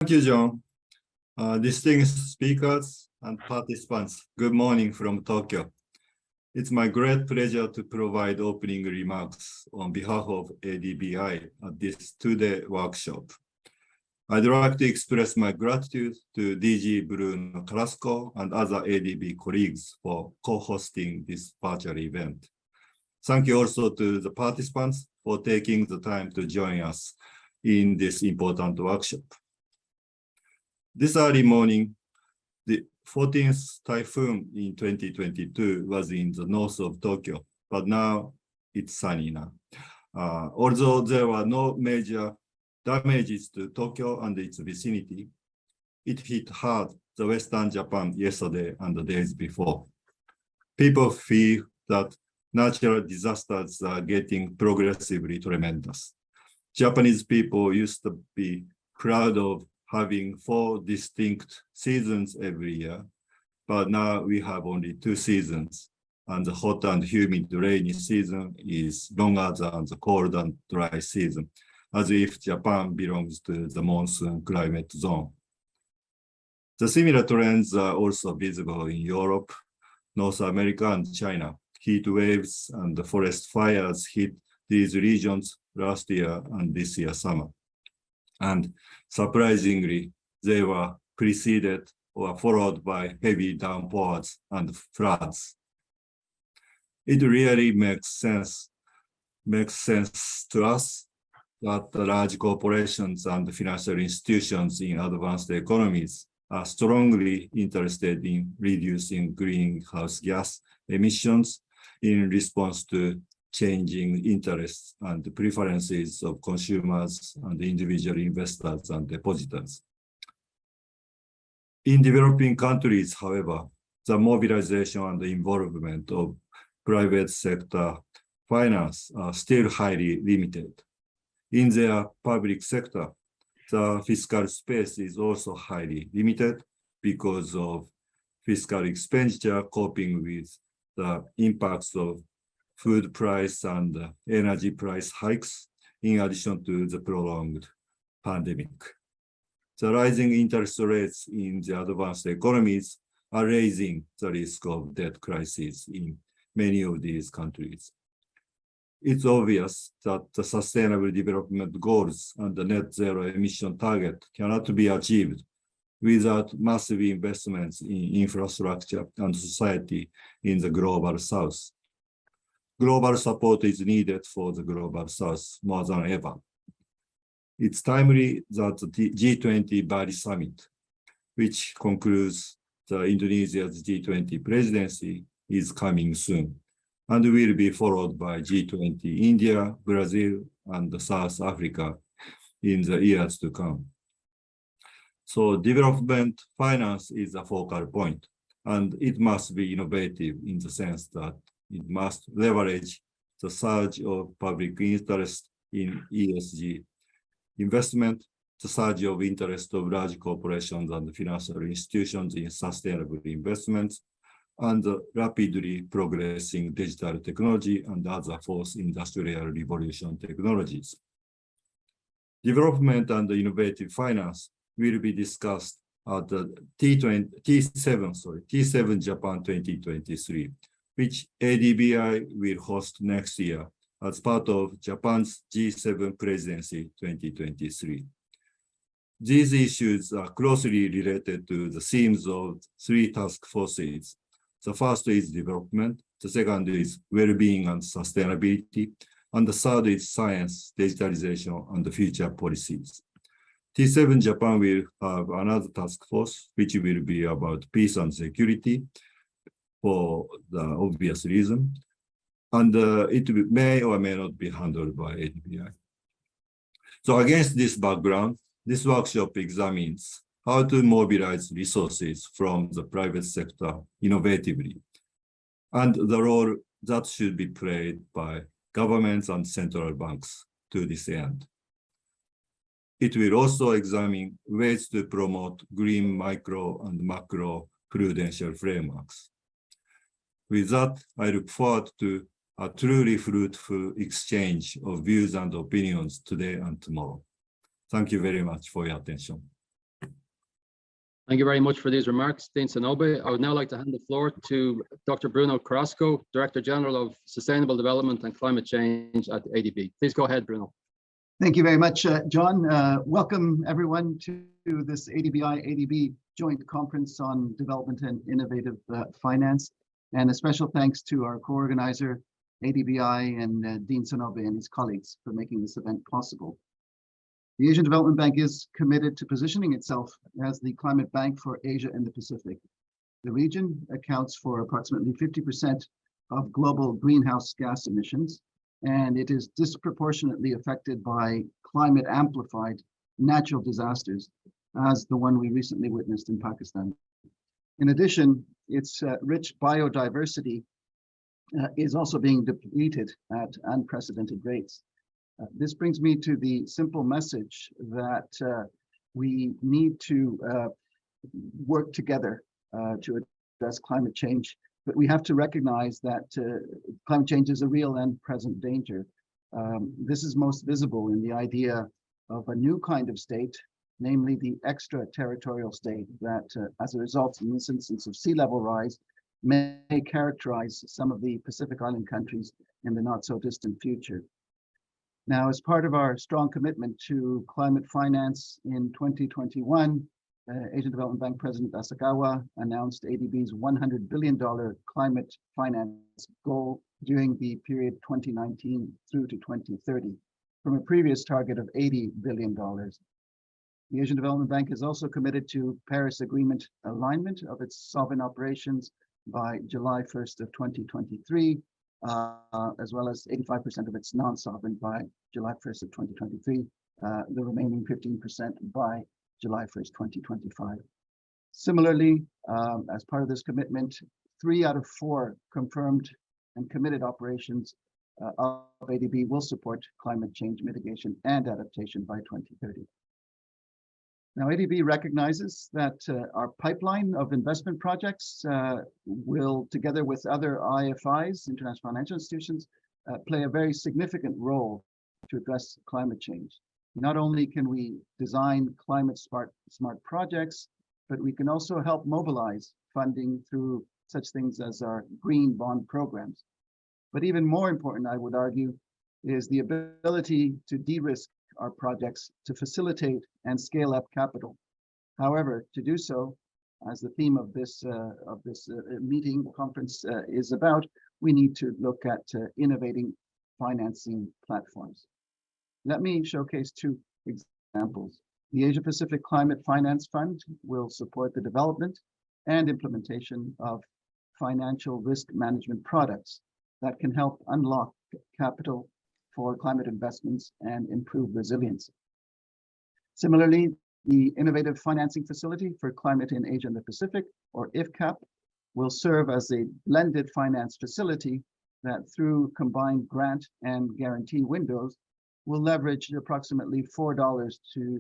Thank you, John. Distinguished speakers and participants, good morning from Tokyo. It's my great pleasure to provide opening remarks on behalf of ADBI at this two-day workshop. I'd like to express my gratitude to DG Bruno Carrasco and other ADB colleagues for co-hosting this virtual event. Thank you also to the participants for taking the time to join us in this important workshop. This early morning, the 14th typhoon in 2022 was in the north of Tokyo, but now it's sunny now. Although there were no major damages to Tokyo and its vicinity, it hit hard the Western Japan yesterday and the days before. People feel that natural disasters are getting progressively tremendous. Japanese people used to be proud of having 4 distinct seasons every year, but now we have only 2 seasons, and the hot and humid rainy season is longer than the cold and dry season, as if Japan belongs to the monsoon climate zone. The similar trends are also visible in Europe, North America, and China. Heat waves and the forest fires hit these regions last year and this year summer. And surprisingly, they were preceded or followed by heavy downpours and floods. It really makes sense to us that the large corporations and financial institutions in advanced economies are strongly interested in reducing greenhouse gas emissions in response to changing interests and preferences of consumers and individual investors and depositors. In developing countries, however, the mobilization and the involvement of private sector finance are still highly limited. In their public sector, the fiscal space is also highly limited because of fiscal expenditure coping with the impacts of food price and energy price hikes, in addition to the prolonged pandemic. The rising interest rates in the advanced economies are raising the risk of debt crisis in many of these countries. It's obvious that the sustainable development goals and the net zero emission target cannot be achieved without massive investments in infrastructure and society in the global south. Global support is needed for the global south more than ever. It's timely that the G20 Bali Summit, which concludes the Indonesia's G20 presidency, is coming soon, and will be followed by G20 India, Brazil, and South Africa in the years to come. So development finance is a focal point, and it must be innovative in the sense that it must leverage the surge of public interest in ESG investment, the surge of interest of large corporations and financial institutions in sustainable investments, and the rapidly progressing digital technology and other fourth industrial revolution technologies. Development and innovative finance will be discussed at the T7 Japan 2023, which ADBI will host next year as part of Japan's G7 presidency 2023. These issues are closely related to the themes of 3 task forces. The first is development, the second is well-being and sustainability, and the third is science, digitalization, and the future policies. T7 Japan will have another task force, which will be about peace and security, for the obvious reason, and it may or may not be handled by ADBI. So against this background, this workshop examines how to mobilize resources from the private sector innovatively, and the role that should be played by governments and central banks to this end. It will also examine ways to promote green micro and macro-prudential frameworks. With that, I look forward to a truly fruitful exchange of views and opinions today and tomorrow. Thank you very much for your attention. Thank you very much for these remarks, Dean Sonobe. I would now like to hand the floor to Dr. Bruno Carrasco, Director General of Sustainable Development and Climate Change at ADB. Please go ahead, Bruno. Thank you very much, John. Welcome everyone to this ADBI-ADB joint conference on development and innovative finance. And a special thanks to our co-organizer, ADBI, and Dean Sonobe and his colleagues for making this event possible. The Asian Development Bank is committed to positioning itself as the climate bank for Asia and the Pacific. The region accounts for approximately 50% of global greenhouse gas emissions, and it is disproportionately affected by climate amplified natural disasters, as the one we recently witnessed in Pakistan. In addition, its rich biodiversity is also being depleted at unprecedented rates. This brings me to the simple message that we need to work together to address climate change, but we have to recognize that climate change is a real and present danger. This is most visible in the idea of a new kind of state, namely the extraterritorial state that, as a result, in this instance of sea level rise, may characterize some of the Pacific Island countries in the not so distant future. Now, as part of our strong commitment to climate finance in 2021, Asian Development Bank President Asakawa announced ADB's $100 billion climate finance goal during the period 2019 through to 2030, from a previous target of $80 billion. The Asian Development Bank is also committed to Paris Agreement alignment of its sovereign operations by July 1st of 2023, as well as 85% of its non-sovereign by July 1st of 2023, the remaining 15% by July 1st, 2025. Similarly, as part of this commitment, 3 out of 4 confirmed and committed operations of ADB will support climate change mitigation and adaptation by 2030. Now, ADB recognizes that our pipeline of investment projects will, together with other IFIs, international financial institutions, play a very significant role to address climate change. Not only can we design climate smart projects, but we can also help mobilize funding through such things as our green bond programs. But even more important, I would argue, is the ability to de-risk our projects to facilitate and scale up capital. However, to do so, as the theme of this conference is about, we need to look at innovating financing platforms. Let me showcase 2 examples. The Asia Pacific Climate Finance Fund will support the development and implementation of financial risk management products that can help unlock capital for climate investments and improve resilience. Similarly, the Innovative Financing Facility for Climate in Asia and the Pacific, or IFCAP, will serve as a blended finance facility that, through combined grant and guarantee windows, will leverage approximately $4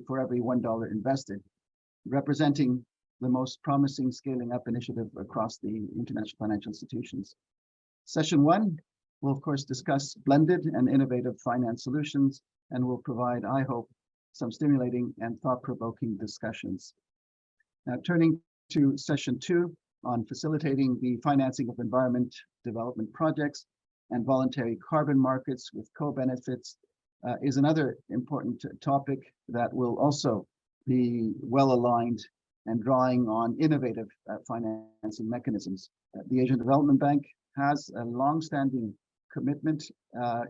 for every $1 invested, representing the most promising scaling up initiative across the international financial institutions. Session 1 will, of course, discuss blended and innovative finance solutions, and will provide, I hope, some stimulating and thought-provoking discussions. Now, turning to session 2 on facilitating the financing of environment development projects and voluntary carbon markets with co-benefits is another important topic that will also be well aligned and drawing on innovative financing mechanisms. The Asian Development Bank has a long-standing commitment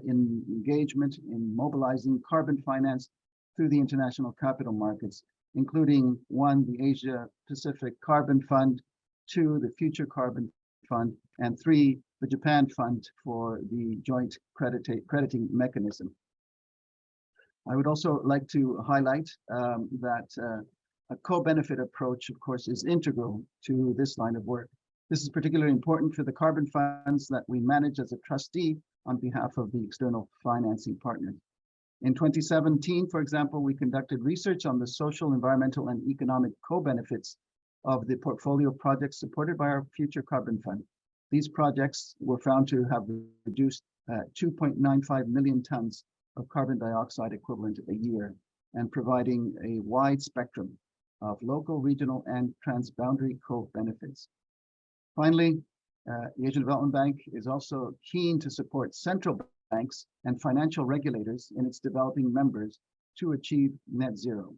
in engagement in mobilizing carbon finance through the international capital markets, including 1, the Asia Pacific Carbon Fund, 2, the Future Carbon Fund, and 3, the Japan Fund for the joint crediting mechanism. I would also like to highlight that a co-benefit approach, of course, is integral to this line of work. This is particularly important for the carbon funds that we manage as a trustee on behalf of the external financing partner. In 2017, for example, we conducted research on the social, environmental, and economic co-benefits of the portfolio projects supported by our Future Carbon Fund. These projects were found to have reduced 2.95 million tons of carbon dioxide equivalent a year, and providing a wide spectrum of local, regional, and transboundary co-benefits. Finally, the Asian Development Bank is also keen to support central banks and financial regulators in its developing members to achieve net zero.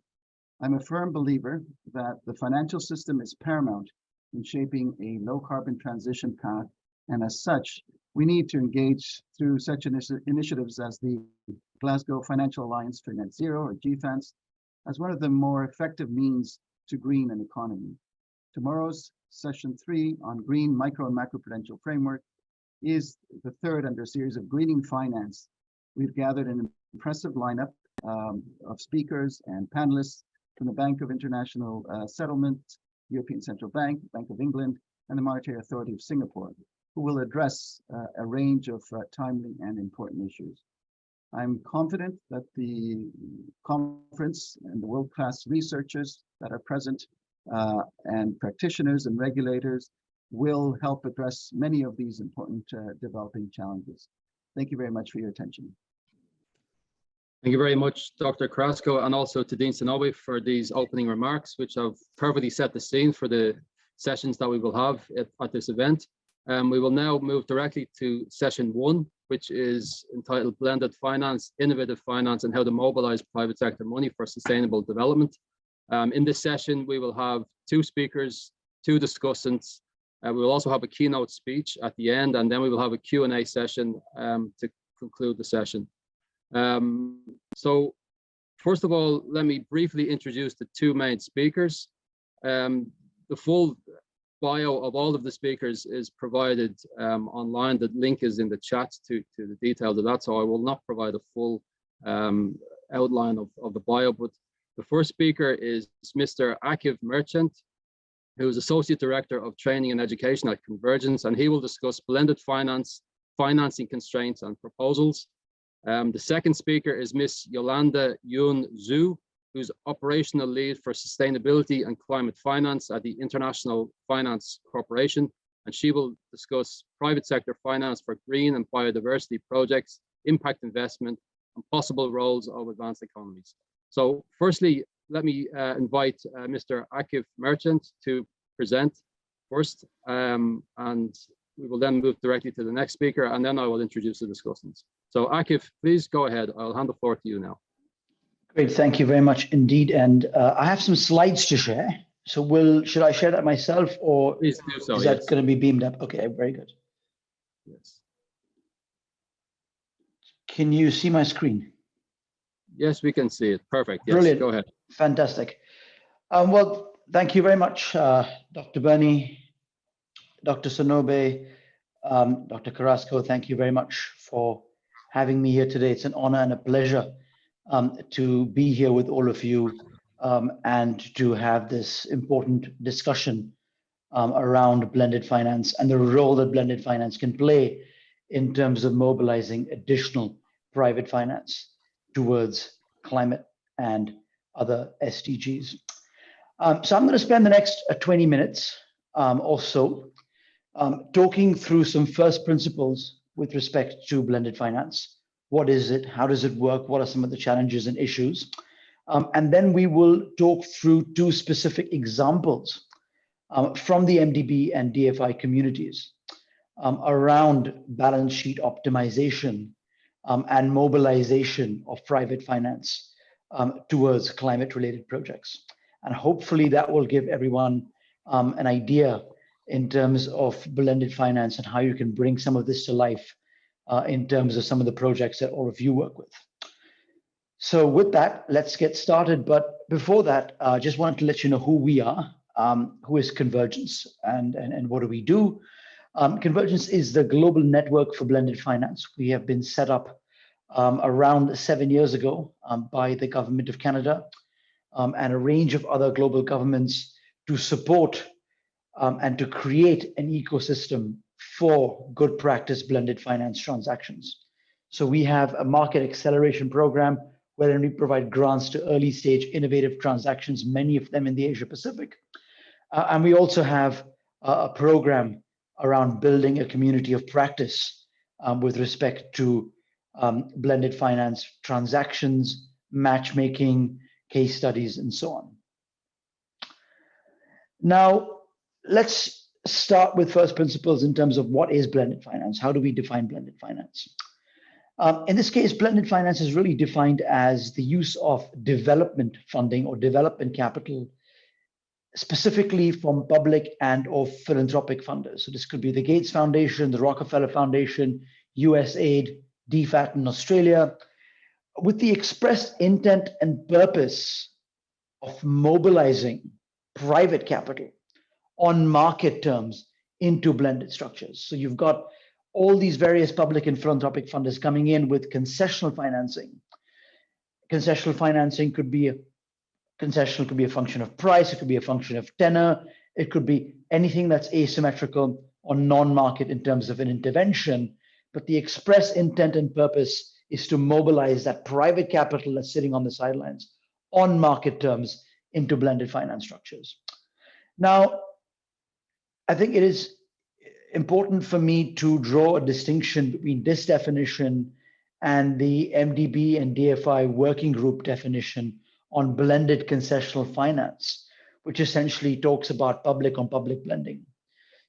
I'm a firm believer that the financial system is paramount in shaping a low carbon transition path, and as such, we need to engage through such initiatives as the Glasgow Financial Alliance for Net Zero, or GFANZ, as one of the more effective means to green an economy. Tomorrow's session 3 on green micro and macro-prudential framework is the third under a series of greening finance. We've gathered an impressive lineup of speakers and panelists from the Bank of International Settlement, European Central Bank, Bank of England, and the Monetary Authority of Singapore, who will address a range of timely and important issues. I'm confident that the conference and the world-class researchers that are present and practitioners and regulators will help address many of these important developing challenges. Thank you very much for your attention. Thank you very much, Dr. Carrasco, and also to Dean Sonobe for these opening remarks, which have perfectly set the scene for the sessions that we will have at this event. We will now move directly to session 1, which is entitled Blended Finance, Innovative Finance, and How to Mobilize Private Sector Money for Sustainable Development. In this session, we will have 2 speakers, 2 discussants. We will also have a keynote speech at the end, and then we will have a Q&A session to conclude the session. So first of all, let me briefly introduce the 2 main speakers. The full bio of all of the speakers is provided online. The link is in the chat to the details of that, so I will not provide a full outline of the bio, but the first speaker is Mr. Akiv Merchant, who is Associate Director of Training and Education at Convergence, and he will discuss blended finance, financing constraints and proposals. The second speaker is Ms. Yolanda Yun Zhu, who's Operational Lead for Sustainability and Climate Finance at the International Finance Corporation, and she will discuss private sector finance for green and biodiversity projects, impact investment, and possible roles of advanced economies. So firstly, let me invite Mr. Akiv Merchant to present first, and we will then move directly to the next speaker, and then I will introduce the discussants. So Akiv, please go ahead. I'll hand the floor to you now. Great, thank you very much indeed. And I have some slides to share. So should I share that myself, or please do so, is that going to be beamed up? Okay, very good. Yes. Can you see my screen? Yes, we can see it. Perfect. Yes, Brilliant. Go ahead. Fantastic. Well, thank you very much, Dr. Burney, Dr. Sonobe, Dr. Carrasco. Thank you very much for having me here today. It's an honor and a pleasure to be here with all of you and to have this important discussion around blended finance and the role that blended finance can play in terms of mobilizing additional private finance towards climate and other SDGs. So I'm going to spend the next 20 minutes or so talking through some first principles with respect to blended finance. What is it? How does it work? What are some of the challenges and issues? And then we will talk through 2 specific examples from the MDB and DFI communities around balance sheet optimization and mobilization of private finance towards climate-related projects. And hopefully that will give everyone an idea in terms of blended finance and how you can bring some of this to life in terms of some of the projects that all of you work with. So with that, let's get started. But before that, I just wanted to let you know who we are, who is Convergence, and what do we do. Convergence is the global network for blended finance. We have been set up around 7 years ago by the Government of Canada and a range of other global governments to support and to create an ecosystem for good practice blended finance transactions. So we have a market acceleration program wherein we provide grants to early stage innovative transactions, many of them in the Asia Pacific. And we also have a program around building a community of practice with respect to blended finance transactions, matchmaking, case studies, and so on. Now, let's start with first principles in terms of what is blended finance. How do we define blended finance? In this case, blended finance is really defined as the use of development funding or development capital, specifically from public and or philanthropic funders. So this could be the Gates Foundation, the Rockefeller Foundation, USAID, DFAT in Australia, with the express intent and purpose of mobilizing private capital on market terms into blended structures. So you've got all these various public and philanthropic funders coming in with concessional financing. Concessional financing could be a function of price, it could be a function of tenor, it could be anything that's asymmetrical or non-market in terms of an intervention, but the express intent and purpose is to mobilize that private capital that's sitting on the sidelines on market terms into blended finance structures. Now, I think it is important for me to draw a distinction between this definition and the MDB and DFI working group definition on blended concessional finance, which essentially talks about public on public blending.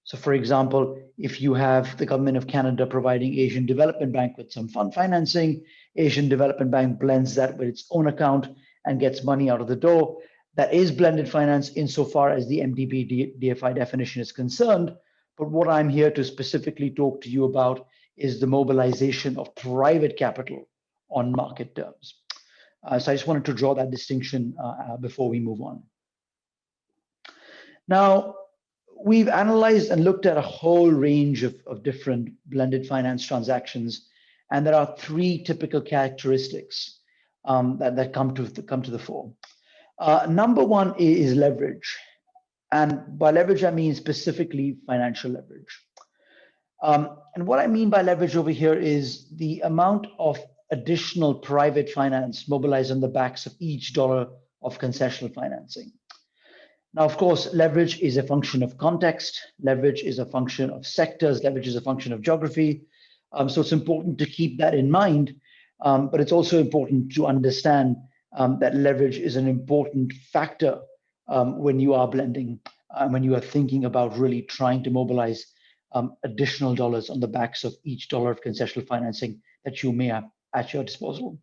So for example, if you have the government of Canada providing Asian Development Bank with some fund financing, Asian Development Bank blends that with its own account and gets money out of the door. That is blended finance insofar as the MDB DFI definition is concerned. But what I'm here to specifically talk to you about is the mobilization of private capital on market terms. So I just wanted to draw that distinction before we move on. Now, we've analyzed and looked at a whole range of different blended finance transactions, and there are three typical characteristics that come to the fore. Number one is leverage. And by leverage, I mean specifically financial leverage. And what I mean by leverage over here is the amount of additional private finance mobilized on the backs of each dollar of concessional financing. Now, of course, leverage is a function of context. Leverage is a function of sectors. Leverage is a function of geography. So it's important to keep that in mind. But it's also important to understand that leverage is an important factor when you are blending, when you are thinking about really trying to mobilize additional dollars on the backs of each dollar of concessional financing that you may have at your disposal.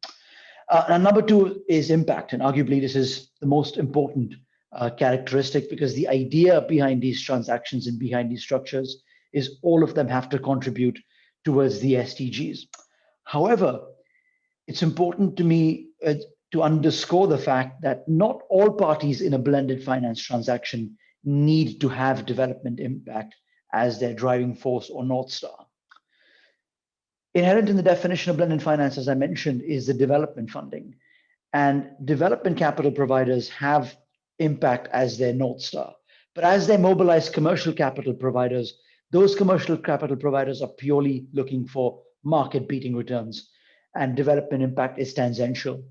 And number two is impact. And arguably, this is the most important characteristic, because the idea behind these transactions and behind these structures is all of them have to contribute towards the SDGs. However, it's important to me to underscore the fact that not all parties in a blended finance transaction need to have development impact as their driving force or North Star. Inherent in the definition of blended finance, as I mentioned, is the development funding. And development capital providers have impact as their North Star. But as they mobilize commercial capital providers, those commercial capital providers are purely looking for market-beating returns. And development impact is tangential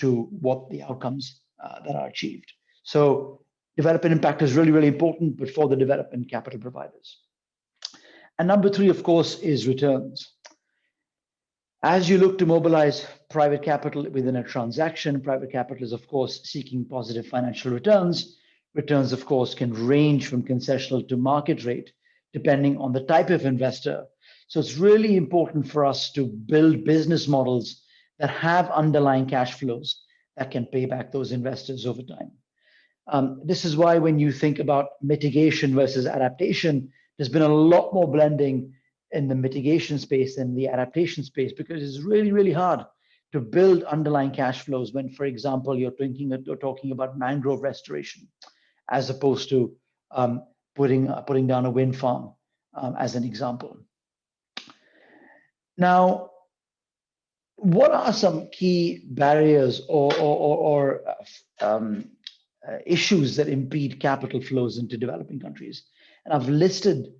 to what the outcomes that are achieved. So development impact is really, really important, but for the development capital providers. And number three, of course, is returns. As you look to mobilize private capital within a transaction, private capital is, of course, seeking positive financial returns. Returns, of course, can range from concessional to market rate, depending on the type of investor. So it's really important for us to build business models that have underlying cash flows that can pay back those investors over time. This is why when you think about mitigation versus adaptation, there's been a lot more blending in the mitigation space than the adaptation space, because it's really, really hard to build underlying cash flows when, for example, you're talking about mangrove restoration, as opposed to putting down a wind farm, as an example. Now, what are some key barriers or issues that impede capital flows into developing countries? And I've listed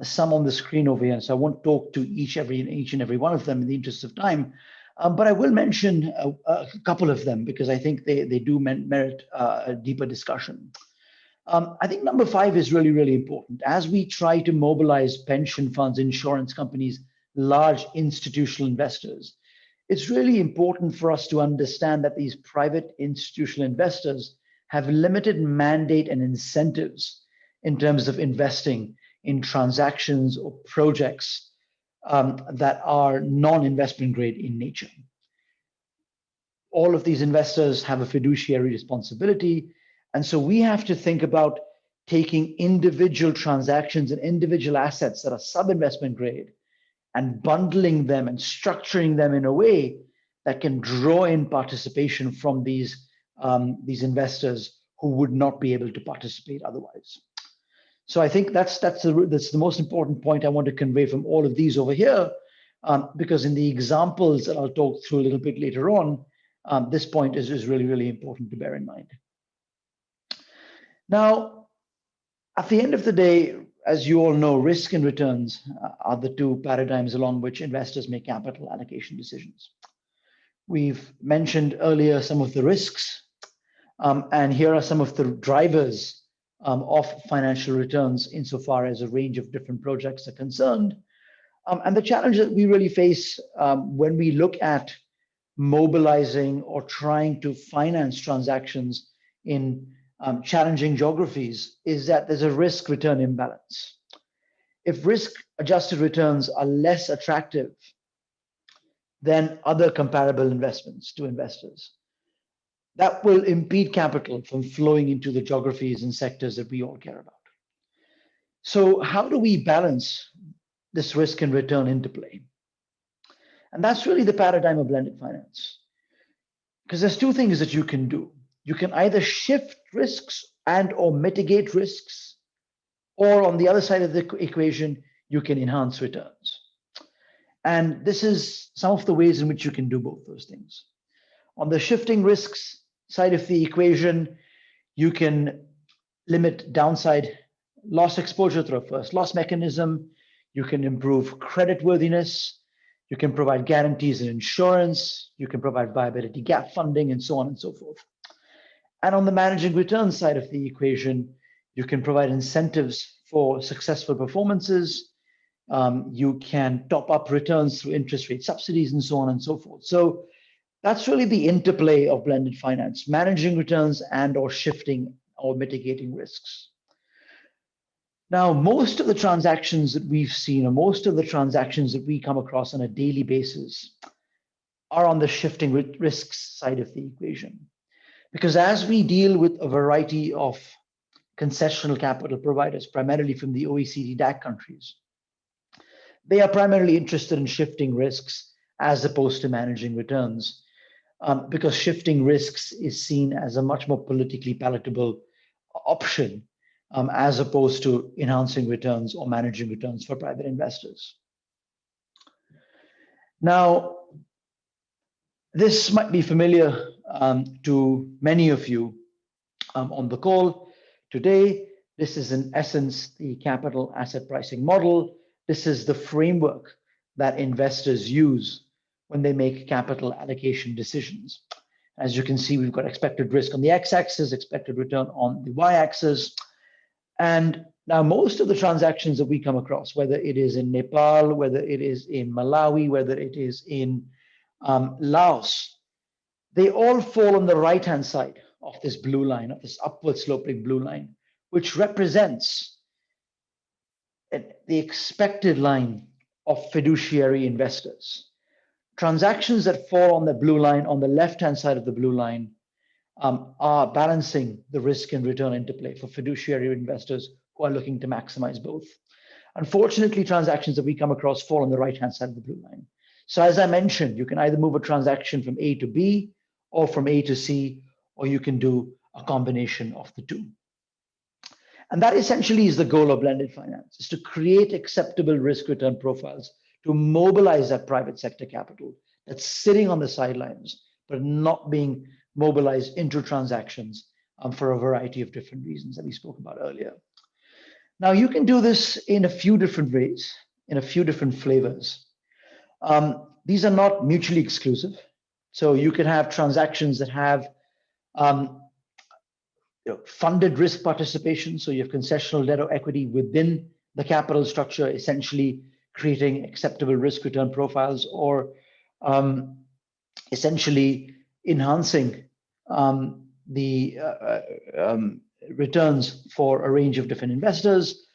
some on the screen over here, so I won't talk to each and every one of them in the interest of time, but I will mention a couple of them because I think they do merit a deeper discussion. I think number 5 is really, really important. As we try to mobilize pension funds, insurance companies, large institutional investors, it's really important for us to understand that these private institutional investors have limited mandate and incentives in terms of investing in transactions or projects that are non-investment grade in nature. All of these investors have a fiduciary responsibility. And so we have to think about taking individual transactions and individual assets that are sub-investment grade and bundling them and structuring them in a way that can draw in participation from these investors who would not be able to participate otherwise. So I think that's the most important point I want to convey from all of these over here, because in the examples that I'll talk through a little bit later on, this point is really, really important to bear in mind. Now, at the end of the day, as you all know, risk and returns are the two paradigms along which investors make capital allocation decisions. We've mentioned earlier some of the risks, and here are some of the drivers of financial returns insofar as a range of different projects are concerned. And the challenge that we really face when we look at mobilizing or trying to finance transactions in challenging geographies is that there's a risk-return imbalance. If risk-adjusted returns are less attractive than other comparable investments to investors, that will impede capital from flowing into the geographies and sectors that we all care about. So how do we balance this risk and return interplay? And that's really the paradigm of blended finance. Because there's two things that you can do. You can either shift risks and or mitigate risks, or on the other side of the equation, you can enhance returns. And this is some of the ways in which you can do both those things. On the shifting risks side of the equation, you can limit downside loss exposure through a first loss mechanism. You can improve creditworthiness. You can provide guarantees and insurance. You can provide viability gap funding and so on and so forth. And on the managing returns side of the equation, you can provide incentives for successful performances. You can top up returns through interest rate subsidies and so on and so forth. So that's really the interplay of blended finance, managing returns and or shifting or mitigating risks. Now, most of the transactions that we've seen, or most of the transactions that we come across on a daily basis, are on the shifting risks side of the equation. Because as we deal with a variety of concessional capital providers, primarily from the OECD DAC countries, they are primarily interested in shifting risks as opposed to managing returns, because shifting risks is seen as a much more politically palatable option as opposed to enhancing returns or managing returns for private investors. Now, this might be familiar to many of you on the call today. This is in essence the capital asset pricing model. This is the framework that investors use when they make capital allocation decisions. As you can see, we've got expected risk on the x-axis, expected return on the y-axis. And now most of the transactions that we come across, whether it is in Nepal, whether it is in Malawi, whether it is in Laos, they all fall on the right-hand side of this blue line, of this upward sloping blue line, which represents the expected line of fiduciary investors. Transactions that fall on the blue line, on the left-hand side of the blue line, are balancing the risk and return interplay for fiduciary investors who are looking to maximize both. Unfortunately, transactions that we come across fall on the right-hand side of the blue line. So as I mentioned, you can either move a transaction from A to B or from A to C, or you can do a combination of the two. And that essentially is the goal of blended finance, is to create acceptable risk return profiles, to mobilize that private sector capital that's sitting on the sidelines, but not being mobilized into transactions for a variety of different reasons that we spoke about earlier. Now, you can do this in a few different ways, in a few different flavors. These are not mutually exclusive. So you can have transactions that have funded risk participation. So you have concessional debt or equity within the capital structure, essentially creating acceptable risk return profiles, or essentially enhancing the returns for a range of different investors.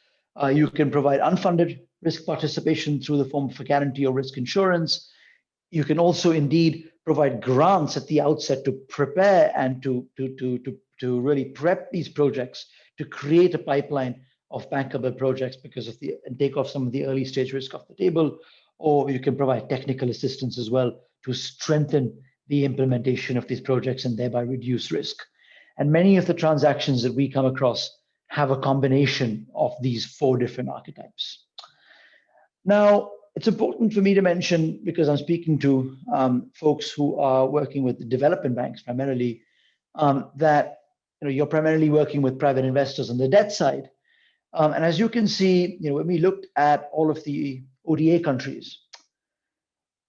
You can provide unfunded risk participation through the form of a guarantee or risk insurance. You can also indeed provide grants at the outset to prepare and to really prep these projects to create a pipeline of bankable projects because of the and take off some of the early stage risk off the table. Or you can provide technical assistance as well to strengthen the implementation of these projects and thereby reduce risk. And many of the transactions that we come across have a combination of these 4 different archetypes. Now, it's important for me to mention, because I'm speaking to folks who are working with the development banks primarily, that you're primarily working with private investors on the debt side. And as you can see, when we looked at all of the ODA countries,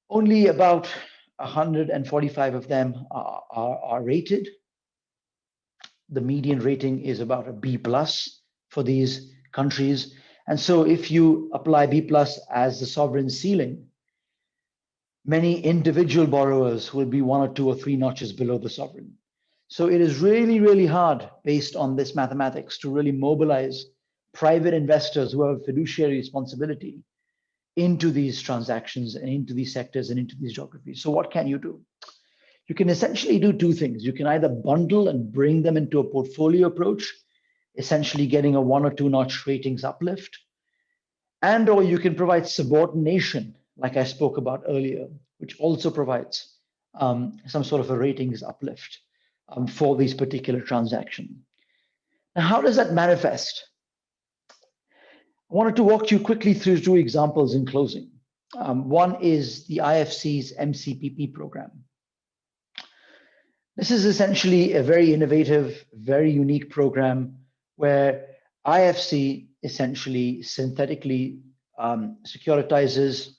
only about 145 of them are rated. The median rating is about a B+ for these countries. And so if you apply B+ as the sovereign ceiling, many individual borrowers will be 1 or 2 or 3 notches below the sovereign. So it is really, really hard based on this mathematics to really mobilize private investors who have fiduciary responsibility into these transactions and into these sectors and into these geographies. So what can you do? You can essentially do 2 things. You can either bundle and bring them into a portfolio approach, essentially getting a 1 or 2 notch ratings uplift, or you can provide subordination, like I spoke about earlier, which also provides some sort of a ratings uplift for these particular transactions. Now, how does that manifest? I wanted to walk you quickly through 2 examples in closing. One is the IFC's MCPP program. This is essentially a very innovative, very unique program where IFC essentially synthetically securitizes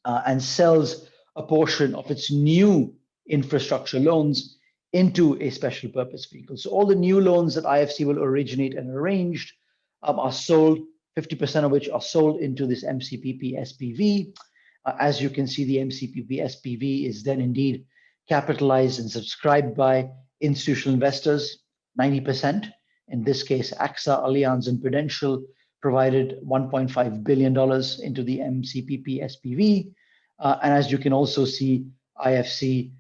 and sells a portion of its new infrastructure loans into a special purpose vehicle. So all the new loans that IFC will originate and arrange are sold, 50% of which are sold into this MCPP SPV. As you can see, the MCPP SPV is then indeed capitalized and subscribed by institutional investors, 90%. In this case, AXA, Allianz, and Prudential provided $1.5 billion into the MCPP SPV. And as you can also see, IFC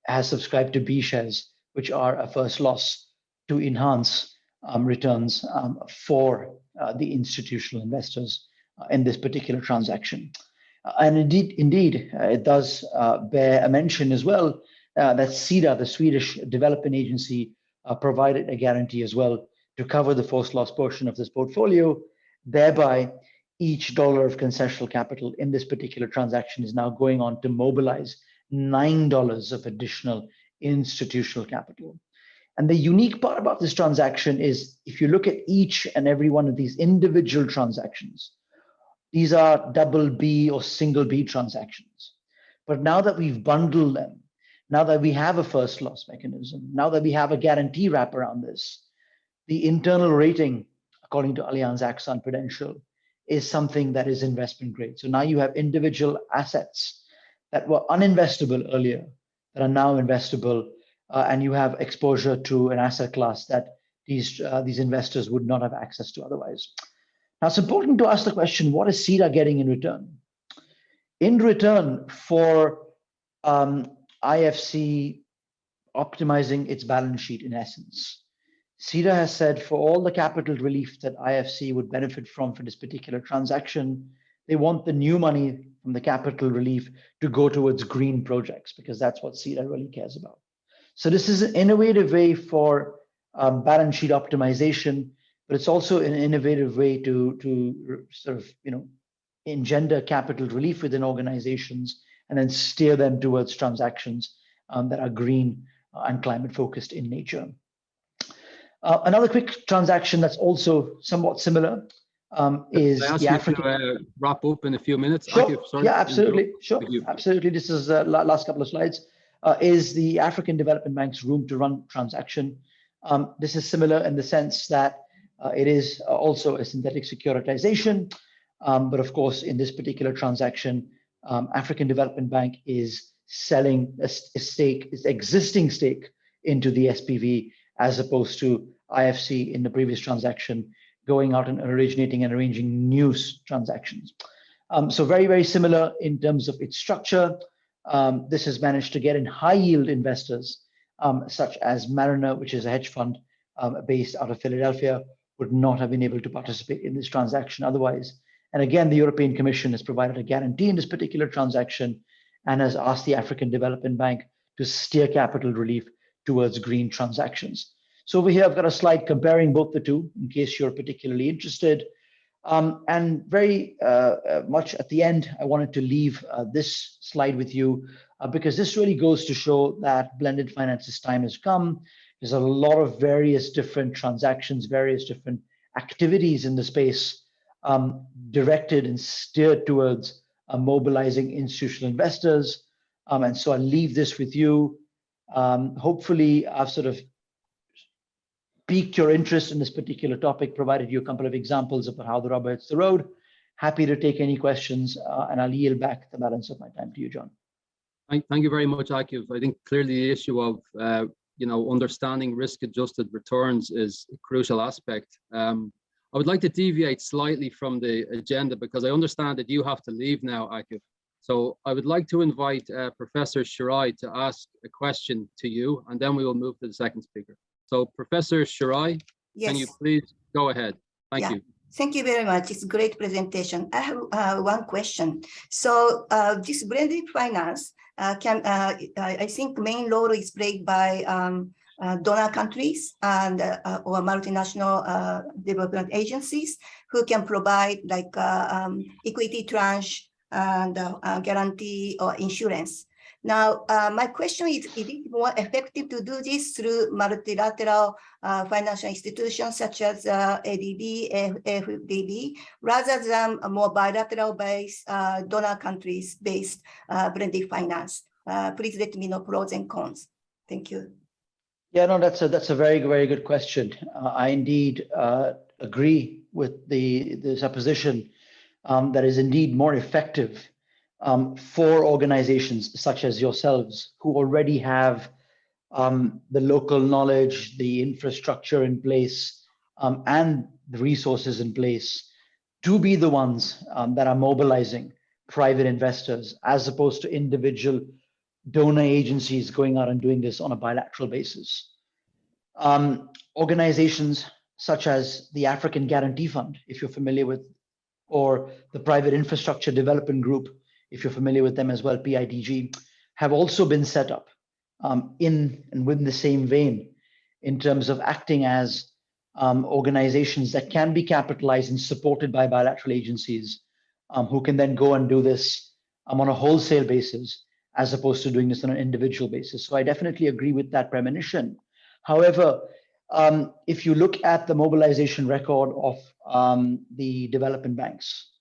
has subscribed to B shares, which are a first loss to enhance returns for the institutional investors in this particular transaction. And indeed, it does bear a mention as well that SIDA, the Swedish Development Agency, provided a guarantee as well to cover the first loss portion of this portfolio. Thereby, each dollar of concessional capital in this particular transaction is now going on to mobilize $9 of additional institutional capital. And the unique part about this transaction is if you look at each and every one of these individual transactions, these are double B or single B transactions. But now that we've bundled them, now that we have a first loss mechanism, now that we have a guarantee wrap around this, the internal rating, according to Allianz, AXA, and Prudential, is something that is investment grade. So now you have individual assets that were uninvestable earlier that are now investable, and you have exposure to an asset class that these investors would not have access to otherwise. Now, it's important to ask the question, what is SIDA getting in return? In return for IFC optimizing its balance sheet, in essence, SIDA has said for all the capital relief that IFC would benefit from for this particular transaction, they want the new money from the capital relief to go towards green projects, because that's what SIDA really cares about. So this is an innovative way for balance sheet optimization, but it's also an innovative way to sort of, engender capital relief within organizations and then steer them towards transactions that are green and climate focused in nature. Another quick transaction that's also somewhat similar is the African. To wrap up in a few minutes. Sure. Yeah, absolutely. Sure. Absolutely. This is the last couple of slides. Is the African Development Bank's room to run transaction. This is similar in the sense that it is also a synthetic securitization. But of course, in this particular transaction, African Development Bank is selling a stake, its existing stake into the SPV, as opposed to IFC in the previous transaction, going out and originating and arranging new transactions. So very, very similar in terms of its structure. This has managed to get in high yield investors, such as Mariner, which is a hedge fund based out of Philadelphia, would not have been able to participate in this transaction otherwise. And again, the European Commission has provided a guarantee in this particular transaction and has asked the African Development Bank to steer capital relief towards green transactions. So over here, I've got a slide comparing both the two in case you're particularly interested. And very much at the end, I wanted to leave this slide with you because this really goes to show that blended finance's time has come. There's a lot of various different transactions, various different activities in the space directed and steered towards mobilizing institutional investors. And so I'll leave this with you. Hopefully, I've sort of piqued your interest in this particular topic, provided you a couple of examples of how the rubber hits the road. Happy to take any questions, and I'll yield back the balance of my time to you, John. Thank you very much, Akif. I think clearly the issue of understanding risk-adjusted returns is a crucial aspect. I would like to deviate slightly from the agenda because I understand that you have to leave now, Akif. So I would like to invite Professor Shirai to ask a question to you, and then we will move to the second speaker. So Professor Shirai, yes. Can you please go ahead? Thank you. Thank you very much. It's a great presentation. I have one question. So this blended finance I think main role is played by donor countries and or multinational development agencies who can provide like equity tranche and guarantee or insurance. Now, my question is it more effective to do this through multilateral financial institutions such as ADB, ADB, rather than a more bilateral-based donor countries-based blended finance? Please let me know pros and cons. Thank you. Yeah, no, that's a very, very good question. I indeed agree with the supposition that is indeed more effective for organizations such as yourselves who already have the local knowledge, the infrastructure in place, and the resources in place to be the ones that are mobilizing private investors as opposed to individual donor agencies going out and doing this on a bilateral basis. Organizations such as the African Guarantee Fund, if you're familiar with, or the Private Infrastructure Development Group, if you're familiar with them as well, PIDG, have also been set up in and within the same vein in terms of acting as organizations that can be capitalized and supported by bilateral agencies who can then go and do this on a wholesale basis as opposed to doing this on an individual basis. So I definitely agree with that premonition. However, if you look at the mobilization record of the development banks,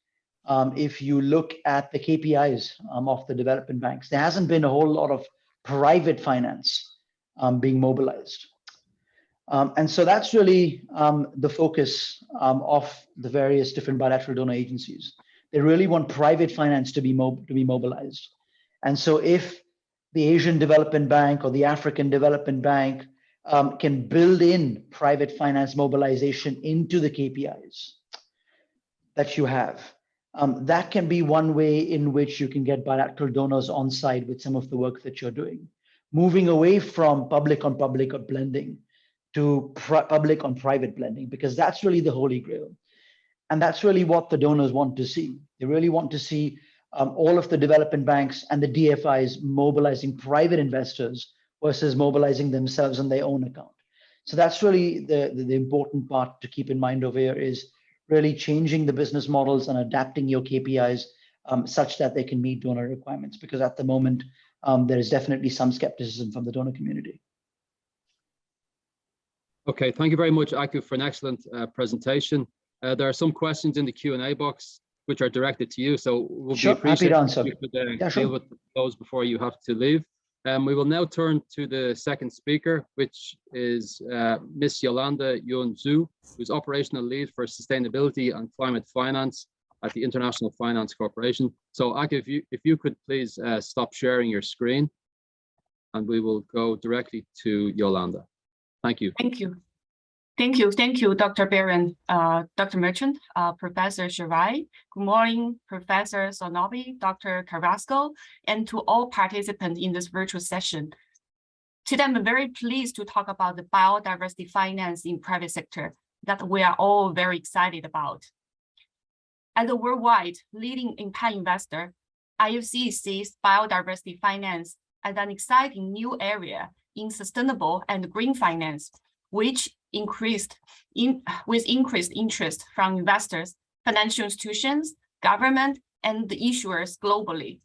if you look at the KPIs of the development banks, there hasn't been a whole lot of private finance being mobilized. And so that's really the focus of the various different bilateral donor agencies. They really want private finance to be mobilized. And so if the Asian Development Bank or the African Development Bank can build in private finance mobilization into the KPIs that you have, that can be one way in which you can get bilateral donors on side with some of the work that you're doing, moving away from public on public or blending to public on private blending, because that's really the holy grail. And that's really what the donors want to see. They really want to see all of the development banks and the DFIs mobilizing private investors versus mobilizing themselves on their own account. So that's really the important part to keep in mind over here, is really changing the business models and adapting your KPIs such that they can meet donor requirements, because at the moment, there is definitely some skepticism from the donor community. Okay, thank you very much, Akif, for an excellent presentation. There are some questions in the Q&A box which are directed to you, so we'll be appreciative if you could deal with those before you have to leave. We will now turn to the second speaker, which is Ms. Yolanda Yun-Zhu, who's operational lead for sustainability and climate finance at the International Finance Corporation. So Akif, if you could please stop sharing your screen, and we will go directly to Yolanda. Thank you. Thank you. Thank you, Dr. Barron, Dr. Merchant, Professor Shirai. Good morning, Professor Sonobe, Dr. Carrasco, and to all participants in this virtual session. Today, I'm very pleased to talk about the biodiversity finance in private sector that we are all very excited about. As a worldwide leading impact investor, IFC sees biodiversity finance as an exciting new area in sustainable and green finance, which with increased interest from investors, financial institutions, government, and the issuers globally.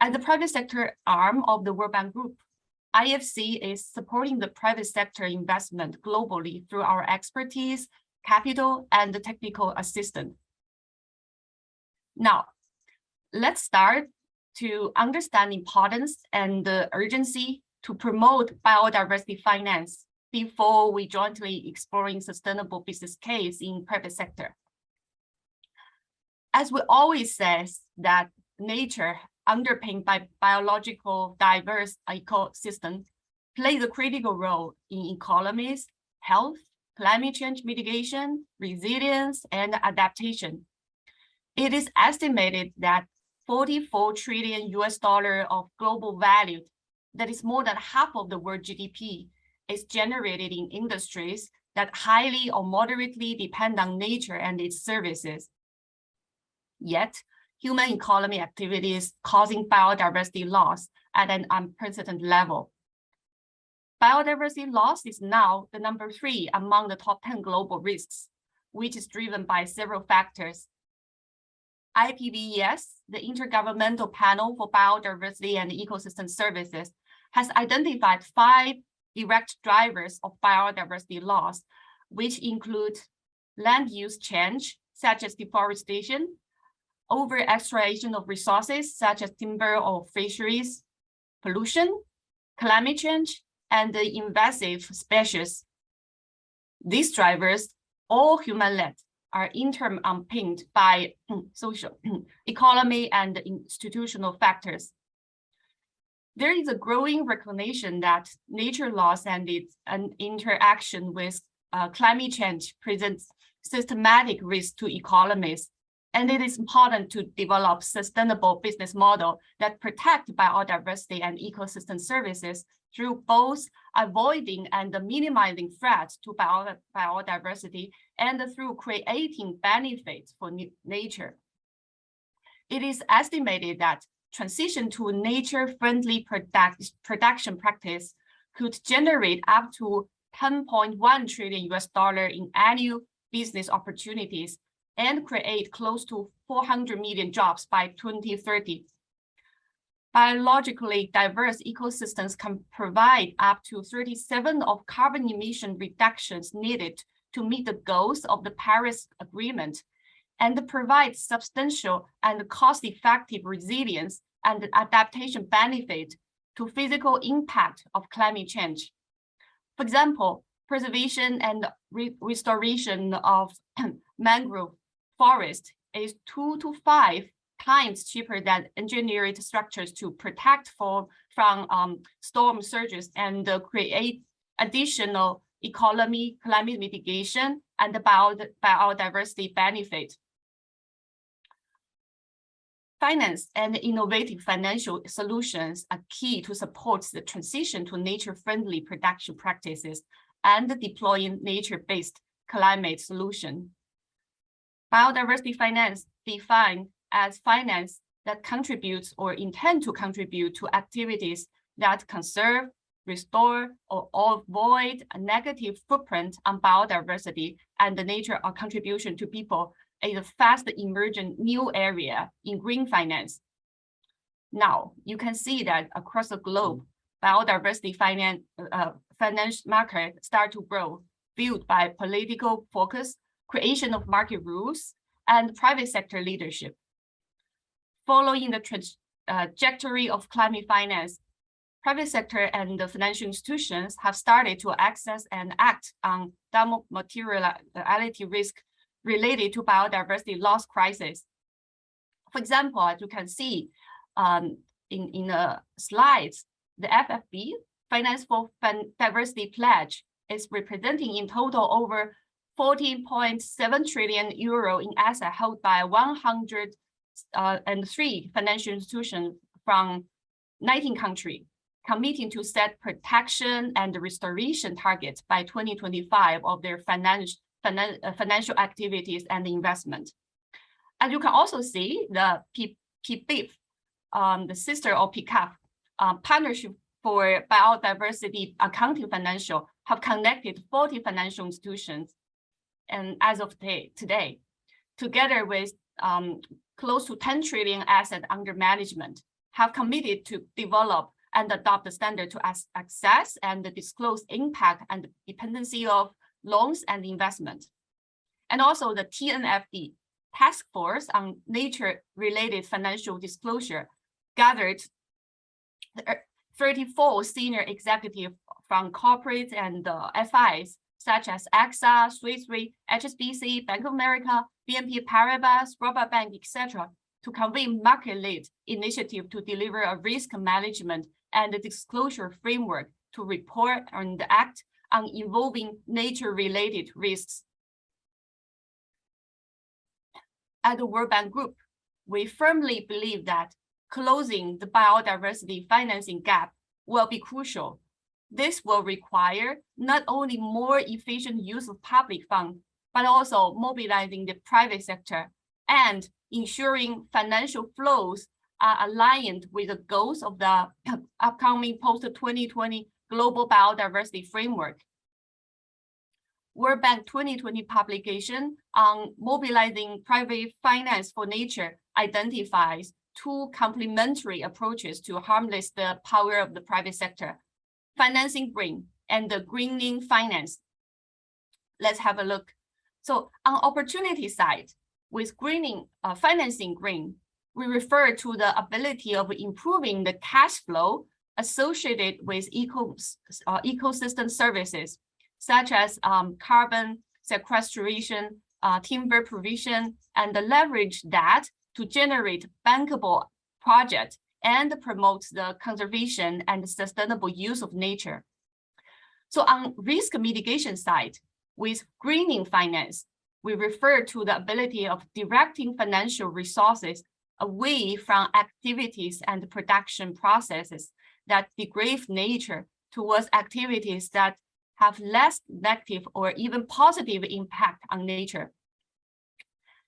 As the private sector arm of the World Bank Group, IFC is supporting the private sector investment globally through our expertise, capital, and the technical assistance. Now, let's start to understand the importance and the urgency to promote biodiversity finance before we jointly exploring sustainable business case in private sector. As we always say that nature underpinned by biological diverse ecosystem plays a critical role in economies, health, climate change mitigation, resilience, and adaptation. It is estimated that $44 trillion of global value, that is more than half of the world GDP, is generated in industries that highly or moderately depend on nature and its services. Yet, human economy activities causing biodiversity loss at an unprecedented level. Biodiversity loss is now the number 3 among the top 10 global risks, which is driven by several factors. IPBES, the Intergovernmental Panel for Biodiversity and Ecosystem Services, has identified 5 direct drivers of biodiversity loss, which include land use change, such as deforestation, over-exploitation of resources, such as timber or fisheries, pollution, climate change, and the invasive species. These drivers, all human-led, are in turn underpinned by social, economy, and institutional factors. There is a growing recognition that nature loss and its interaction with climate change presents systematic risk to economies, and it is important to develop sustainable business model that protect biodiversity and ecosystem services through both avoiding and minimizing threats to biodiversity and through creating benefits for nature. It is estimated that transition to nature-friendly production practice could generate up to $10.1 trillion in annual business opportunities and create close to 400 million jobs by 2030. Biologically diverse ecosystems can provide up to 37% of carbon emission reductions needed to meet the goals of the Paris Agreement, and provide substantial and cost-effective resilience and adaptation benefit to physical impact of climate change. For example, preservation and restoration of mangrove forest is 2 to 5 times cheaper than engineered structures to protect from storm surges and create additional economy, climate mitigation, and biodiversity benefit. Finance and innovative financial solutions are key to support the transition to nature-friendly production practices and deploying nature-based climate solution. Biodiversity finance defined as finance that contributes or intend to contribute to activities that conserve, restore, or avoid a negative footprint on biodiversity and the nature of contribution to people is a fast emerging new area in green finance. Now, you can see that across the globe, biodiversity finance market start to grow, fueled by political focus, creation of market rules, and private sector leadership. Following the trajectory of climate finance, private sector and the financial institutions have started to access and act on materiality risk related to biodiversity loss crisis. For example, as you can see in the slides, the FFB, Finance for Diversity Pledge, is representing in total over 14.7 trillion euro in assets held by 103 financial institutions from 19 countries, committing to set protection and restoration targets by 2025 of their financial activities and investment. And you can also see the PBIF, the sister of PCAF, Partnership for Biodiversity Accounting Financial, have connected 40 financial institutions, and as of today, together with close to 10 trillion assets under management, have committed to develop and adopt the standard to assess and disclose impact and dependency of loans and investment. And also the TNFD, Task Force on Nature-Related Financial Disclosure, gathered 34 senior executives from corporates and FIs, such as AXA, Swiss Re, HSBC, Bank of America, BNP Paribas, Robert Bank, etc., to convene market-led initiative to deliver a risk management and a disclosure framework to report and act on evolving nature-related risks. At the World Bank Group, we firmly believe that closing the biodiversity financing gap will be crucial. This will require not only more efficient use of public funds, but also mobilizing the private sector and ensuring financial flows are aligned with the goals of the upcoming post-2020 Global Biodiversity Framework. World Bank 2020 publication on mobilizing private finance for nature identifies two complementary approaches to harness the power of the private sector: financing green and the greening finance. Let's have a look. So on opportunity side, with greening, financing green, we refer to the ability of improving the cash flow associated with ecosystem services, such as carbon sequestration, timber provision, and leverage that to generate bankable projects and promote the conservation and sustainable use of nature. So on risk mitigation side, with greening finance, we refer to the ability of directing financial resources away from activities and production processes that degrade nature towards activities that have less negative or even positive impact on nature.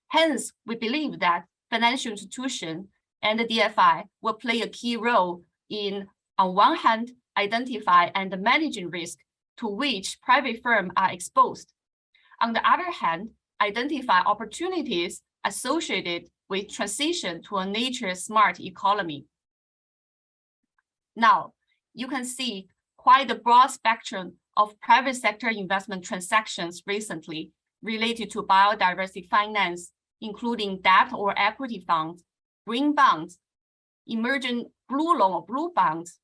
Hence, we believe that financial institutions and the DFI will play a key role in, on one hand, identify and managing risk to which private firms are exposed. On the other hand, identify opportunities associated with transition to a nature-smart economy. Now, you can see quite a broad spectrum of private sector investment transactions recently related to biodiversity finance, including debt or equity funds, green bonds, emerging blue loan or blue bonds,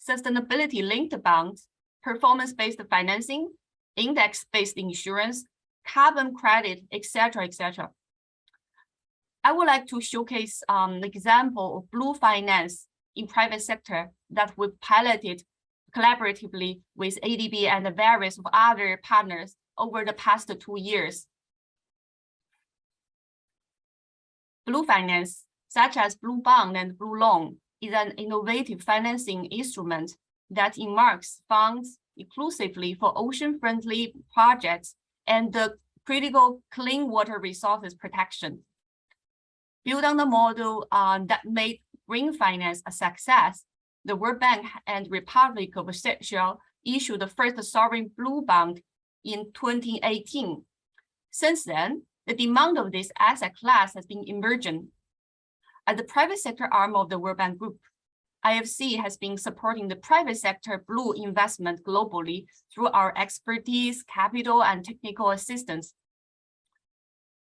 sustainability-linked bonds, performance-based financing, index-based insurance, carbon credit, etc., etc. I would like to showcase an example of blue finance in private sector that we piloted collaboratively with ADB and various other partners over the past 2 years. Blue finance, such as blue bond and blue loan, is an innovative financing instrument that earmarks funds exclusively for ocean-friendly projects and the critical clean water resources protection. Built on the model that made green finance a success, the World Bank and Republic of Seychelles issued the first sovereign blue bond in 2018. Since then, the demand of this asset class has been emerging. At the private sector arm of the World Bank Group, IFC has been supporting the private sector blue investment globally through our expertise, capital, and technical assistance.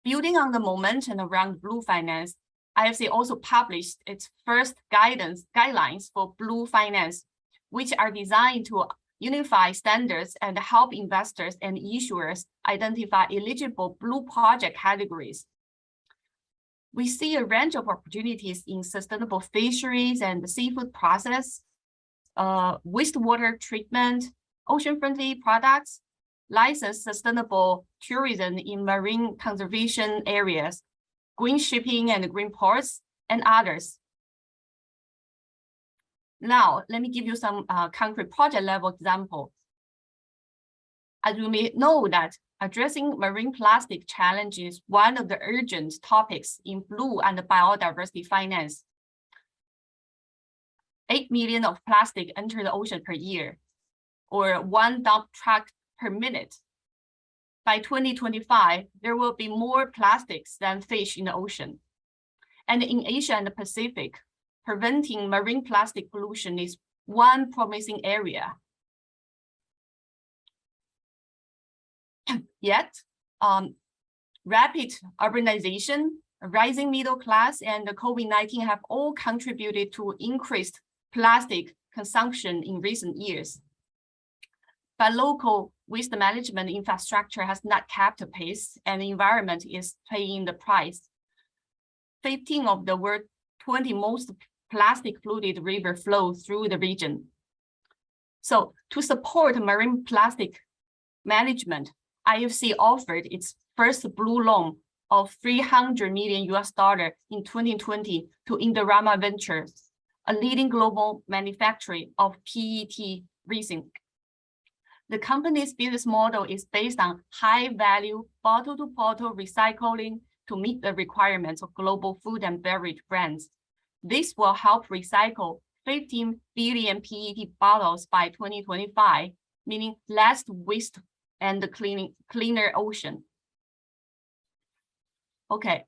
Building on the momentum around blue finance, IFC also published its first guidelines for blue finance, which are designed to unify standards and help investors and issuers identify eligible blue project categories. We see a range of opportunities in sustainable fisheries and seafood process, wastewater treatment, ocean-friendly products, license sustainable tourism in marine conservation areas, green shipping and green ports, and others. Now, let me give you some concrete project level examples. As you may know that addressing marine plastic challenge is one of the urgent topics in blue and biodiversity finance. 8 million of plastic enter the ocean per year, or 1 dump truck per minute. By 2025, there will be more plastics than fish in the ocean. And in Asia and the Pacific, preventing marine plastic pollution is one promising area. Yet, rapid urbanization, rising middle class, and the COVID-19 have all contributed to increased plastic consumption in recent years. But local waste management infrastructure has not kept pace, and the environment is paying the price. 15 of the world's 20 most plastic-polluted rivers flow through the region. So to support marine plastic management, IFC offered its first blue loan of $300 million in 2020 to Indorama Ventures, a leading global manufacturer of PET resin. The company's business model is based on high-value bottle-to-bottle recycling to meet the requirements of global food and beverage brands. This will help recycle 15 billion PET bottles by 2025, meaning less waste and cleaner ocean. Okay,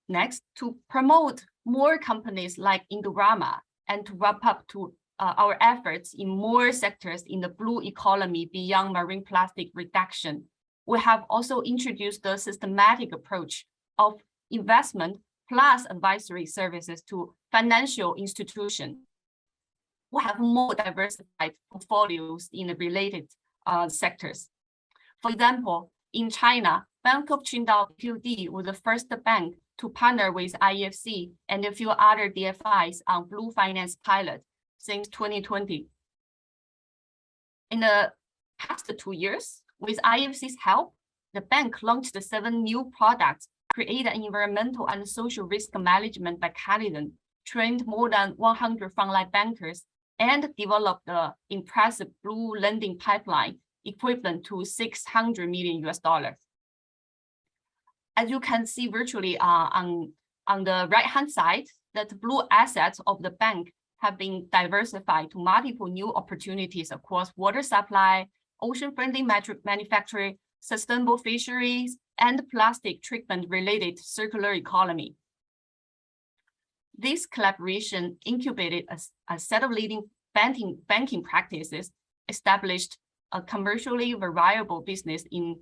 next, to promote more companies like Indorama and to wrap up to our efforts in more sectors in the blue economy beyond marine plastic reduction, we have also introduced the systematic approach of investment plus advisory services to financial institutions. We have more diversified portfolios in the related sectors. For example, in China, Bank of Qingdao PUD was the first bank to partner with IFC and a few other DFIs on blue finance pilot since 2020. In the past 2 years, with IFC's help, the bank launched 7 new products, created environmental and social risk management mechanism, trained more than 100 frontline bankers, and developed the impressive blue lending pipeline equivalent to $600 million. As you can see virtually on the right-hand side, that blue assets of the bank have been diversified to multiple new opportunities across water supply, ocean-friendly manufacturing, sustainable fisheries, and plastic treatment-related circular economy. This collaboration incubated a set of leading banking practices, established a commercially viable business in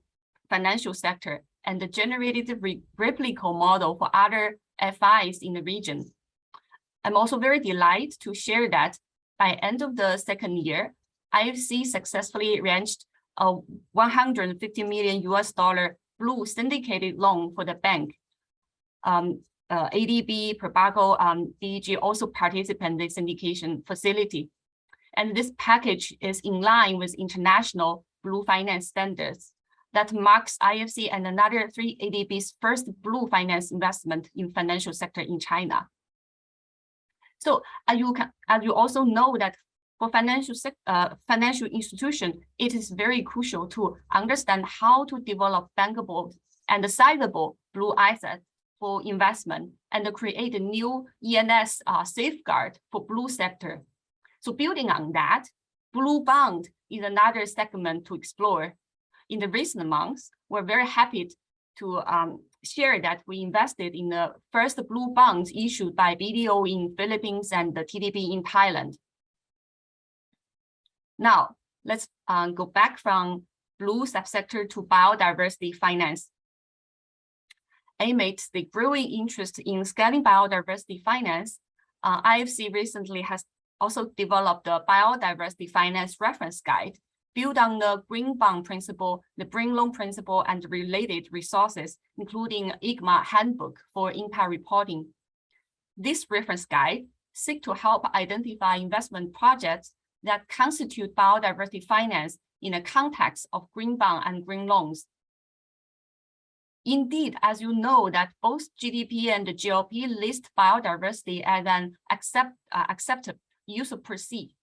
financial sector, and generated a replicable model for other FIs in the region. I'm also very delighted to share that by end of the second year, IFC successfully arranged a $150 million blue syndicated loan for the bank. ADB, Probago, DG also participate in the syndication facility. And this package is in line with international blue finance standards that marks IFC and another 3 ADB's first blue finance investment in financial sector in China. So as you also know that for financial institution, it is very crucial to understand how to develop bankable and sizable blue assets for investment and create a new ENS safeguard for blue sector. So building on that, blue bond is another segment to explore. In the recent months, we're very happy to share that we invested in the first blue bonds issued by BDO in Philippines and the TDB in Thailand. Now, let's go back from blue subsector to biodiversity finance. Amid the growing interest in scaling biodiversity finance, IFC recently has also developed the biodiversity finance reference guide built on the green bond principle, the green loan principle, and related resources, including IGMA handbook for impact reporting. This reference guide seeks to help identify investment projects that constitute biodiversity finance in the context of green bond and green loans. Indeed, as you know, that both GDP and the GLP list biodiversity as an accepted use of proceed.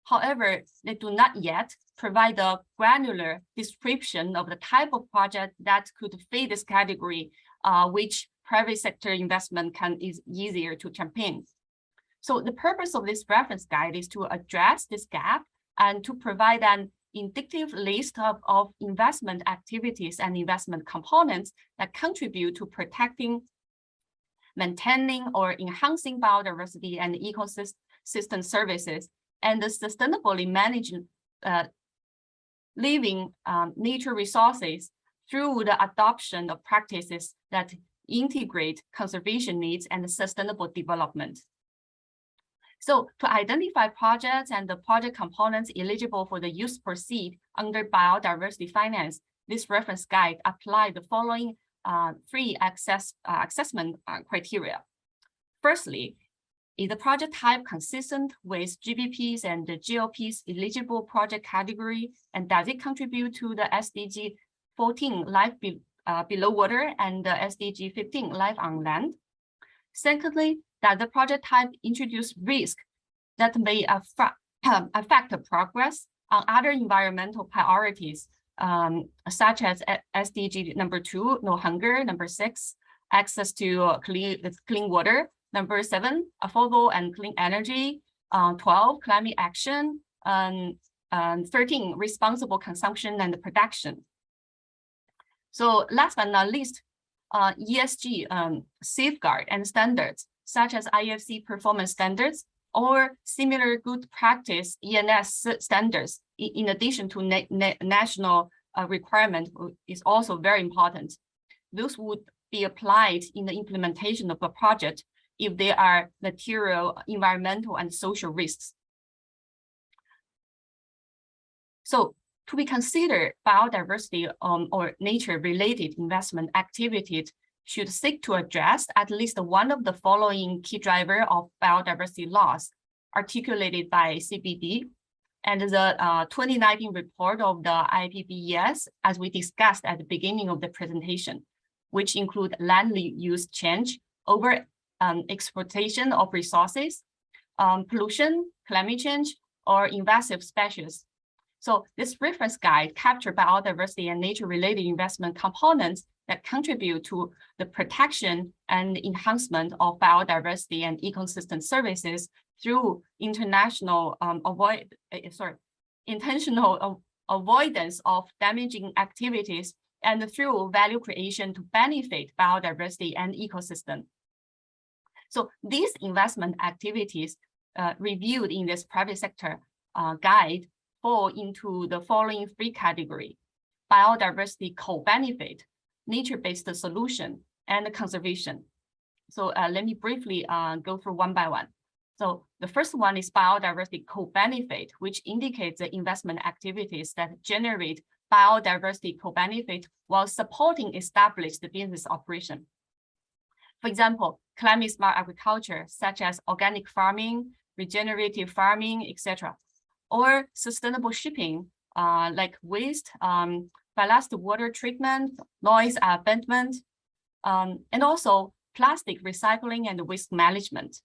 However, they do not yet provide a granular description of the type of project that could fit this category, which private sector investment is easier to campaign. So the purpose of this reference guide is to address this gap and to provide an indicative list of investment activities and investment components that contribute to protecting, maintaining, or enhancing biodiversity and ecosystem services, and sustainably managing living nature resources through the adoption of practices that integrate conservation needs and sustainable development. So to identify projects and the project components eligible for the use proceed under biodiversity finance, this reference guide applied the following three assessment criteria. Firstly, is the project type consistent with GBP's and the GLP's eligible project category, and does it contribute to the SDG 14 life below water and the SDG 15 life on land? Secondly, does the project type introduce risk that may affect progress on other environmental priorities, such as SDG number 2, no hunger, number 6, access to clean water, number 7, affordable and clean energy, 12, climate action, 13, responsible consumption and production. So last but not least, ESG safeguard and standards, such as IFC performance standards or similar good practice ENS standards, in addition to national requirement, is also very important. Those would be applied in the implementation of a project if there are material, environmental, and social risks. So to be considered, biodiversity or nature-related investment activities should seek to address at least one of the following key drivers of biodiversity loss articulated by CBD and the 2019 report of the IPBES, as we discussed at the beginning of the presentation, which include land use change, over exploitation of resources, pollution, climate change, or invasive species. So this reference guide captures biodiversity and nature-related investment components that contribute to the protection and enhancement of biodiversity and ecosystem services through intentional avoidance of damaging activities and through value creation to benefit biodiversity and ecosystem. So these investment activities reviewed in this private sector guide fall into the following three categories: biodiversity co-benefit, nature-based solution, and conservation. So let me briefly go through one by one. So the first one is biodiversity co-benefit, which indicates the investment activities that generate biodiversity co-benefit while supporting established business operation. For example, climate smart agriculture, such as organic farming, regenerative farming, etc., or sustainable shipping, like waste, ballast water treatment, noise abatement, and also plastic recycling and waste management.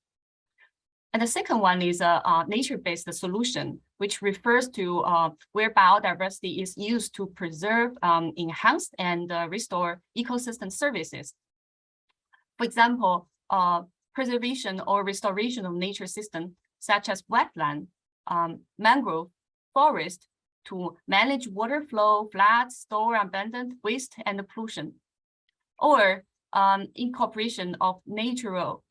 And the second one is a nature-based solution, which refers to where biodiversity is used to preserve, enhance, and restore ecosystem services. For example, preservation or restoration of nature systems, such as wetland, mangrove, forest, to manage water flow, floods, store abundant waste, and pollution. Or incorporation of natural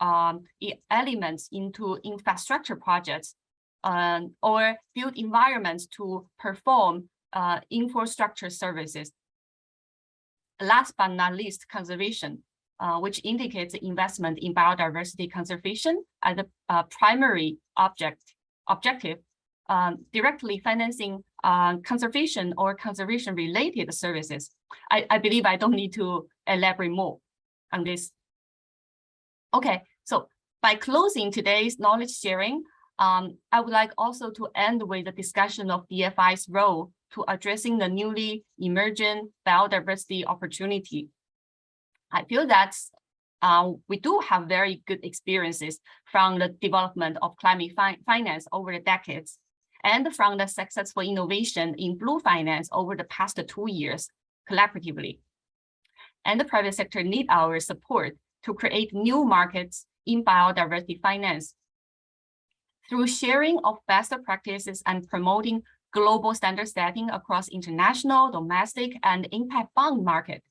elements into infrastructure projects, or build environments to perform infrastructure services. Last but not least, conservation, which indicates investment in biodiversity conservation as a primary objective, directly financing conservation or conservation-related services. I believe I don't need to elaborate more on this. Okay, so by closing today's knowledge sharing, I would like also to end with a discussion of DFI's role to addressing the newly emerging biodiversity opportunity. I feel that we do have very good experiences from the development of climate finance over the decades, and from the successful innovation in blue finance over the past 2 years collaboratively. And the private sector need our support to create new markets in biodiversity finance. Through sharing of best practices and promoting global standard setting across international, domestic, and impact bond market.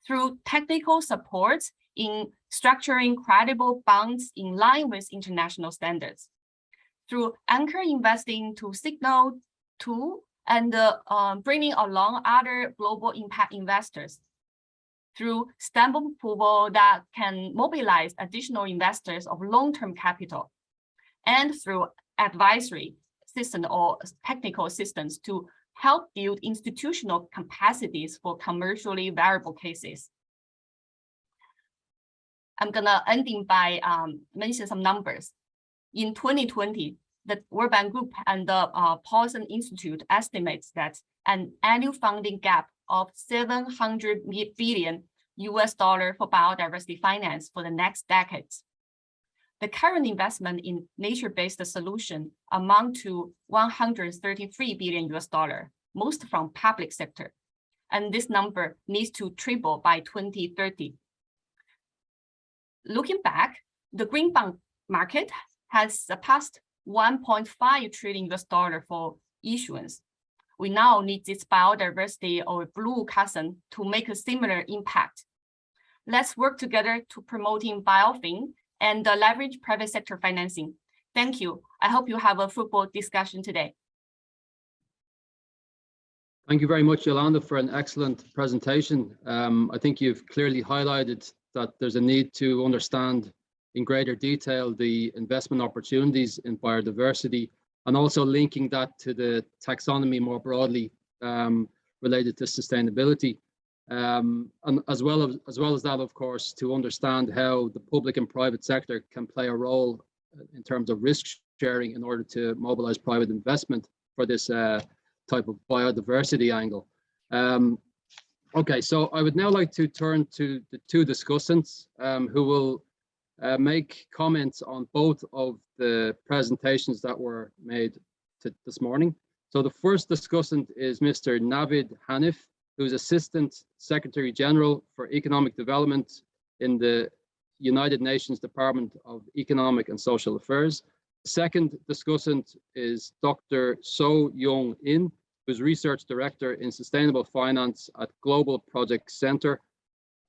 Through technical support in structuring credible bonds in line with international standards. Through anchor investing to signal to and bringing along other global impact investors. Through stamp approval that can mobilize additional investors of long-term capital. And through advisory system or technical assistance to help build institutional capacities for commercially viable cases. I'm gonna ending by mention some numbers. In 2020, the World Bank Group and the Paulson Institute estimates that an annual funding gap of $700 billion for biodiversity finance for the next decades. The current investment in nature-based solution amount to $133 billion, most from public sector. And this number needs to triple by 2030. Looking back, the green bond market has surpassed $1.5 trillion for issuance. We now need this biodiversity or blue cousin to make a similar impact. Let's work together to promoting biofin and leverage private sector financing. Thank you. I hope you have a fruitful discussion today. Thank you very much, Yolanda, for an excellent presentation. I think you've clearly highlighted that there's a need to understand in greater detail the investment opportunities in biodiversity, and also linking that to the taxonomy more broadly related to sustainability. And as well as that, of course, to understand how the public and private sector can play a role in terms of risk sharing in order to mobilize private investment for this type of biodiversity angle. Okay, so I would now like to turn to the two discussants who will make comments on both of the presentations that were made this morning. So the first discussant is Mr. Navid Hanif, who's Assistant Secretary General for Economic Development in the United Nations Department of Economic and Social Affairs. The second discussant is Dr. So Young In, who's Research Director in Sustainable Finance at Global Project Center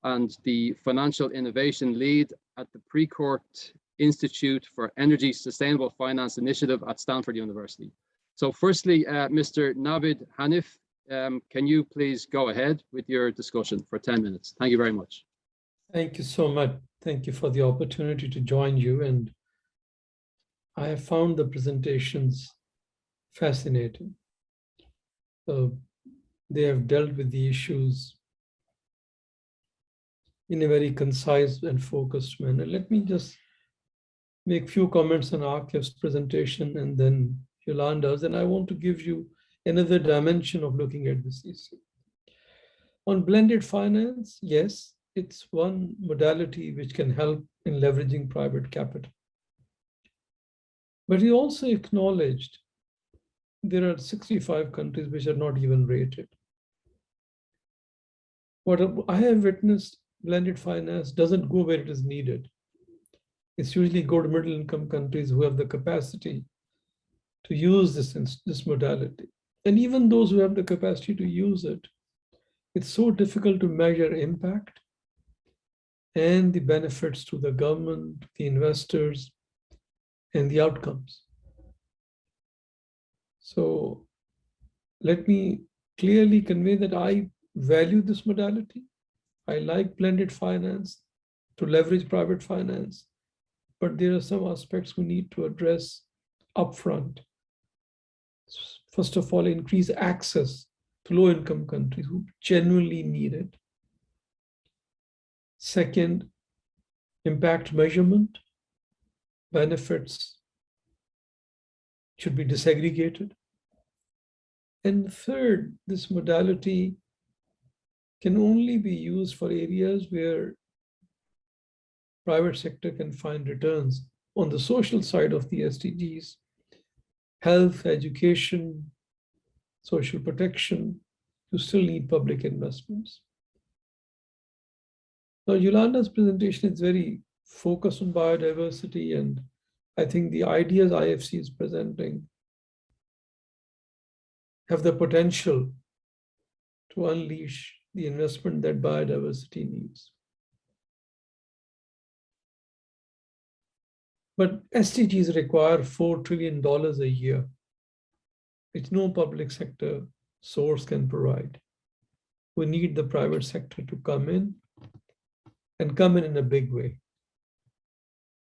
and the Financial Innovation Lead at the Precourt Institute for Energy Sustainable Finance Initiative at Stanford University. So firstly, Mr. Navid Hanif, can you please go ahead with your discussion for 10 minutes? Thank you very much. Thank you so much. Thank you for the opportunity to join you. And I have found the presentations fascinating. They have dealt with the issues in a very concise and focused manner. Let me just make a few comments on Arkev's presentation and then Yolanda's, and I want to give you another dimension of looking at this issue. On blended finance, yes, it's one modality which can help in leveraging private capital. But he also acknowledged there are 65 countries which are not even rated. What I have witnessed, blended finance doesn't go where it is needed. It's usually go to middle income countries who have the capacity to use this modality. And even those who have the capacity to use it, it's so difficult to measure impact and the benefits to the government, the investors, and the outcomes. So let me clearly convey that I value this modality. I like blended finance to leverage private finance, but there are some aspects we need to address upfront. First of all, increase access to low-income countries who genuinely need it. Second, impact measurement, benefits should be disaggregated. And third, this modality can only be used for areas where private sector can find returns on the social side of the SDGs, health, education, social protection. You still need public investments. Now, Yolanda's presentation is very focused on biodiversity, and I think the ideas IFC is presenting have the potential to unleash the investment that biodiversity needs. But SDGs require $4 trillion a year, which no public sector source can provide. We need the private sector to come in and come in a big way.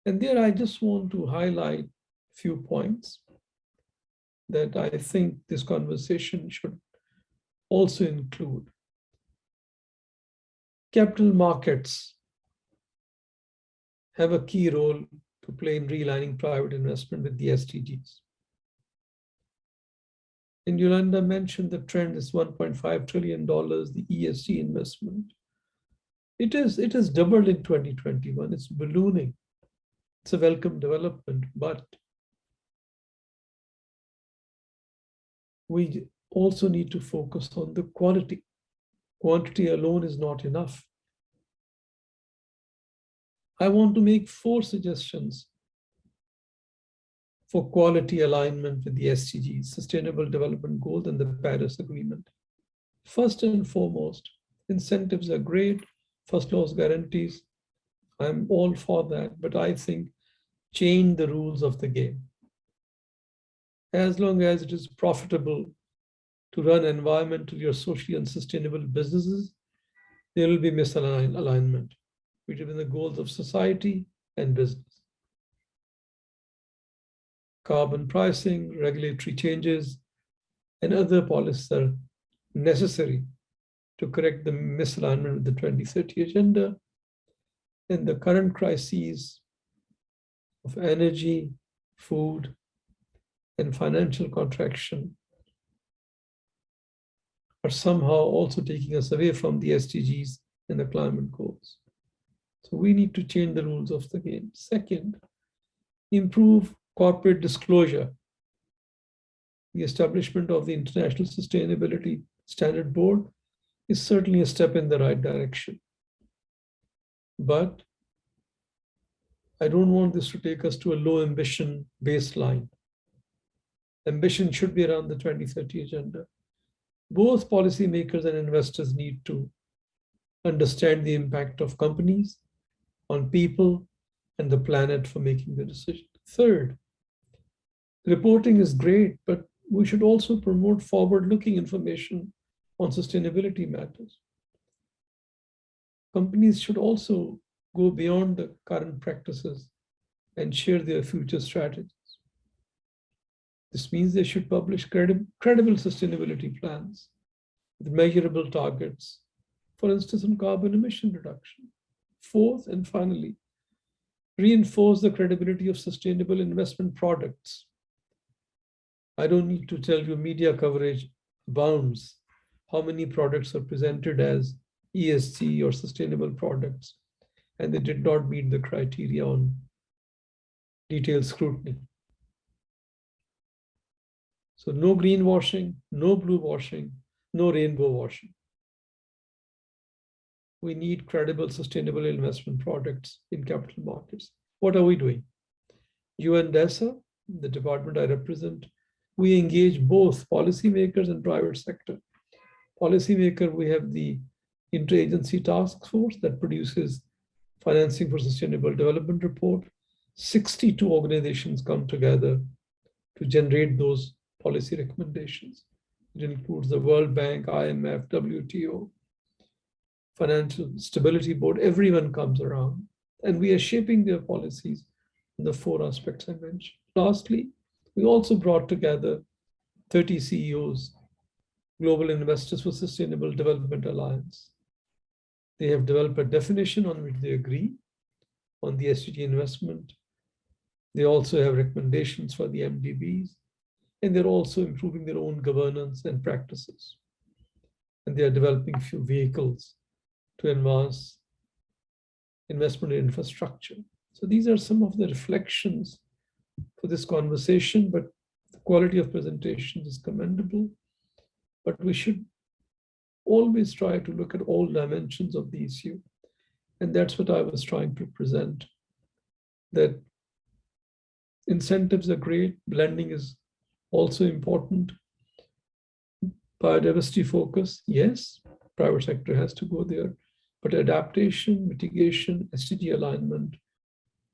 And there I just want to highlight a few points that I think this conversation should also include. Capital markets have a key role to play in realigning private investment with the SDGs. And Yolanda mentioned the trend is $1.5 trillion, the ESG investment. It has doubled in 2021. It's ballooning. It's a welcome development, but we also need to focus on the quality. Quantity alone is not enough. I want to make 4 suggestions for quality alignment with the SDGs, Sustainable Development Goals, and the Paris Agreement. First and foremost, incentives are great, first loss guarantees. I'm all for that, but I think change the rules of the game. As long as it is profitable to run environmentally or socially unsustainable businesses, there will be misalignment between the goals of society and business. Carbon pricing, regulatory changes, and other policies are necessary to correct the misalignment with the 2030 agenda. And the current crises of energy, food, and financial contraction are somehow also taking us away from the SDGs and the climate goals. So we need to change the rules of the game. Second, improve corporate disclosure. The establishment of the International Sustainability Standard Board is certainly a step in the right direction. But I don't want this to take us to a low ambition baseline. Ambition should be around the 2030 agenda. Both policymakers and investors need to understand the impact of companies on people and the planet for making the decision. Third, reporting is great, but we should also promote forward-looking information on sustainability matters. Companies should also go beyond the current practices and share their future strategies. This means they should publish credible sustainability plans with measurable targets, for instance, on carbon emission reduction. Fourth, and finally, reinforce the credibility of sustainable investment products. I don't need to tell you, media coverage abounds how many products are presented as ESG or sustainable products, and they did not meet the criteria on detailed scrutiny. So no greenwashing, no blue washing, no rainbow washing. We need credible, sustainable investment products in capital markets. What are we doing? UNDESA, the department I represent, we engage both policymakers and private sector. Policymaker, we have the interagency task force that produces Financing for Sustainable Development report. 62 organizations come together to generate those policy recommendations. It includes the World Bank, IMF, WTO, Financial Stability Board. Everyone comes around, and we are shaping their policies in the 4 aspects I mentioned. Lastly, we also brought together 30 CEOs, Global Investors for Sustainable Development Alliance. They have developed a definition on which they agree on the SDG investment. They also have recommendations for the MDBs. and they're also improving their own governance and practices. And they are developing a few vehicles to advance investment in infrastructure. So these are some of the reflections for this conversation, but the quality of presentation is commendable. But we should always try to look at all dimensions of the issue. And that's what I was trying to present, that incentives are great, blending is also important. Biodiversity focus, yes, private sector has to go there, but adaptation, mitigation, SDG alignment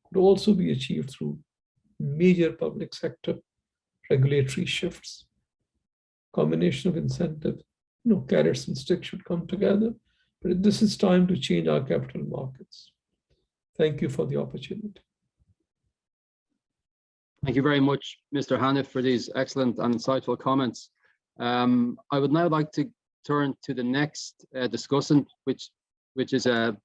could also be achieved through major public sector regulatory shifts. Combination of incentive, carrots and sticks should come together, but this is time to change our capital markets. Thank you for the opportunity. Thank you very much, Mr. Hanif, for these excellent and insightful comments. I would now like to turn to the next discussion, which is the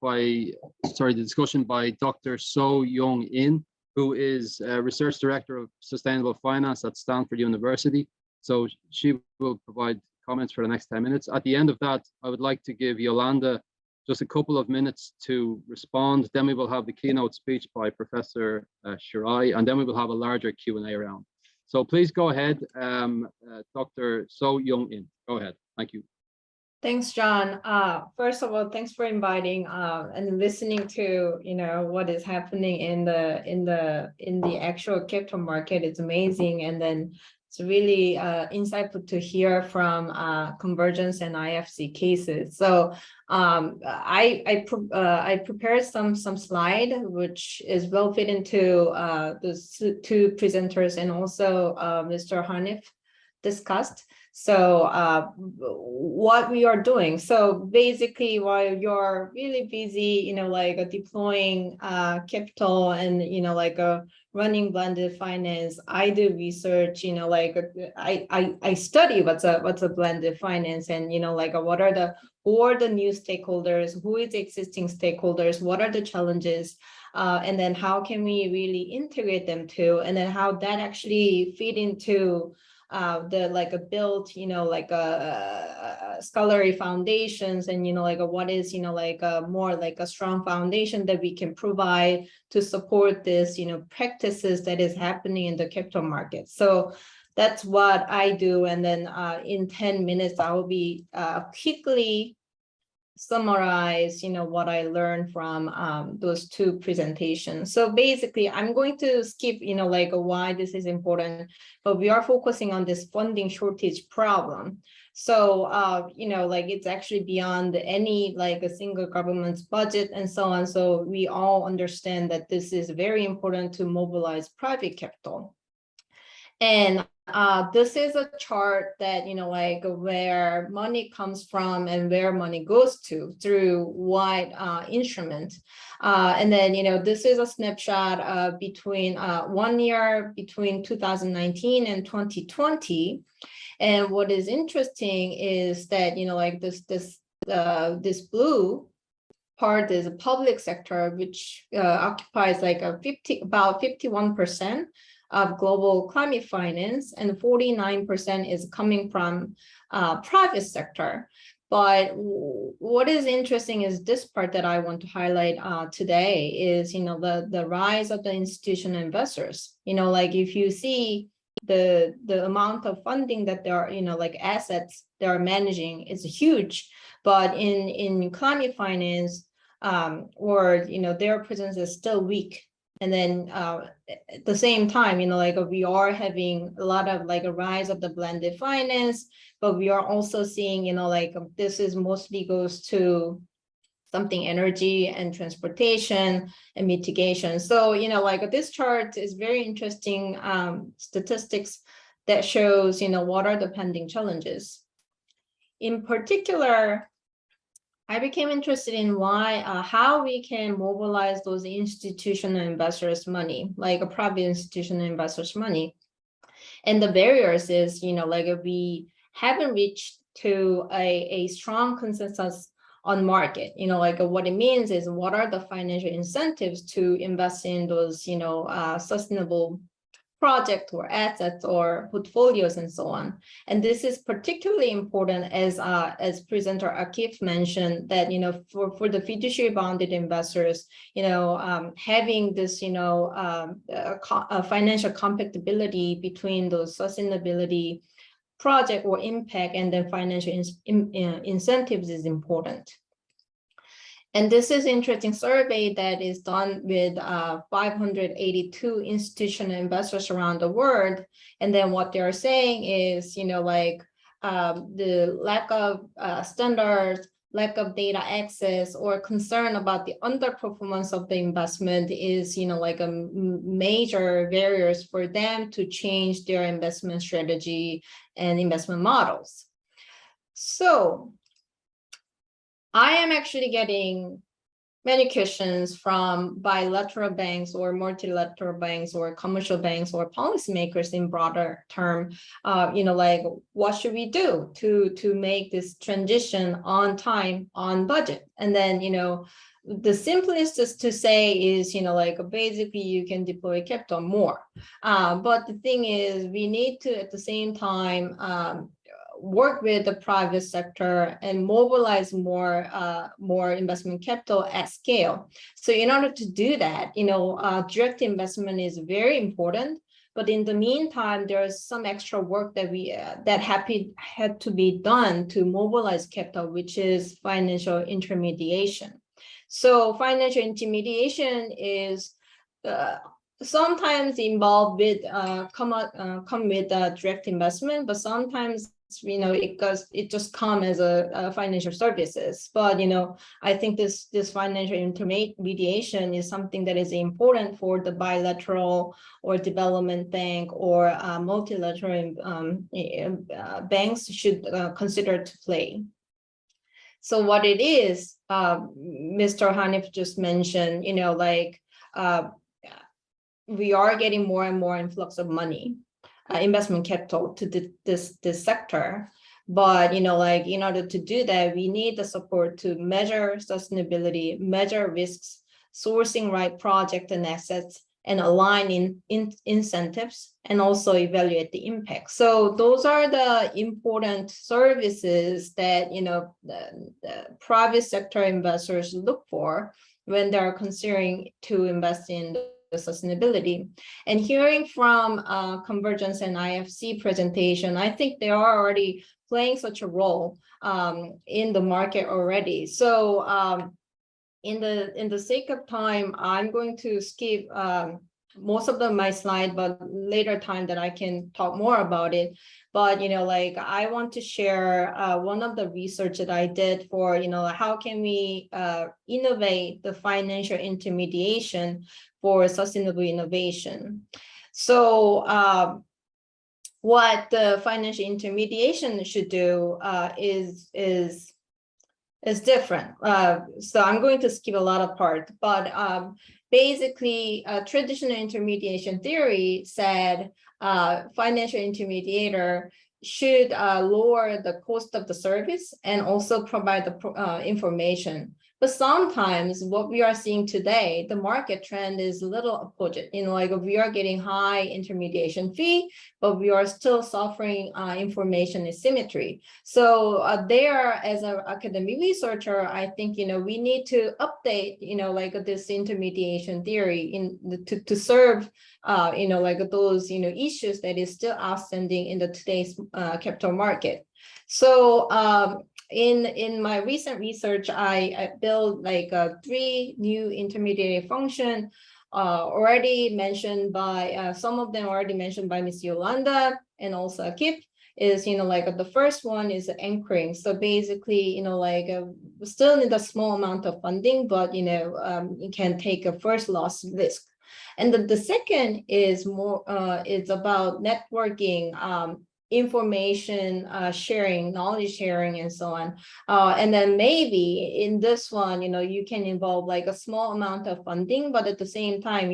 discussion by Dr. So Young In, who is Research Director of Sustainable Finance at Stanford University. So she will provide comments for the next 10 minutes. At the end of that, I would like to give Yolanda just a couple of minutes to respond. Then we will have the keynote speech by Professor Shirai, and then we will have a larger Q&A round. So please go ahead, Dr. So Young In. Go ahead. Thank you. Thanks, John. First of all, thanks for inviting and listening to what is happening in the actual crypto market. It's amazing, and then it's really insightful to hear from convergence and IFC cases. So I prepared some slide which is well fit into the two presenters and also Mr. Hanif discussed. So what we are doing. So basically, while you're really busy, deploying capital and running blended finance, I do research. I study what's a blended finance, and who are the new stakeholders, who is existing stakeholders, what are the challenges, and then how can we really integrate them too, and then how that actually feed into build scholarly foundations, and what is more like a strong foundation that we can provide to support this practices that is happening in the capital market. So that's what I do, and then in 10 minutes I will be quickly summarize what I learned from those two presentations. So basically I'm going to skip why this is important, but we are focusing on this funding shortage problem. So it's actually beyond any a single government's budget and so on. So we all understand that this is very important to mobilize private capital. And this is a chart that, where money comes from and where money goes to through what instrument. And then, this is a snapshot between 1 year between 2019 and 2020. And what is interesting is that, this blue part is a public sector, which occupies about 51% of global climate finance, and 49% is coming from private sector. But what is interesting is this part that I want to highlight today is, the rise of the institutional investors. If you see the amount of funding that there are, assets they are managing is huge, but in climate finance, their presence is still weak. And then at the same time, we are having a lot of a rise of the blended finance, but we are also seeing, this is mostly goes to something energy and transportation and mitigation. So, this chart is very interesting statistics that shows, what are the pending challenges. In particular, I became interested in how we can mobilize those institutional investors' money, a private institutional investors' money. And the barriers is, we haven't reached to a strong consensus on market. What it means is, what are the financial incentives to invest in those, sustainable project or assets or portfolios and so on. And this is particularly important as presenter Akif mentioned that, for the fiduciary bonded investors, having this, financial compatibility between those sustainability project or impact and then financial incentives is important. And this is interesting survey that is done with 582 institutional investors around the world. And then what they're saying is, the lack of standards, lack of data access, or concern about the underperformance of the investment is, a major barriers for them to change their investment strategy and investment models. So I am actually getting many questions from bilateral banks or multilateral banks or commercial banks or policymakers in broader term, what should we do to make this transition on time, on budget? And then, the simplest is to say is, basically you can deploy capital more. But the thing is, we need to, at the same time, work with the private sector and mobilize more investment capital at scale. So in order to do that, direct investment is very important. But in the meantime, there's some extra work that had to be done to mobilize capital, which is financial intermediation. So financial intermediation is sometimes involved with come with direct investment, but sometimes it just come as a financial services. But I think this financial intermediation is something that is important for the bilateral or development bank or multilateral banks should consider to play. So what it is, Mr. Hanif just mentioned, we are getting more and more influx of money. Investment capital to this sector, but in order to do that, we need the support to measure sustainability, measure risks, sourcing right project and assets, and align in incentives, and also evaluate the impact. So those are the important services that the private sector investors look for when they're considering to invest in the sustainability. And hearing from Convergence and IFC presentation, I think they are already playing such a role in the market already. So in the sake of time, I'm going to skip most of my slide, but later time that I can talk more about it. But I want to share one of the research that I did for how can we innovate the financial intermediation for sustainable innovation. So what the financial intermediation should do is different. So I'm going to skip a lot of part, but basically traditional intermediation theory said financial intermediator should lower the cost of the service and also provide the information. But sometimes what we are seeing today, the market trend is a little opposite. We are getting high intermediation fee, but we are still suffering information asymmetry. So there, as an academic researcher, I think we need to update this intermediation theory to serve those issues that is still outstanding in the today's capital market. So in my recent research, I built 3 new intermediary function already mentioned by some of them already mentioned by Ms. Yolanda and also Akif. Is the first one is anchoring. So basically still need a small amount of funding, but you can take a first loss risk. And the second is more it's about networking information sharing, knowledge sharing, and so on. And then maybe in this one, you can involve like a small amount of funding, but at the same time,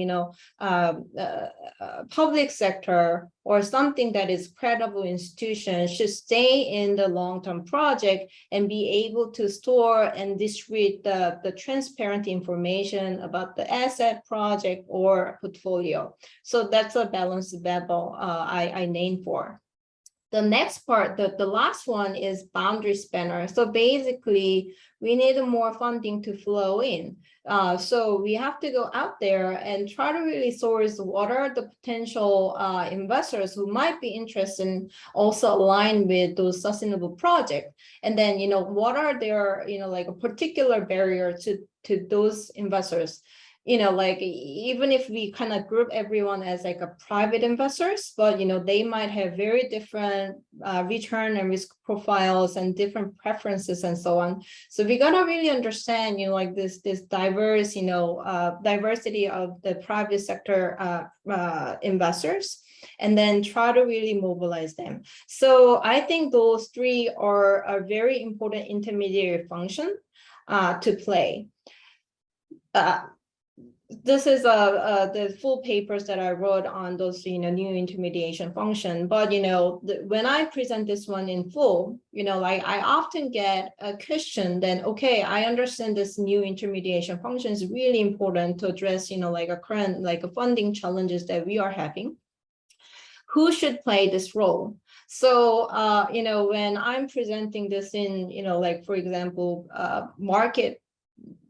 public sector or something that is credible institution should stay in the long-term project and be able to store and distribute the transparent information about the asset, project, or portfolio. So that's a balanced level I named for. The next part, the last one is boundary spanner. So basically, we need more funding to flow in. So we have to go out there and try to really source what are the potential investors who might be interested in also align with those sustainable projects. And then, what are their, like a particular barrier to those investors. Like even if we kind of group everyone as like a private investors, but they might have very different return and risk profiles and different preferences and so on. So we gotta really understand, like this diverse, diversity of the private sector investors, and then try to really mobilize them. So I think those three are a very important intermediary function to play. This is the full papers that I wrote on those new intermediation function. But when I present this one in full, like I often get a question, then okay, I understand this new intermediation function is really important to address like a current like a funding challenges that we are having. Who should play this role? So when I'm presenting this in like for example market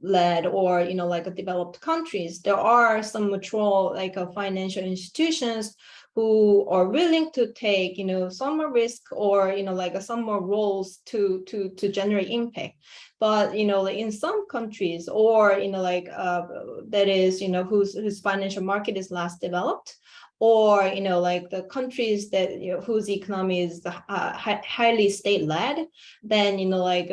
led or like a developed countries, there are some mature like financial institutions who are willing to take some more risk or like some more roles to generate impact. But like in some countries or like that is whose financial market is less developed, or like the countries that whose economy is highly state-led, then like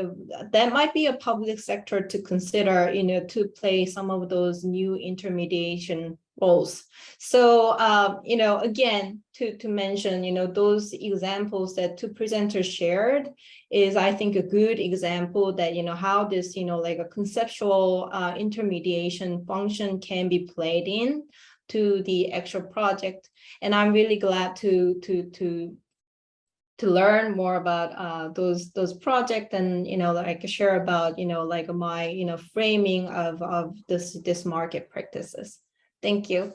that might be a public sector to consider to play some of those new intermediation roles. So again, to mention those examples that two presenters shared is I think a good example that how this like a conceptual intermediation function can be played in to the actual project. And I'm really glad to learn more about those projects and like share about like my framing of this market practices. Thank you.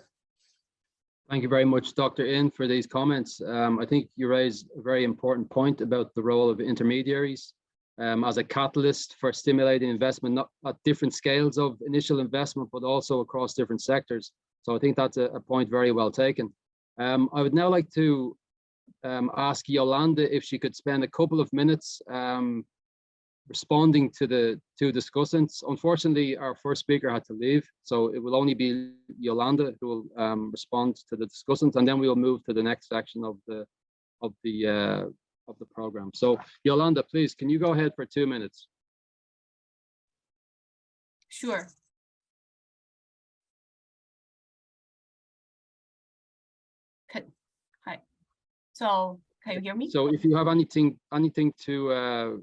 Thank you very much, Dr. In, for these comments. I think you raised a very important point about the role of intermediaries as a catalyst for stimulating investment, not at different scales of initial investment, but also across different sectors. So I think that's a point very well taken. I would now like to ask Yolanda if she could spend a couple of minutes responding to the two discussants. Unfortunately, our first speaker had to leave, so it will only be Yolanda who will respond to the discussants, and then we will move to the next section of the program. So Yolanda, please, can you go ahead for 2 minutes? Sure. Hi. So can you hear me? So if you have anything to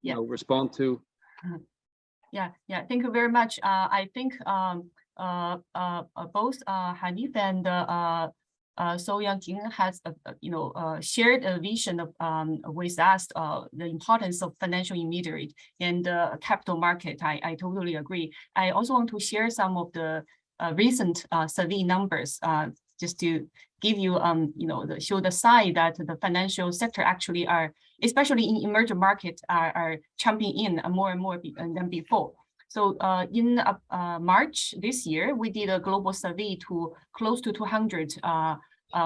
respond to. Yeah. Thank you very much. I think both Hanif and So-Young Jin has shared a vision of with us the importance of financial intermediary and capital market. I totally agree. I also want to share some of the recent survey numbers just to give you show the side that the financial sector actually are, especially in emerging markets, are jumping in more and more than before. So in March this year, we did a global survey to close to 200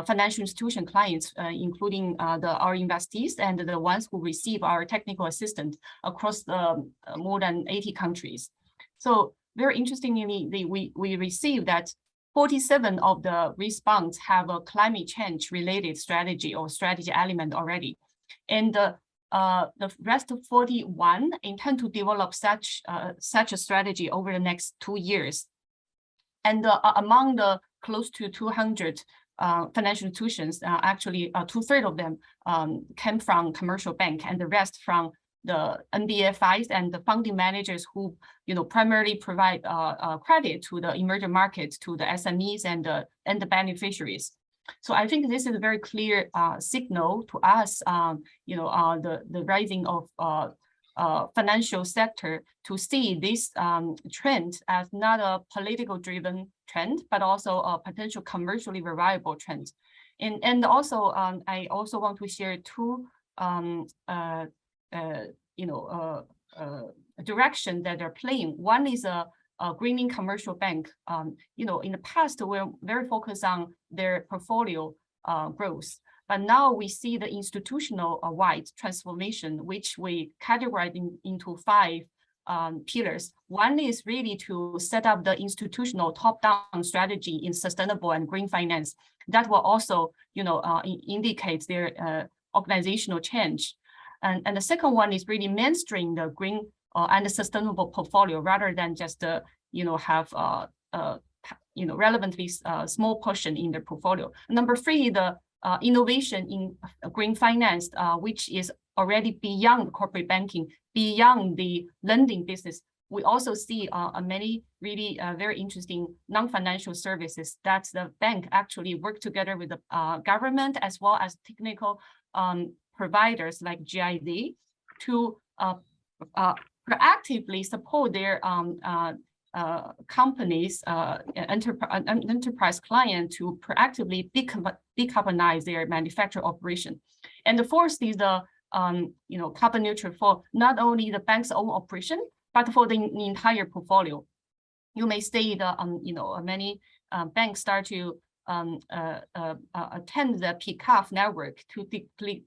financial institution clients, including our investees and the ones who receive our technical assistance across more than 80 countries. So very interestingly, we received that 47 of the response have a climate change related strategy or strategy element already. And the rest of 41 intend to develop such a strategy over the next 2 years. And among the close to 200 financial institutions, actually 2/3 of them came from commercial bank, and the rest from the NBFIs and the funding managers who, primarily provide credit to the emerging markets, to the SMEs and the beneficiaries. So I think this is a very clear signal to us, the rising of financial sector, to see this trend as not a political driven trend, but also a potential commercially viable trend. And also, I also want to share two direction that they're playing. One is a greening commercial bank. In the past, we're very focused on their portfolio growth. But now we see the institutional wide transformation, which we categorize into 5 pillars. One is really to set up the institutional top-down strategy in sustainable and green finance. That will also, indicate their organizational change. And the second one is really mainstream the green and the sustainable portfolio, rather than just have relevantly small portion in their portfolio. Number 3, the innovation in green finance, which is already beyond corporate banking, beyond the lending business. We also see many really very interesting non-financial services that the bank actually work together with the government as well as technical providers like GIZ to proactively support their companies, enterprise client to proactively decarbonize their manufacturing operation. And the fourth is the carbon neutral for not only the bank's own operation, but for the entire portfolio. You may see the many banks start to attend the PCAF network to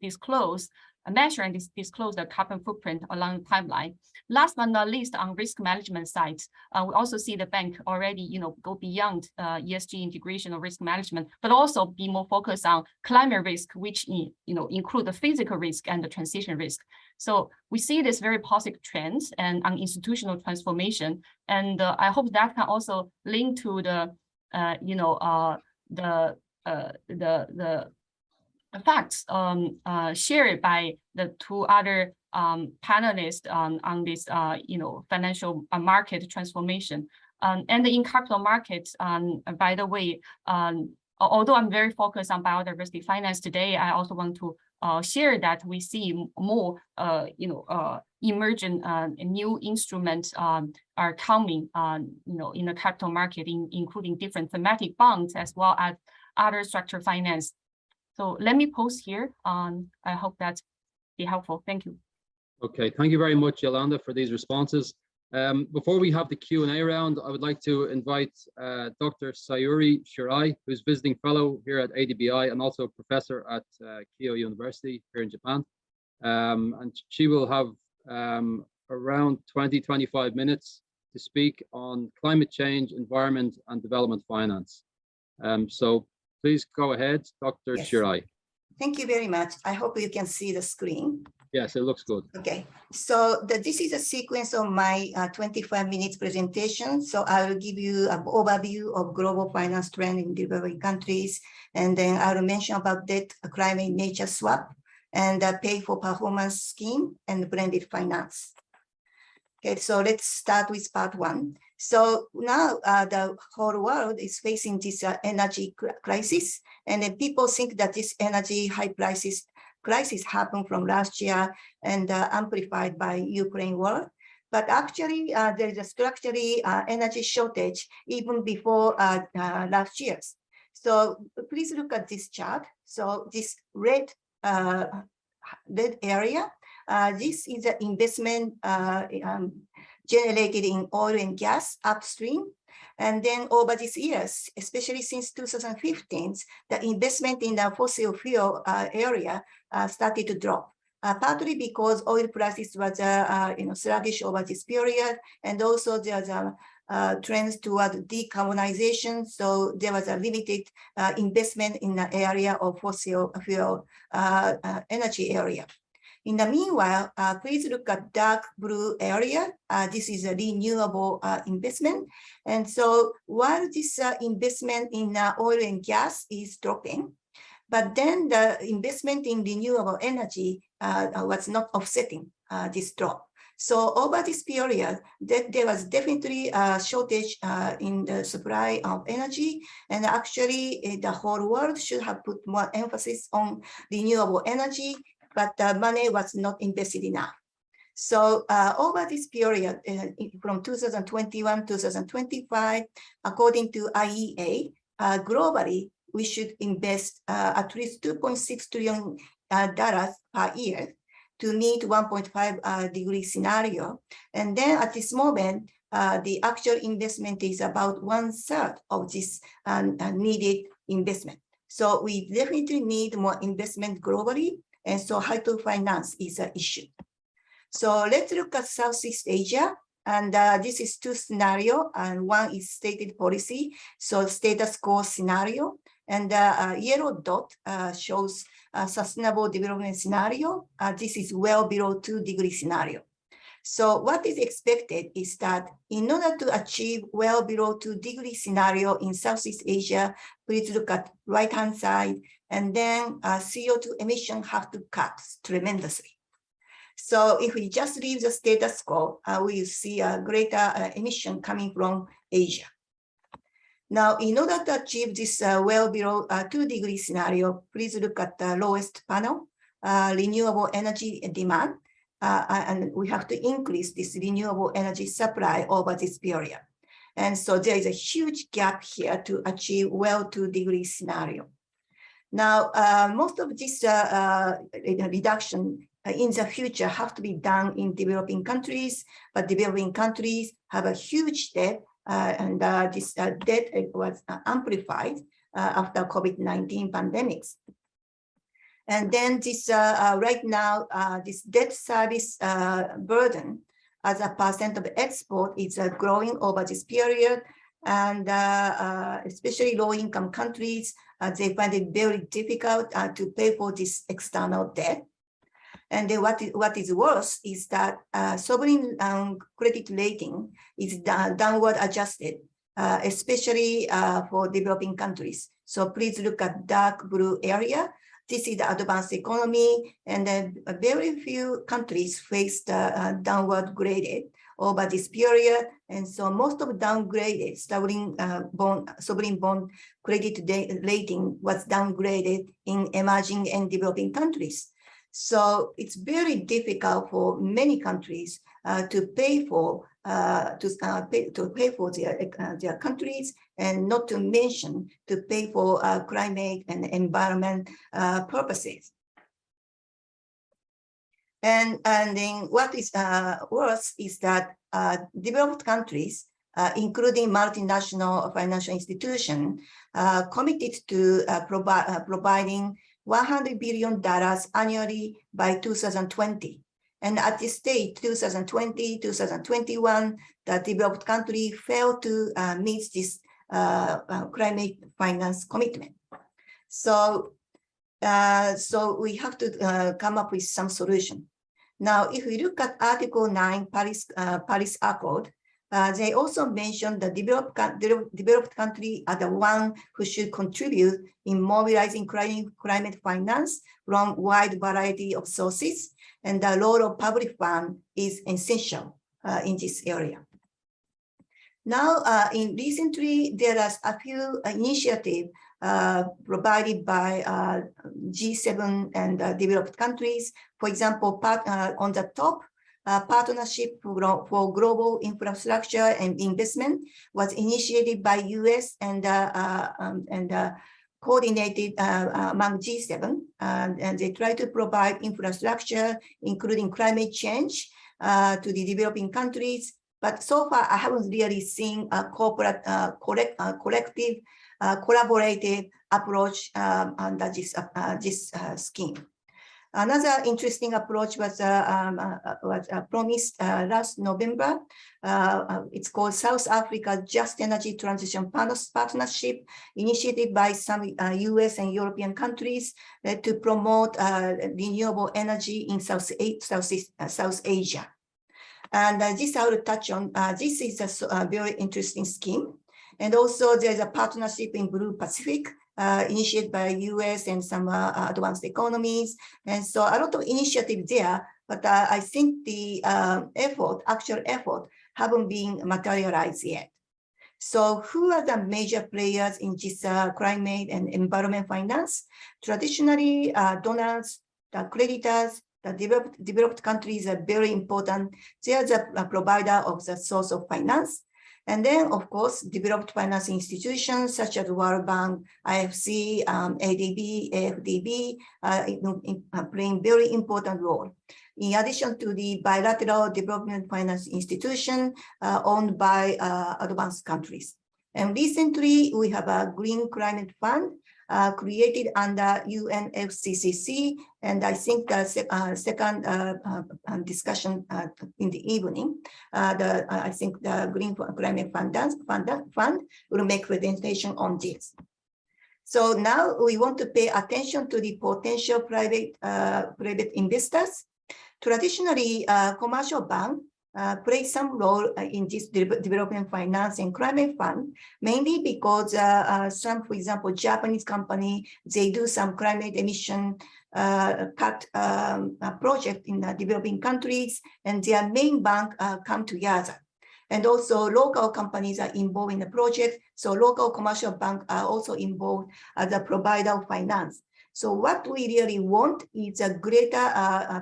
disclose, measure and disclose the carbon footprint along the timeline. Last but not least, on risk management side, we also see the bank already go beyond ESG integration or risk management, but also be more focused on climate risk, which include the physical risk and the transition risk. So we see this very positive trends and on institutional transformation, and I hope that can also link to the facts shared by the 2 other panelists on this financial market transformation. And in capital markets, by the way, although I'm very focused on biodiversity finance today, I also want to share that we see more emergent new instruments are coming in the capital market, including different thematic bonds as well as other structured finance. So let me pause here. I hope that be helpful. Thank you. Okay, thank you very much, Yolanda, for these responses. Before we have the Q&A round, I would like to invite Dr. Sayuri Shirai, who's visiting fellow here at ADBI and also a professor at Keio University here in Japan. And she will have around 20-25 minutes to speak on climate change, environment, and development finance. So please go ahead, Dr. Yes. Shirai. Thank you very much. I hope you can see the screen. Yes, it looks good. Okay, so this is a sequence of my 25 minutes presentation. So I will give you an overview of global finance trend in developing countries, and then I will mention about debt, climate, nature swap, and pay for performance scheme and blended finance. Okay, so let's start with part 1. So now the whole world is facing this energy crisis, and then people think that this energy high crisis happened from last year and amplified by Ukraine war. But actually, there is a structurally energy shortage even before last year's. So please look at this chart. So this red area, this is the investment generated in oil and gas upstream. And then over these years, especially since 2015, the investment in the fossil fuel area started to drop, partly because oil prices was sluggish over this period, and also there's trends toward decarbonization. So there was a limited investment in the area of fossil fuel energy area. In the meanwhile, please look at dark blue area. This is a renewable investment. And so while this investment in oil and gas is dropping, but then the investment in renewable energy was not offsetting this drop. So over this period, there was definitely a shortage in the supply of energy. And actually, the whole world should have put more emphasis on renewable energy, but the money was not invested enough. So over this period, from 2021 to 2025, according to IEA, globally, we should invest at least $2.6 trillion per year to meet 1.5 degree scenario. And then at this moment, the actual investment is about 1/3 of this needed investment. So we definitely need more investment globally. And so how to finance is an issue. So let's look at Southeast Asia. And this is two scenarios, and one is stated policy, so status quo scenario. And the yellow dot shows a sustainable development scenario. This is well below 2 degree scenario. So what is expected is that in order to achieve well below 2 degree scenario in Southeast Asia, please look at right-hand side, and then CO2 emission have to cut tremendously. So if we just leave the status quo, we see a greater emission coming from Asia. Now, in order to achieve this well below 2 degree scenario, please look at the lowest panel, renewable energy demand. And we have to increase this renewable energy supply over this period. And so there is a huge gap here to achieve well 2 degree scenario. Now, most of this reduction in the future have to be done in developing countries, but developing countries have a huge debt, and this debt was amplified after COVID-19 pandemics. And then this right now, this debt service burden as a percent of export is growing over this period, and especially low-income countries, they find it very difficult to pay for this external debt. And then what is worse is that sovereign credit rating is downward adjusted, especially for developing countries. So please look at dark blue area. This is the advanced economy, and then very few countries faced downward graded over this period. And so most of downgraded sovereign bond credit rating was downgraded in emerging and developing countries. So it's very difficult for many countries to pay for their countries, and not to mention to pay for climate and environment purposes. And then what is worse is that developed countries, including multinational financial institutions, committed to providing $100 billion annually by 2020. And at this stage, 2020, 2021, the developed country failed to meet this climate finance commitment. So, so we have to come up with some solution. Now, if we look at Article 9 Paris Accord, they also mentioned the developed country are the one who should contribute in mobilizing climate finance from a wide variety of sources, and the role of public fund is essential in this area. Now, recently, there are a few initiatives provided by G7 and developed countries. For example, on the top, Partnership for Global Infrastructure and Investment was initiated by US and coordinated among G7, and they try to provide infrastructure, including climate change, to the developing countries. But so far, I haven't really seen a corporate, collective, collaborative approach under this scheme. Another interesting approach was promised last November. It's called South Africa Just Energy Transition Partnership, initiated by some US and European countries to promote renewable energy in South Asia. And this I will touch on. This is a very interesting scheme. And also there's a partnership in Blue Pacific, initiated by US and some advanced economies. And so a lot of initiative there, but I think the actual effort haven't been materialized yet. So who are the major players in this climate and environment finance? Traditionally, donors, the creditors, the developed countries are very important. They are the provider of the source of finance. And then, of course, developed finance institutions such as World Bank, IFC, ADB, AFDB, playing very important role. In addition to the bilateral development finance institution owned by advanced countries. And recently, we have a Green Climate Fund created under UNFCCC, and I think the second discussion in the evening, I think the Green Climate Fund will make presentation on this. So now we want to pay attention to the potential private investors. Traditionally, commercial banks play some role in this development finance and climate fund, mainly because some, for example, Japanese company, they do some climate emission cut project in the developing countries, and their main bank come together. And also local companies are involved in the project, so local commercial banks are also involved as a provider of finance. So what we really want is a greater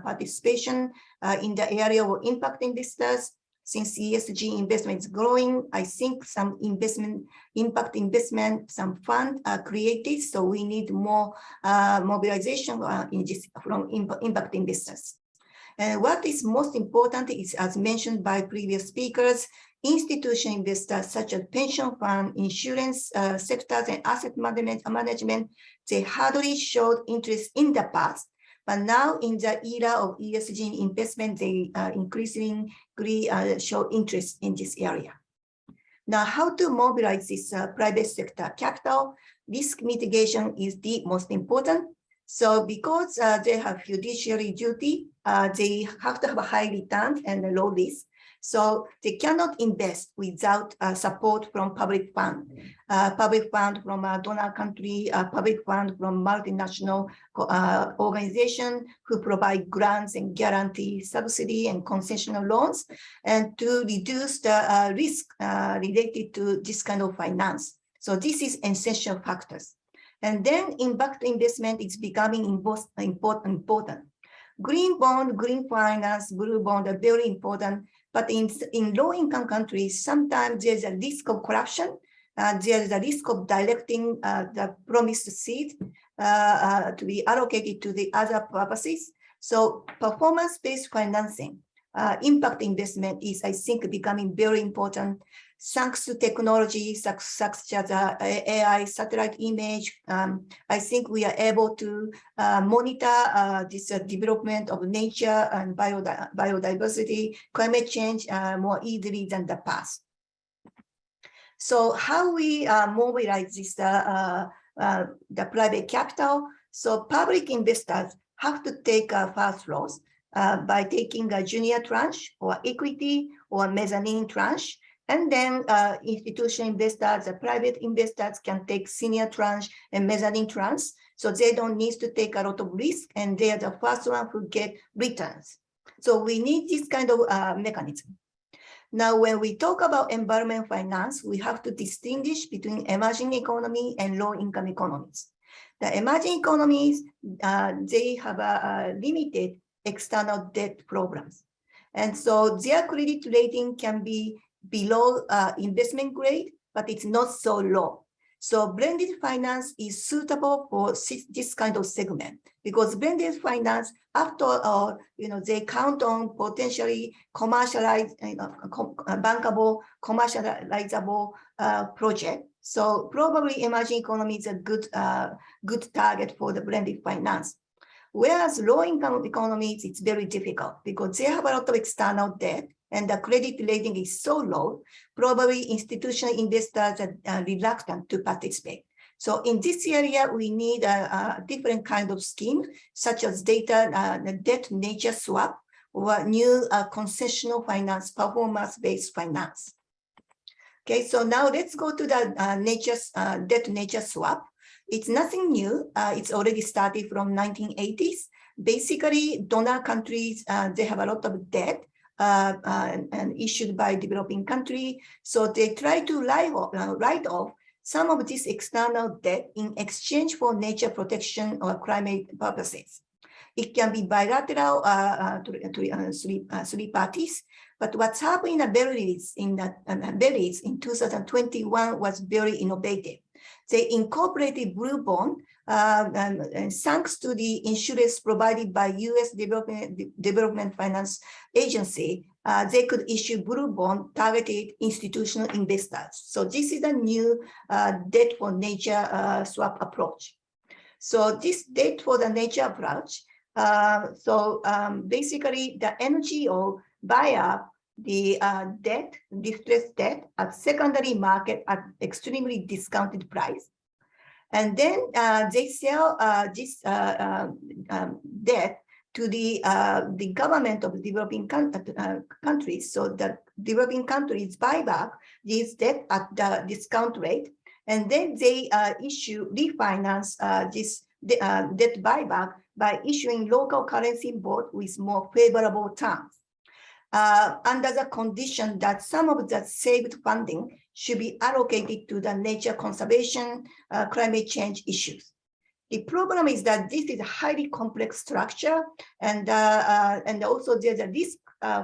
participation in the area of impact investors. Since ESG investment is growing, I think some impact investment, some fund are created. So we need more mobilization from impact investors. And what is most important is, as mentioned by previous speakers, institutional investors such as pension fund, insurance sectors, and asset management, they hardly showed interest in the past. But now in the era of ESG investment, they increasingly show interest in this area. Now, how to mobilize this private sector capital? Risk mitigation is the most important. So because they have fiduciary duty, they have to have a high return and a low risk. So they cannot invest without support from public fund from a donor country, public fund from multinational organization who provide grants and guarantee subsidy and concessional loans, and to reduce the risk related to this kind of finance. So this is essential factors. And then impact investment is becoming important. Green bond, green finance, blue bond are very important. But in low-income countries, sometimes there's a risk of corruption. There's a risk of directing the promised seed to be allocated to the other purposes. So performance-based financing, impact investment is, I think, becoming very important. Thanks to technology such as AI, satellite image, I think we are able to monitor this development of nature and biodiversity, climate change more easily than the past. So how we mobilize this, the private capital? So public investors have to take first loss by taking a junior tranche or equity or mezzanine tranche. And then institutional investors, private investors can take senior tranche and mezzanine tranche. So they don't need to take a lot of risk, and they are the first one who get returns. So we need this kind of mechanism. Now, when we talk about environment finance, we have to distinguish between emerging economy and low-income economies. The emerging economies, they have a limited external debt programs. And so their credit rating can be below investment grade, but it's not so low. So blended finance is suitable for this kind of segment, because blended finance, after all, they count on potentially commercialized, bankable, commercializable project. So probably emerging economy is a good target for the blended finance. Whereas low-income economies, it's very difficult because they have a lot of external debt and the credit rating is so low, probably institutional investors are reluctant to participate. So in this area, we need a different kind of scheme, such as debt nature swap or new concessional finance, performance-based finance. Okay, so now let's go to the debt nature swap. It's nothing new. It's already started from 1980s. Basically, donor countries, they have a lot of debt and issued by developing country. So they try to write off some of this external debt in exchange for nature protection or climate purposes. It can be bilateral to three parties. But what's happened in Belize in 2021 was very innovative. They incorporated blue bond, and thanks to the insurance provided by U.S. Development Finance Agency, they could issue blue bond targeted institutional investors. So this is a new debt for nature swap approach. So this debt for the nature approach, basically the NGO buy up the distressed debt at secondary market at extremely discounted price. And then they sell this debt to the government of developing countries. So the developing countries buy back this debt at the discount rate. And then they refinance this debt buyback by issuing local currency bond with more favorable terms. Under the condition that some of the saved funding should be allocated to the nature conservation, climate change issues. The problem is that this is a highly complex structure, and also there's a risk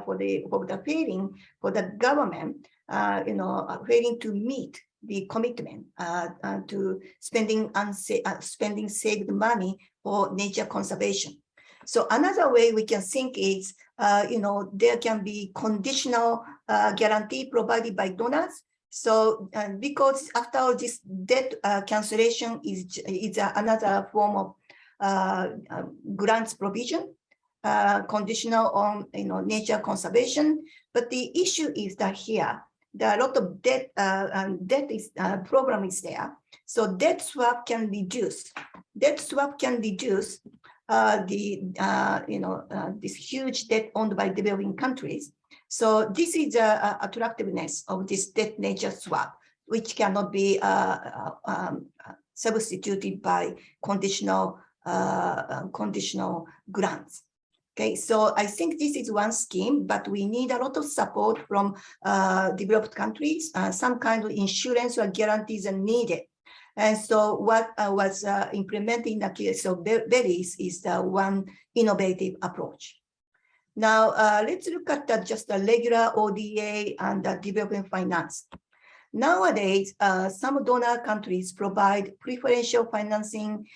for the failing for the government, failing to meet the commitment to spending saved money for nature conservation. So another way we can think is, there can be conditional guarantee provided by donors. So because after all, this debt cancellation is another form of grants provision, conditional on nature conservation. But the issue is that here there are a lot of debt problem is there. So debt swap can reduce. Debt swap can reduce this huge debt owned by developing countries. So this is the attractiveness of this debt nature swap, which cannot be substituted by conditional grants. Okay, so I think this is one scheme, but we need a lot of support from developed countries. Some kind of insurance or guarantees are needed. And so what was implemented in the case of Belize is the one innovative approach. Now, let's look at just the regular ODA and the development finance. Nowadays, some donor countries provide preferential financing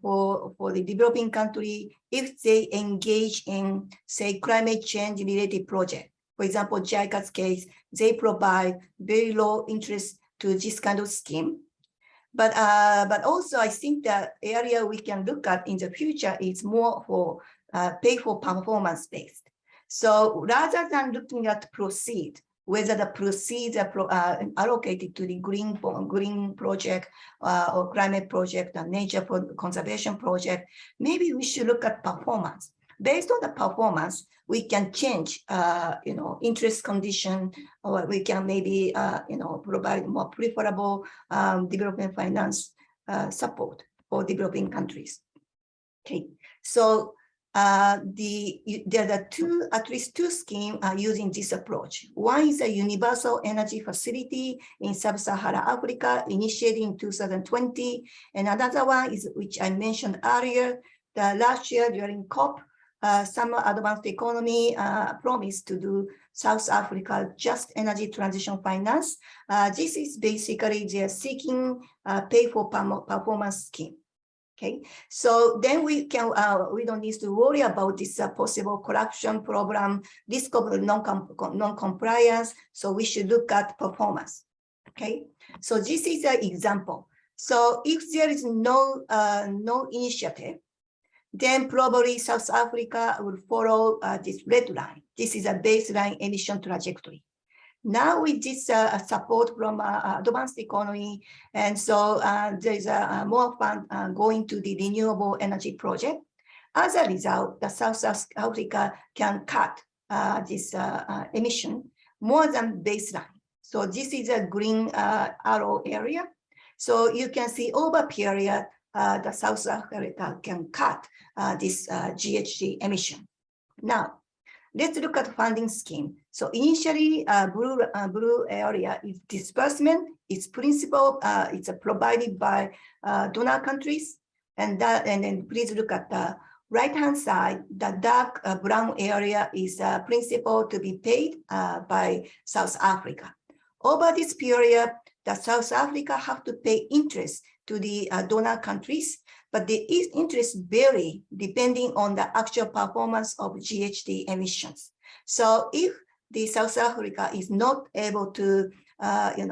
for the developing country if they engage in, say, climate change related project. For example, JICA's case, they provide very low interest to this kind of scheme. But also, I think the area we can look at in the future is more for pay for performance based. So rather than looking at proceed, whether the proceeds are allocated to the green project or climate project or nature conservation project, maybe we should look at performance. Based on the performance, we can change, interest condition, or we can maybe, provide more preferable development finance support for developing countries. Okay, so there are at least two schemes using this approach. One is a universal energy facility in sub-Saharan Africa, initiated in 2020, and another one is, which I mentioned earlier, the last year during COP. Summer Advanced Economy promised to do South Africa just energy transition finance. This is basically they're seeking pay for performance scheme. Okay, so then we don't need to worry about this possible corruption problem, risk of non-compliance. So we should look at performance. Okay, so this is an example. So if there is no initiative, then probably South Africa will follow this red line. This is a baseline emission trajectory. Now with this support from advanced economy, and so there's more fund going to the renewable energy project. As a result, the South Africa can cut this emission more than baseline. So this is a green arrow area. So you can see over period, the South Africa can cut this GHG emission. Now, let's look at funding scheme. So initially, blue area is disbursement. Its principal, it's provided by donor countries. And then please look at the right-hand side. The dark brown area is principal to be paid by South Africa. Over this period, the South Africa have to pay interest to the donor countries, but the interest vary depending on the actual performance of GHG emissions. So if the South Africa is not able to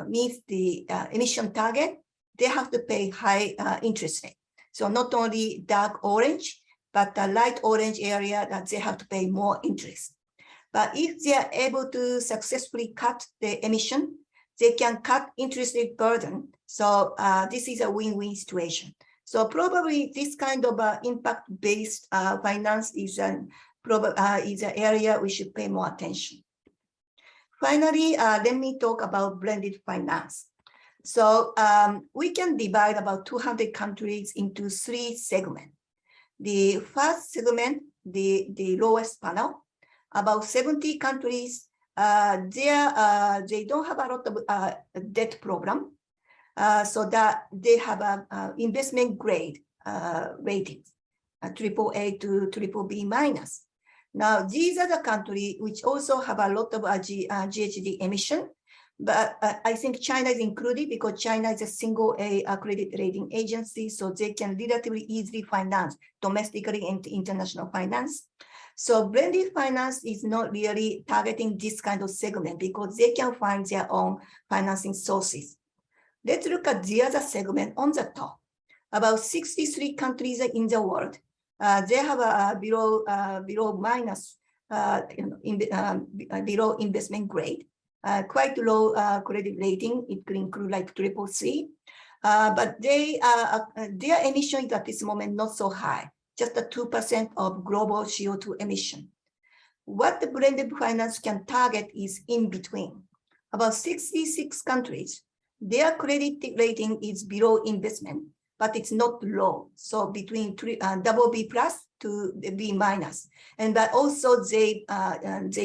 meet the emission target, they have to pay high interest rate. So not only dark orange, but the light orange area that they have to pay more interest. But if they are able to successfully cut the emission, they can cut interest rate burden. So this is a win-win situation. So probably this kind of impact-based finance is an area we should pay more attention. Finally, let me talk about blended finance. So we can divide about 200 countries into 3 segments. The first segment, the lowest panel, about 70 countries, they don't have a lot of debt program, so that they have a investment grade ratings, AAA to BBB minus. Now, these are the countries which also have a lot of GHG emission, but I think China is included because China is a single A credit rating agency, so they can relatively easily finance domestically and international finance. So blended finance is not really targeting this kind of segment because they can find their own financing sources. Let's look at the other segment on the top. About 63 countries in the world, they have a below minus, below investment grade, quite low credit rating. It could include like CCC, but their emission at this moment not so high, just 2% of global CO2 emission. What the blended finance can target is in between. About 66 countries, their credit rating is below investment, but it's not low. So between BB plus to B minus. And but also they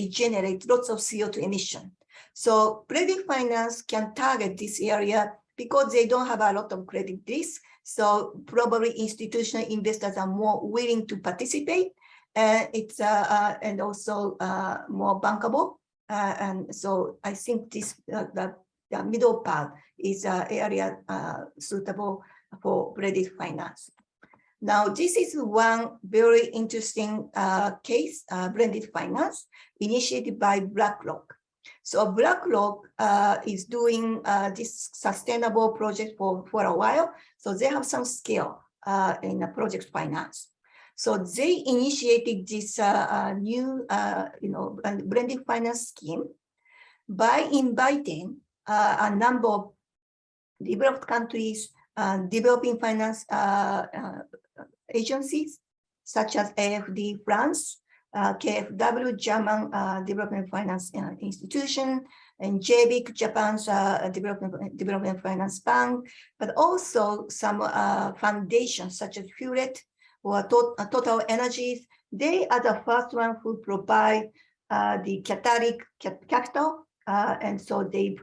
generate lots of CO2 emission. So blended finance can target this area because they don't have a lot of credit risk. So probably institutional investors are more willing to participate, and it's and also more bankable. And so I think this the middle part is an area suitable for blended finance. Now, this is one very interesting case, blended finance, initiated by BlackRock. So BlackRock is doing this sustainable project for a while. So they have some skill in the project finance. So they initiated this new, blended finance scheme by inviting a number of developed countries, developing finance agencies, such as AFD France, KfW, German Development Finance Institution, and JBIC, Japan's Development Finance Bank, but also some foundations such as Hewlett or Total Energies. They are the first one who provide the catalytic capital, and so they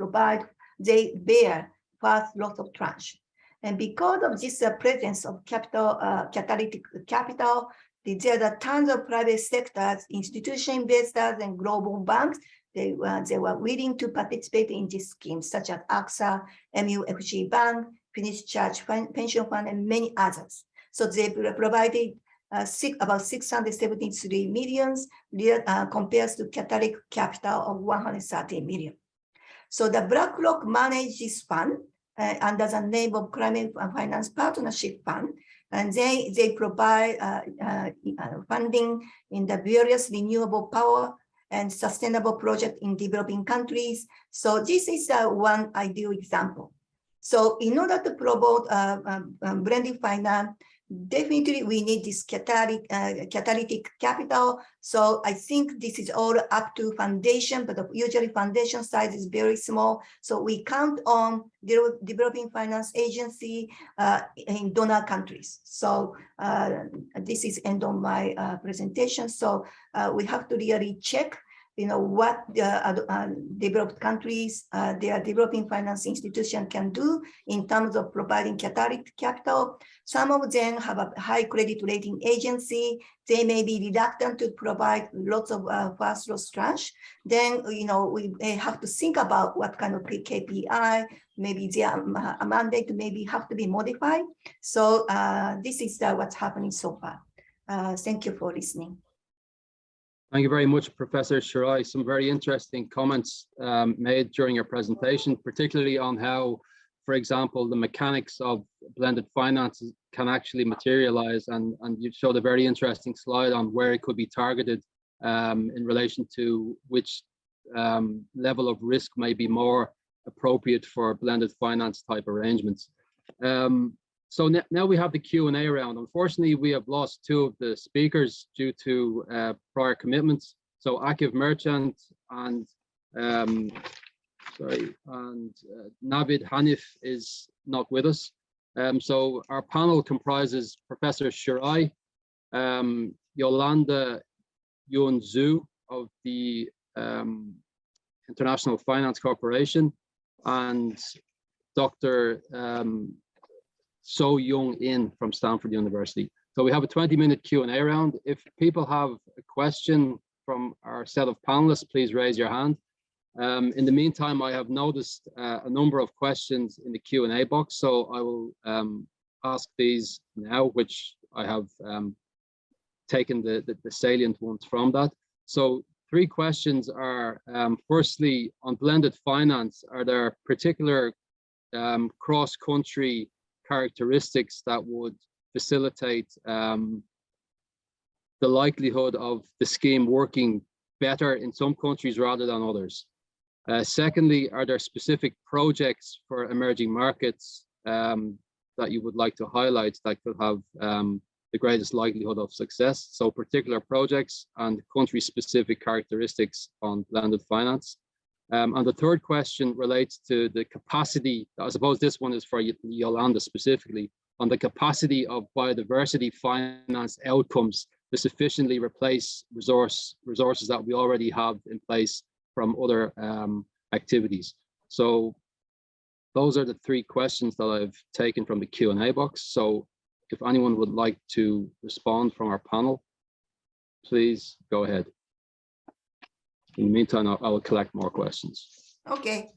bear first lots of tranche. And because of this presence of capital, catalytic capital, there are tons of private sectors, institutional investors, and global banks. They were willing to participate in this scheme, such as AXA, MUFG Bank, Finnish Church Pension Fund, and many others. So they provided about 673 million compared to catalytic capital of 130 million. So the BlackRock managed this fund, under the name of Climate Finance Partnership Fund. And they provide funding in the various renewable power and sustainable projects in developing countries. So this is one ideal example. So in order to promote blended finance, definitely we need this catalytic capital. So I think this is all up to foundation, but usually foundation size is very small. So we count on developing finance agency in donor countries. So this is end of my presentation. So we have to really check what the developed countries, their developing finance institution can do in terms of providing catalytic capital. Some of them have a high credit rating agency. They may be reluctant to provide lots of fast loss tranche. Then, we have to think about what kind of KPI, maybe their mandate maybe have to be modified. So this is what's happening so far. Thank you for listening. Thank you very much, Professor Shirai. Some very interesting comments made during your presentation, particularly on how, for example, the mechanics of blended finance can actually materialize. And you showed a very interesting slide on where it could be targeted in relation to which level of risk may be more appropriate for blended finance type arrangements. So now we have the Q&A round. Unfortunately, we have lost two of the speakers due to prior commitments. So Akif Merchant and Navid Hanif is not with us. So our panel comprises Professor Shirai, Yolanda Yun Zhu of the International Finance Corporation, and Dr. So Young In from Stanford University. So we have a 20-minute Q&A round. If people have a question from our set of panelists, please raise your hand. In the meantime, I have noticed a number of questions in the Q&A box, so I will ask these now, which I have taken the salient ones from that. So 3 questions are, firstly, on blended finance, are there particular cross-country characteristics that would facilitate the likelihood of the scheme working better in some countries rather than others? Secondly, are there specific projects for emerging markets that you would like to highlight that could have the greatest likelihood of success? So particular projects and country-specific characteristics on blended finance. And the third question relates to the capacity. I suppose this one is for Yolanda specifically, on the capacity of biodiversity finance outcomes to sufficiently replace resources that we already have in place from other activities. So those are the 3 questions that I've taken from the Q&A box. So if anyone would like to respond from our panel, please go ahead. In the meantime, I will collect more questions. Okay.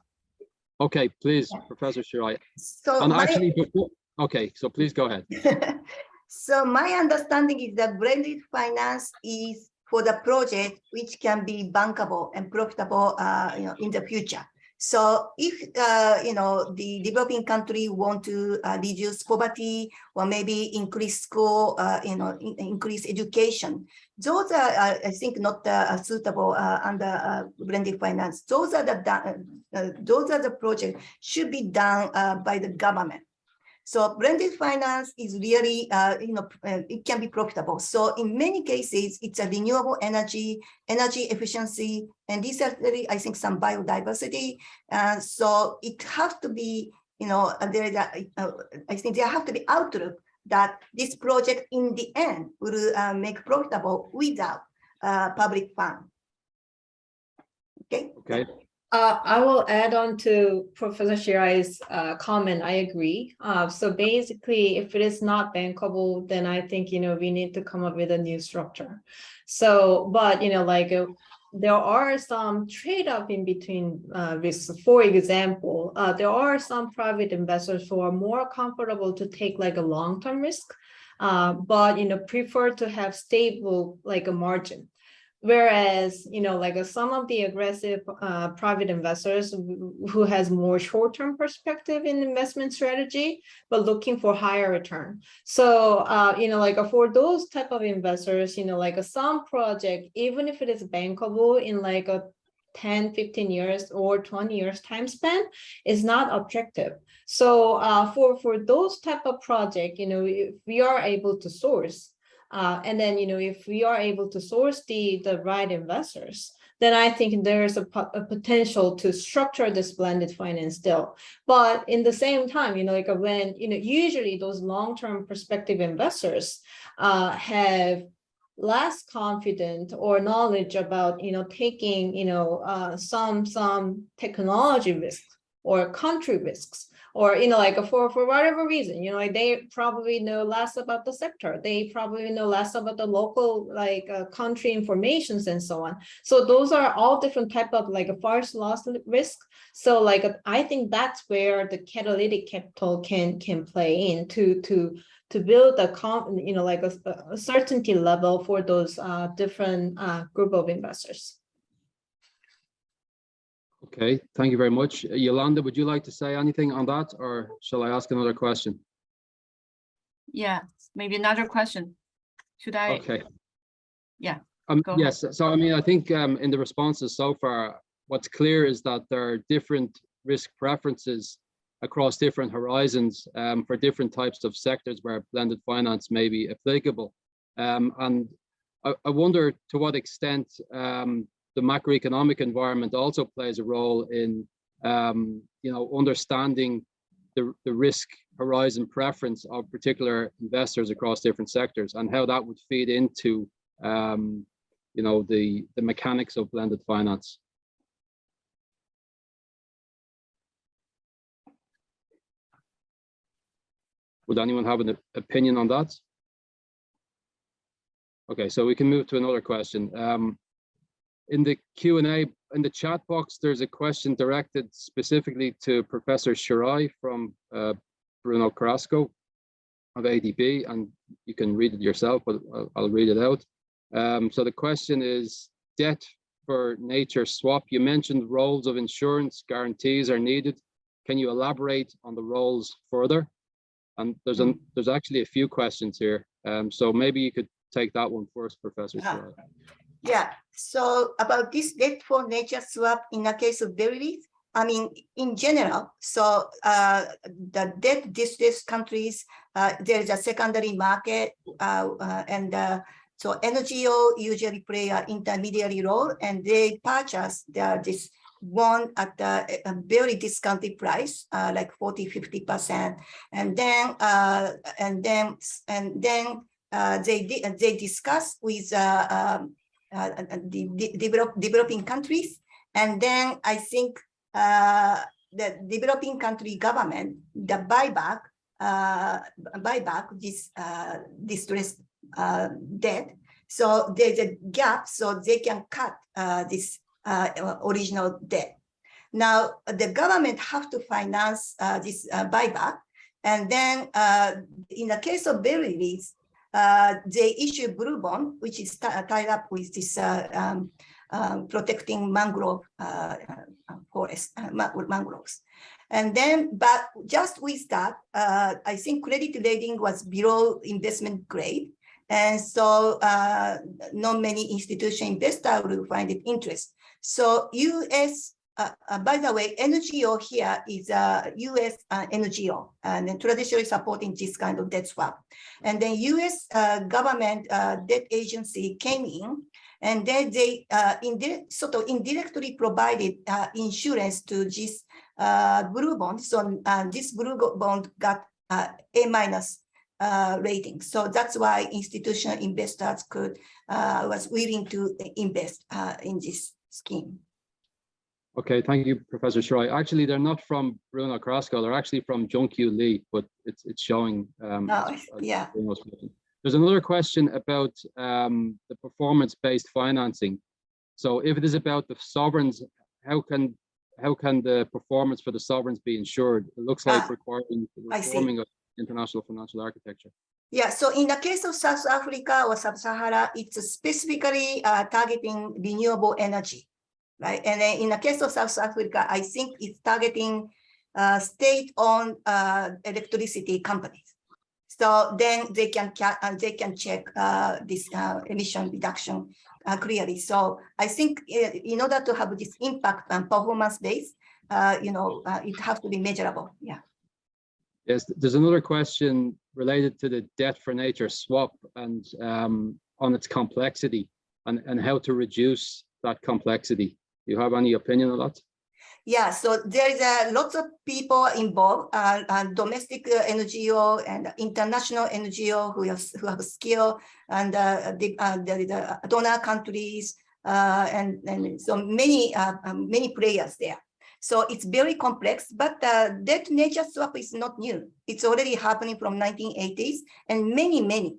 Okay, please, Professor Shirai. So and actually, before, okay, so please go ahead. So my understanding is that blended finance is for the project which can be bankable and profitable, in the future. So if the developing country want to reduce poverty or maybe increase school, increase education, those are I think not suitable under blended finance. Those are the projects should be done by the government. So blended finance is really, it can be profitable. So in many cases, it's a renewable energy efficiency, and these are really, I think, some biodiversity. So it has to be, I think there have to be outlook that this project in the end will make profitable without public fund. Okay. Okay. I will add on to Professor Shirai's comment. I agree. So basically, if it is not bankable, then I think, we need to come up with a new structure. So, but, there are some trade-off in between risks. For example, there are some private investors who are more comfortable to take like a long-term risk, but, prefer to have stable, like a margin. Whereas, like some of the aggressive private investors who has more short-term perspective in investment strategy, but looking for higher return. So, like for those type of investors, like some project, even if it is bankable in like a 10, 15 years or 20 years time span, is not objective. So for those type of project, if we are able to source, and then, if we are able to source the right investors, then I think there's a potential to structure this blended finance deal. But in the same time, like when, usually those long-term perspective investors have less confident or knowledge about, taking, some technology risks or country risks. Or, like for whatever reason, like they probably know less about the sector. They probably know less about the local, like country informations and so on. So those are all different type of like a first loss risk. So like, I think that's where the catalytic capital can play in to build a like a certainty level for those different group of investors. Okay, thank you very much. Yolanda, would you like to say anything on that, or shall I ask another question? Yeah, maybe another question. Should I? Okay. Yeah. Yes. So I mean, I think in the responses so far, what's clear is that there are different risk preferences across different horizons for different types of sectors where blended finance may be applicable. And I wonder to what extent the macroeconomic environment also plays a role in, understanding the risk horizon preference of particular investors across different sectors, and how that would feed into, the mechanics of blended finance. Would anyone have an opinion on that? Okay, so we can move to another question. In the Q&A, in the chat box, there's a question directed specifically to Professor Shirai from Bruno Carrasco of ADB, and you can read it yourself, but I'll read it out. So the question is, debt for nature swap. You mentioned roles of insurance guarantees are needed. Can you elaborate on the roles further? And there's actually a few questions here. So maybe you could take that one first, Professor Shirai. Yeah, so about this debt for nature swap in the case of derivatives, I mean, in general, so the debt distressed countries, there is a secondary market, and so NGO usually play an intermediary role, and they purchase this bond at a very discounted price, like 40–50%, and then they discuss with the developing countries, and then I think the developing country government, the buyback this distressed debt. So there's a gap, so they can cut this original debt. Now the government have to finance this buyback, and then in the case of derivatives, they issue blue bond, which is tied up with this protecting mangrove forest, mangroves. And then, but just with that, I think credit rating was below investment grade. And so not many institutional investors will find it interest. So US, by the way, NGO here is a US NGO, and then traditionally supporting this kind of debt swap. And then US government debt agency came in, and then they sort of indirectly provided insurance to this blue bond. So this blue bond got A- rating. So that's why institutional investors was willing to invest in this scheme. Okay, thank you, Professor Shirai. Actually, they're not from Bruno Carrasco. They're actually from Jungkyu Lee, but it's showing. Yeah. There's another question about the performance-based financing. So, if it is about the sovereigns, how can the performance for the sovereigns be ensured? It looks like reforming of international financial architecture. Yeah, so in the case of South Africa or Sub-Sahara, it's specifically targeting renewable energy, right? And then in the case of South Africa, I think it's targeting state-owned electricity companies. So then they can check this emission reduction clearly. So I think in order to have this impact and performance base, it has to be measurable. Yeah. Yes, there's another question related to the debt for nature swap and on its complexity and how to reduce that complexity. Do you have any opinion on that? Yeah, so there is lots of people involved, domestic NGO and international NGO who have skill, and the donor countries, and so many players there. So it's very complex, but debt nature swap is not new. It's already happening from 1980s, and many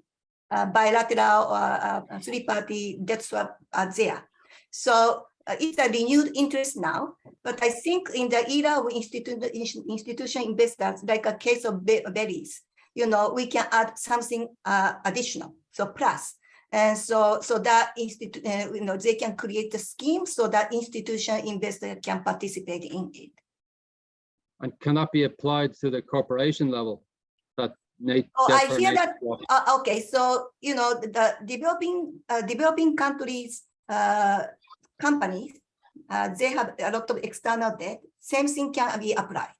bilateral or three-party debt swap are there. So it's a renewed interest now, but I think in the era of institutional investors, like a case of berries, we can add something additional, so plus. And so that they can create a scheme so that institutional investor can participate in it. And can that be applied to the corporation level? That I hear that. Okay, so the developing countries companies, they have a lot of external debt. Same thing can be applied.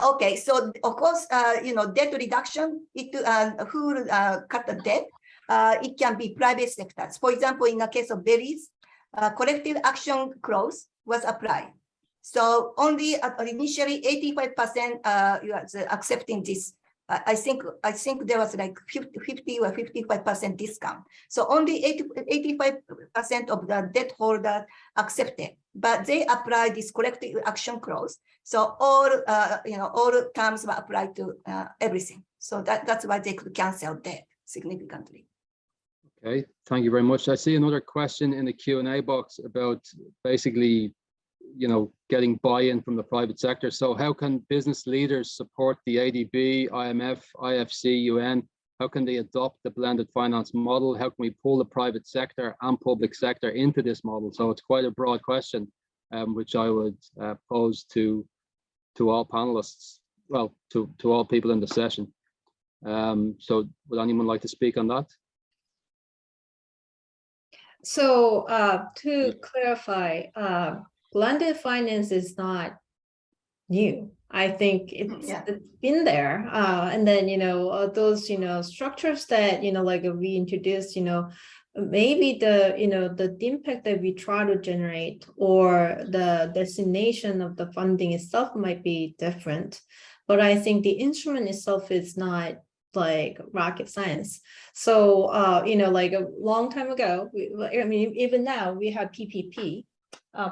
Okay, so of course, debt reduction, who will cut the debt? It can be private sectors. For example, in the case of berries, collective action clause was applied. So only initially 85% you are accepting this. I think there was like 50 or 55% discount. So only 85% of the debt holder accepted, but they applied this collective action clause. So all terms were applied to everything. So that's why they could cancel debt significantly. Okay, thank you very much. I see another question in the Q&A box about basically, getting buy-in from the private sector. So how can business leaders support the ADB, IMF, IFC, UN? How can they adopt the blended finance model? How can we pull the private sector and public sector into this model? So it's quite a broad question, which I would pose to all panelists, well, to all people in the session. So would anyone like to speak on that? So to clarify, blended finance is not new. I think it's been there. And then, those, structures that, like we introduced, maybe the impact that we try to generate or the destination of the funding itself might be different. But I think the instrument itself is not like rocket science. So, like a long time ago, even now we have PPP,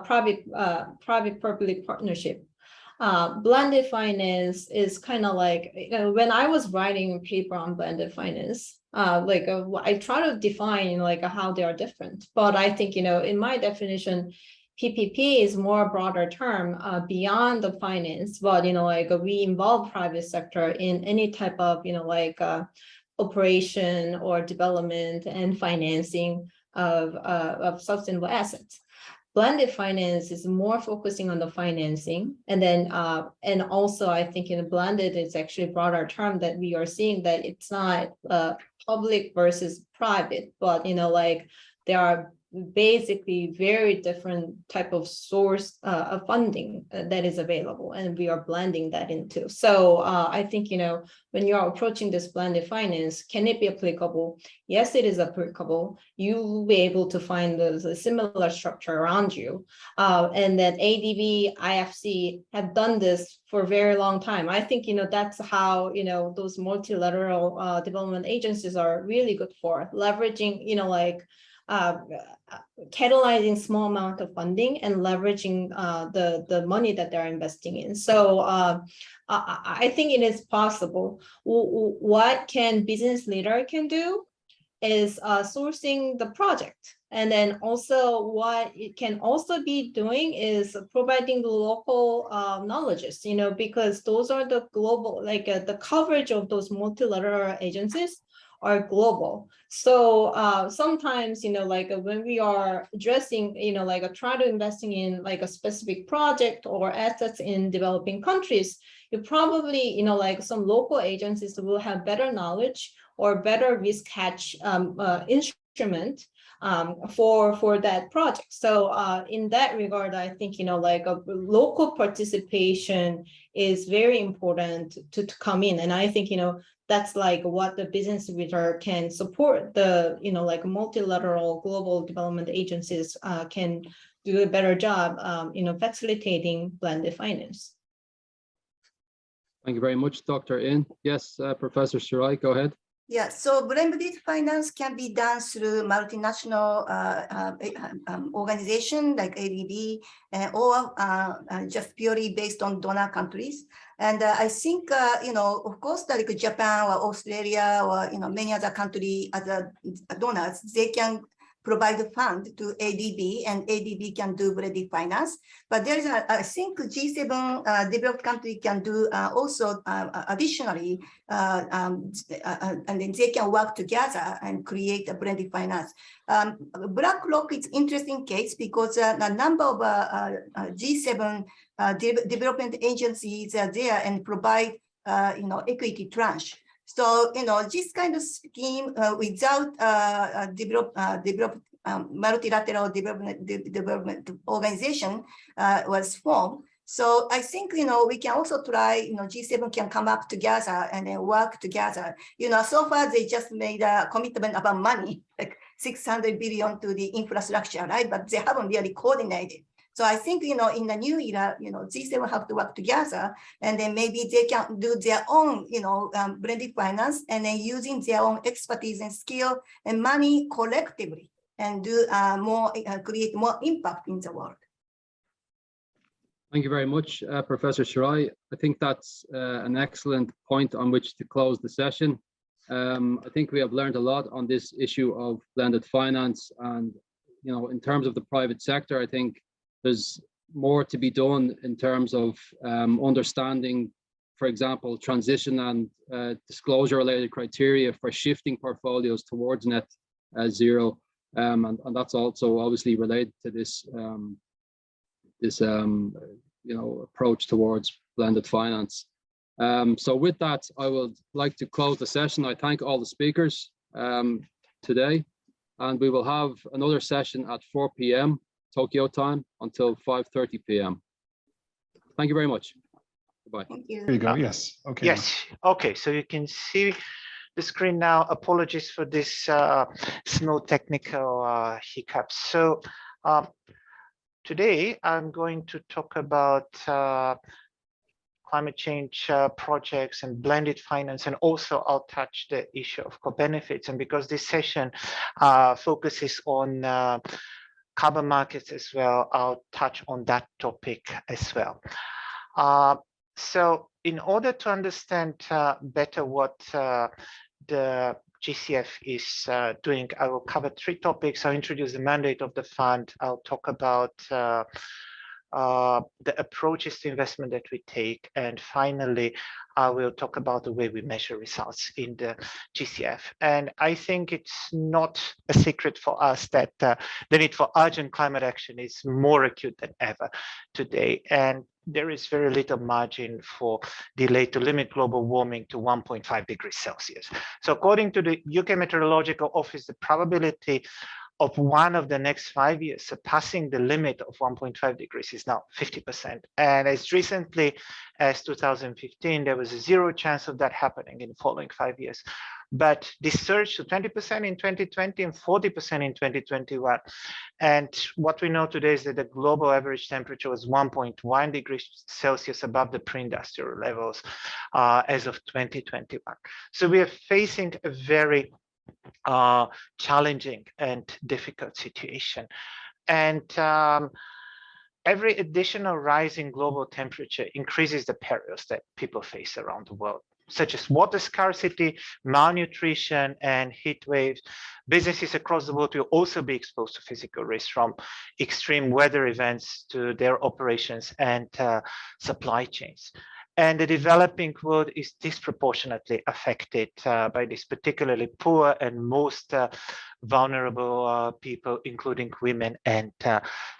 private-public partnership. Blended finance is kind of like, when I was writing a paper on blended finance, I try to define how they are different. But I think, in my definition, PPP is more a broader term beyond the finance, but we involve private sector in any type of operation or development and financing of sustainable assets. Blended finance is more focusing on the financing, and then and also I think in blended it's actually a broader term that we are seeing that it's not public versus private, but there are basically very different type of source of funding that is available, and we are blending that into. So I think, when you are approaching this blended finance, can it be applicable? Yes, it is applicable. You will be able to find a similar structure around you. And that ADB, IFC have done this for a very long time. I think, that's how, those multilateral development agencies are really good for leveraging, catalyzing small amount of funding and leveraging the money that they're investing in. So I think it is possible. What can business leader can do? is sourcing the project. And then also what it can also be doing is providing the local knowledges, because those are the global, like the coverage of those multilateral agencies are global. So sometimes, like when we are addressing, like try to investing in like a specific project or assets in developing countries, you probably, like some local agencies will have better knowledge or better risk hedge instrument for that project. So in that regard, I think, like a local participation is very important to come in. And I think, that's like what the business leader can support the, like multilateral global development agencies can do a better job, facilitating blended finance. Thank you very much, Dr. In. Yes, Professor Shirai, go ahead. Yeah, so blended finance can be done through multinational organization like ADB or just purely based on donor countries. And I think, of course, like Japan or Australia or, many other countries, other donors, they can provide a fund to ADB, and ADB can do blended finance. But there is, I think, G7 developed country can do also additionally, and then they can work together and create a blended finance. BlackRock is interesting case because a number of G7 development agencies are there and provide, equity tranche. So, this kind of scheme without multilateral development organization was formed. So I think, we can also try, G7 can come up together and then work together. So far they just made a commitment about money, like 600 billion to the infrastructure, right? But they haven't really coordinated. So I think, in the new era, G7 have to work together, and then maybe they can do their own, blended finance, and then using their own expertise and skill and money collectively, and do create more impact in the world. Thank you very much, Professor Shirai. I think that's an excellent point on which to close the session. I think we have learned a lot on this issue of blended finance, and in terms of the private sector, I think there's more to be done in terms of understanding, for example, transition and disclosure related criteria for shifting portfolios towards net zero. And that's also obviously related to this approach towards blended finance. So with that, I would like to close the session. I thank all the speakers today, and we will have another session at 4 p.m. Tokyo time until 5:30 p.m. Thank you very much. Goodbye. Thank you. There you go. Yes. Okay. Yes. Okay. So you can see the screen now. Apologies for this small technical hiccups. So today I'm going to talk about climate change projects and blended finance, and also I'll touch the issue of co-benefits. And because this session focuses on carbon markets as well, I'll touch on that topic as well. So in order to understand better what the GCF is doing, I will cover 3 topics. I'll introduce the mandate of the fund. I'll talk about the approaches to investment that we take. And finally, I will talk about the way we measure results in the GCF. And I think it's not a secret for us that the need for urgent climate action is more acute than ever today. And there is very little margin for delay to limit global warming to 1.5 degrees Celsius. So according to the UK Meteorological Office, the probability of one of the next 5 years surpassing the limit of 1.5 degrees is now 50%. And as recently as 2015, there was a 0 chance of that happening in the following 5 years. But this surged to 20% in 2020 and 40% in 2021. And what we know today is that the global average temperature was 1.1 degrees Celsius above the pre-industrial levels as of 2021. So we are facing a very challenging and difficult situation. And every additional rise in global temperature increases the perils that people face around the world. such as water scarcity, malnutrition, and heat waves. Businesses across the world will also be exposed to physical risks, from extreme weather events to their operations and supply chains. And the developing world is disproportionately affected by this, particularly poor and most vulnerable people, including women and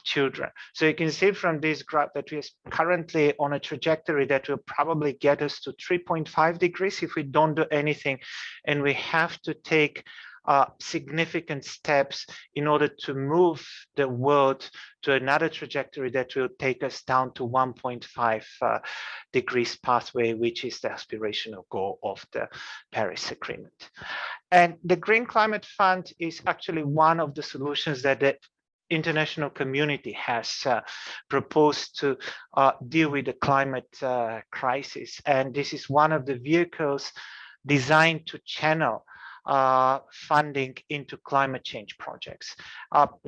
children. So you can see from this graph that we are currently on a trajectory that will probably get us to 3.5 degrees if we don't do anything. And we have to take significant steps in order to move the world to another trajectory that will take us down to 1.5 degrees pathway, which is the aspirational goal of the Paris Agreement. And the Green Climate Fund is actually one of the solutions that the international community has proposed to deal with the climate crisis. And this is one of the vehicles designed to channel funding into climate change projects.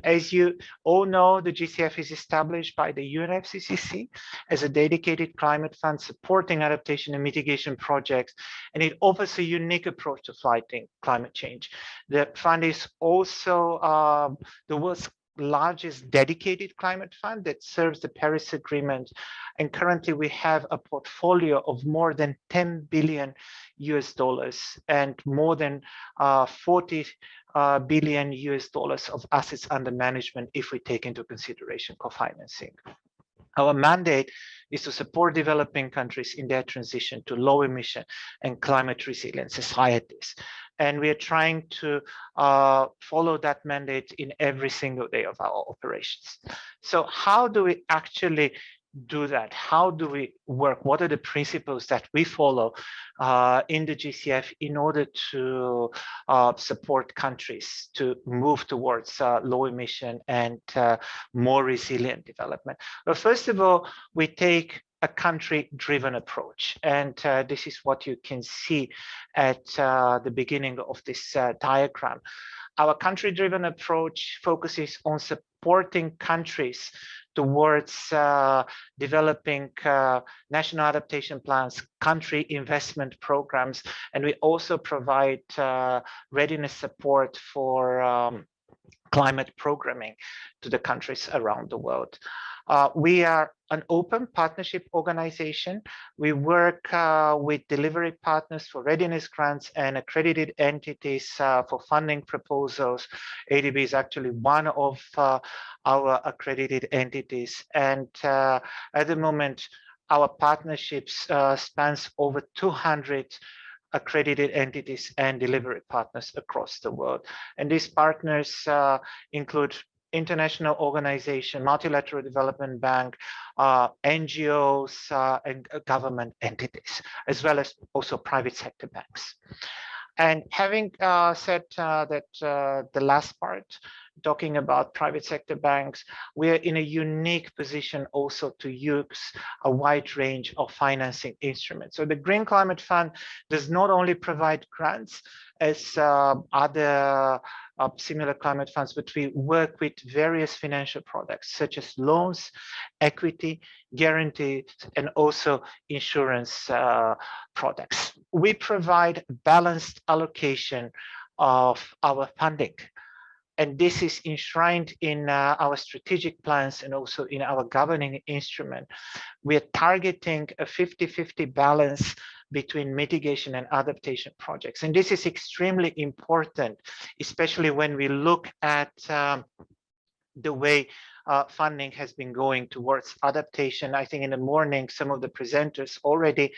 As you all know, the GCF is established by the UNFCCC as a dedicated climate fund supporting adaptation and mitigation projects, and it offers a unique approach to fighting climate change. The fund is also the world's largest dedicated climate fund that serves the Paris Agreement. And currently we have a portfolio of more than $10 billion and more than 40 billion of assets under management if we take into consideration co-financing. Our mandate is to support developing countries in their transition to low emission and climate resilient societies. And we are trying to follow that mandate in every single day of our operations. So how do we actually do that? How do we work? What are the principles that we follow in the GCF in order to support countries to move towards low emission and more resilient development? Well, first of all, we take a country-driven approach. And this is what you can see at the beginning of this diagram. Our country-driven approach focuses on supporting countries towards developing national adaptation plans, country investment programs, and we also provide readiness support for climate programming to the countries around the world. We are an open partnership organization. We work with delivery partners for readiness grants and accredited entities for funding proposals. ADB is actually one of our accredited entities. And at the moment, our partnerships spans over 200 accredited entities and delivery partners across the world. And these partners include international organization, multilateral development bank, NGOs, and government entities, as well as also private sector banks. And having said that the last part, talking about private sector banks, we are in a unique position also to use a wide range of financing instruments. So the Green Climate Fund does not only provide grants as other similar climate funds, but we work with various financial products such as loans, equity, guarantees, and also insurance products. We provide balanced allocation of our funding. And this is enshrined in our strategic plans and also in our governing instrument. We are targeting a 50-50 balance between mitigation and adaptation projects. And this is extremely important, especially when we look at the way funding has been going towards adaptation. I think in the morning, some of the presenters already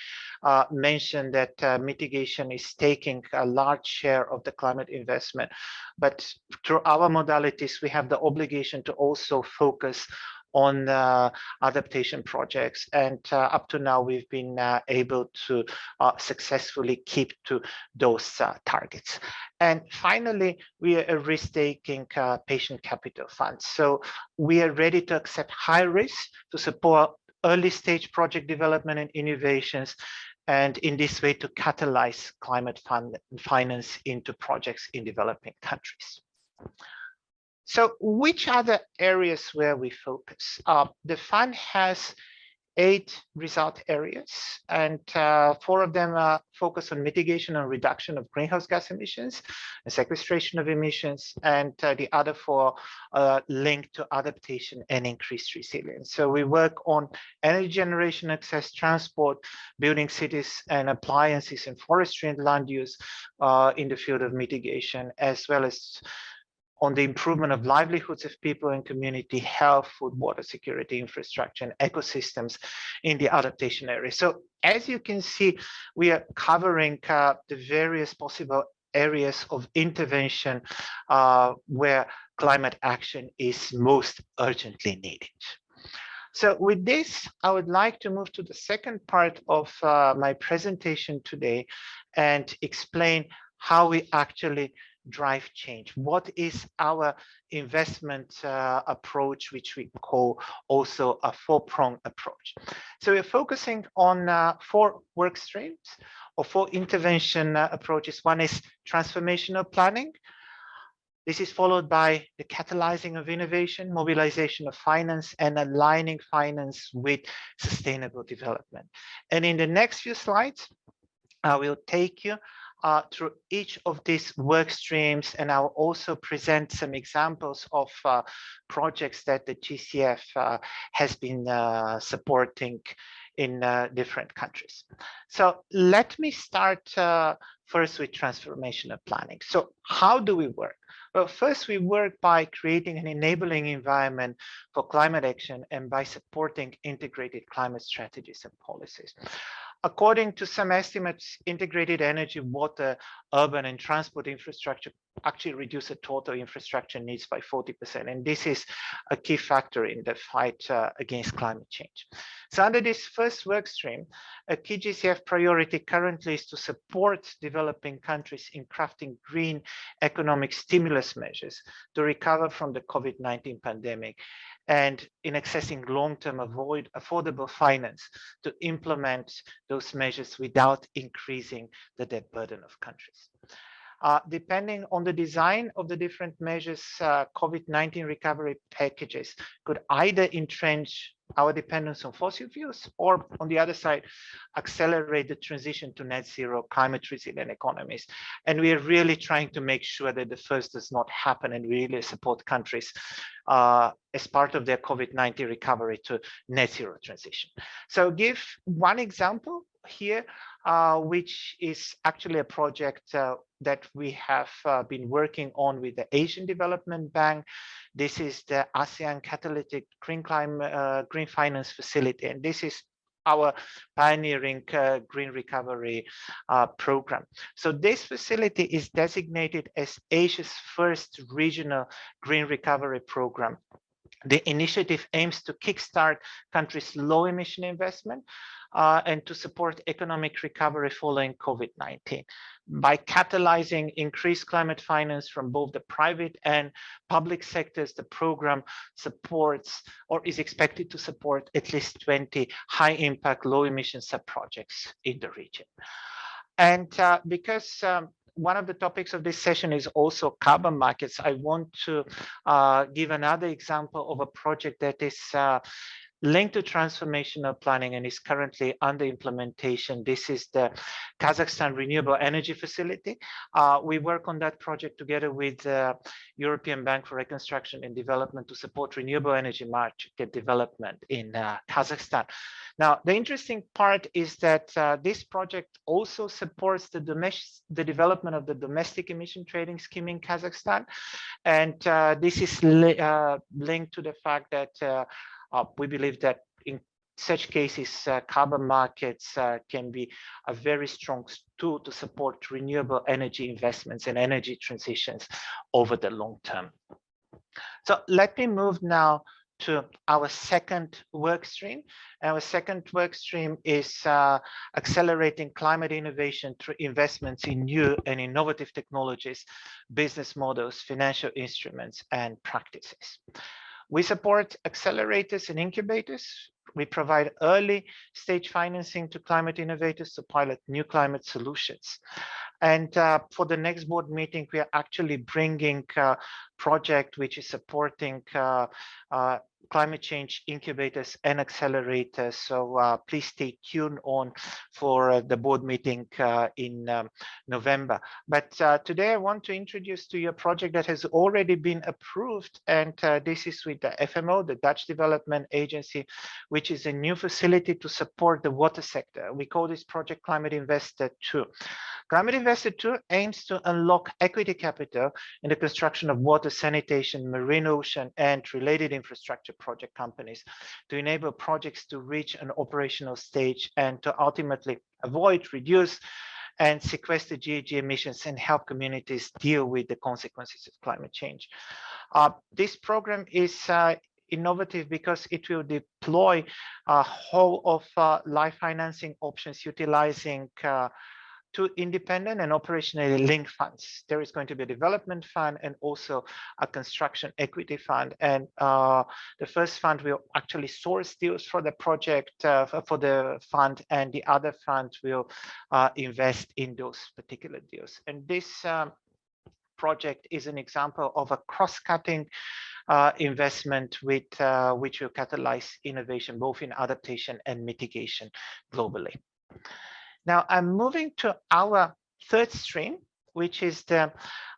mentioned that mitigation is taking a large share of the climate investment. But through our modalities, we have the obligation to also focus on adaptation projects. And up to now, we've been able to successfully keep to those targets. And finally, we are a risk-taking patient capital fund. So we are ready to accept high risk to support early stage project development and innovations, and in this way to catalyze climate finance into projects in developing countries. So which are the areas where we focus? The fund has 8 result areas, and 4 of them focus on mitigation and reduction of greenhouse gas emissions and sequestration of emissions, and the other 4 linked to adaptation and increased resilience. So we work on energy generation, access, transport, building cities and appliances, and forestry and land use in the field of mitigation, as well as on the improvement of livelihoods of people and community, health, food, water security, infrastructure, and ecosystems in the adaptation area. So as you can see, we are covering the various possible areas of intervention where climate action is most urgently needed. So with this, I would like to move to the second part of my presentation today and explain how we actually drive change. What is our investment approach, which we call also a 4-pronged approach. So we're focusing on 4 work streams or 4 intervention approaches. One is transformational planning. This is followed by the catalyzing of innovation, mobilization of finance, and aligning finance with sustainable development. And in the next few slides, I will take you through each of these work streams, and I'll also present some examples of projects that the GCF has been supporting in different countries. So let me start first with transformational planning. So how do we work? Well, first we work by creating an enabling environment for climate action and by supporting integrated climate strategies and policies. According to some estimates, integrated energy, water, urban and transport infrastructure actually reduce the total infrastructure needs by 40%. And this is a key factor in the fight against climate change. So under this first work stream, a key GCF priority currently is to support developing countries in crafting green economic stimulus measures to recover from the COVID-19 pandemic, and in accessing long-term affordable finance to implement those measures without increasing the debt burden of countries. Depending on the design of the different measures, COVID-19 recovery packages could either entrench our dependence on fossil fuels, or on the other side, accelerate the transition to net zero climate resilient economies. And we are really trying to make sure that the first does not happen, and really support countries as part of their COVID-19 recovery to net zero transition. So give one example here, which is actually a project that we have been working on with the Asian Development Bank. This is the ASEAN Catalytic Green Finance Facility, and this is our pioneering green recovery program. So this facility is designated as Asia's first regional green recovery program. The initiative aims to kickstart countries' low emission investment and to support economic recovery following COVID-19 by catalyzing increased climate finance from both the private and public sectors. The program supports, or is expected to support, at least 20 high impact, low emission sub-projects in the region. And because one of the topics of this session is also carbon markets, I want to give another example of a project that is linked to transformational planning and is currently under implementation. This is the Kazakhstan Renewable Energy Facility. We work on that project together with the European Bank for Reconstruction and Development to support renewable energy market development in Kazakhstan. Now, the interesting part is that this project also supports the development of the domestic emission trading scheme in Kazakhstan. And this is linked to the fact that we believe that in such cases, carbon markets can be a very strong tool to support renewable energy investments and energy transitions over the long term. So let me move now to our second work stream. Our second work stream is accelerating climate innovation through investments in new and innovative technologies, business models, financial instruments, and practices. We support accelerators and incubators. We provide early stage financing to climate innovators to pilot new climate solutions. And for the next board meeting, we are actually bringing a project which is supporting climate change incubators and accelerators. So please stay tuned on for the board meeting in November. But today I want to introduce to you a project that has already been approved, and this is with the FMO, the Dutch Development Agency, which is a new facility to support the water sector. We call this project Climate Investor 2. Climate Investor 2 aims to unlock equity capital in the construction of water, sanitation, marine ocean, and related infrastructure project companies to enable projects to reach an operational stage and to ultimately avoid, reduce, and sequester GHG emissions and help communities deal with the consequences of climate change. This program is innovative because it will deploy a whole of life financing options utilizing two independent and operationally linked funds. There is going to be a development fund and also a construction equity fund. And the first fund will actually source deals for the project, for the fund, and the other fund will invest in those particular deals. And this project is an example of a cross-cutting investment with, which will catalyze innovation, both in adaptation and mitigation globally. Now I'm moving to our third stream, which is the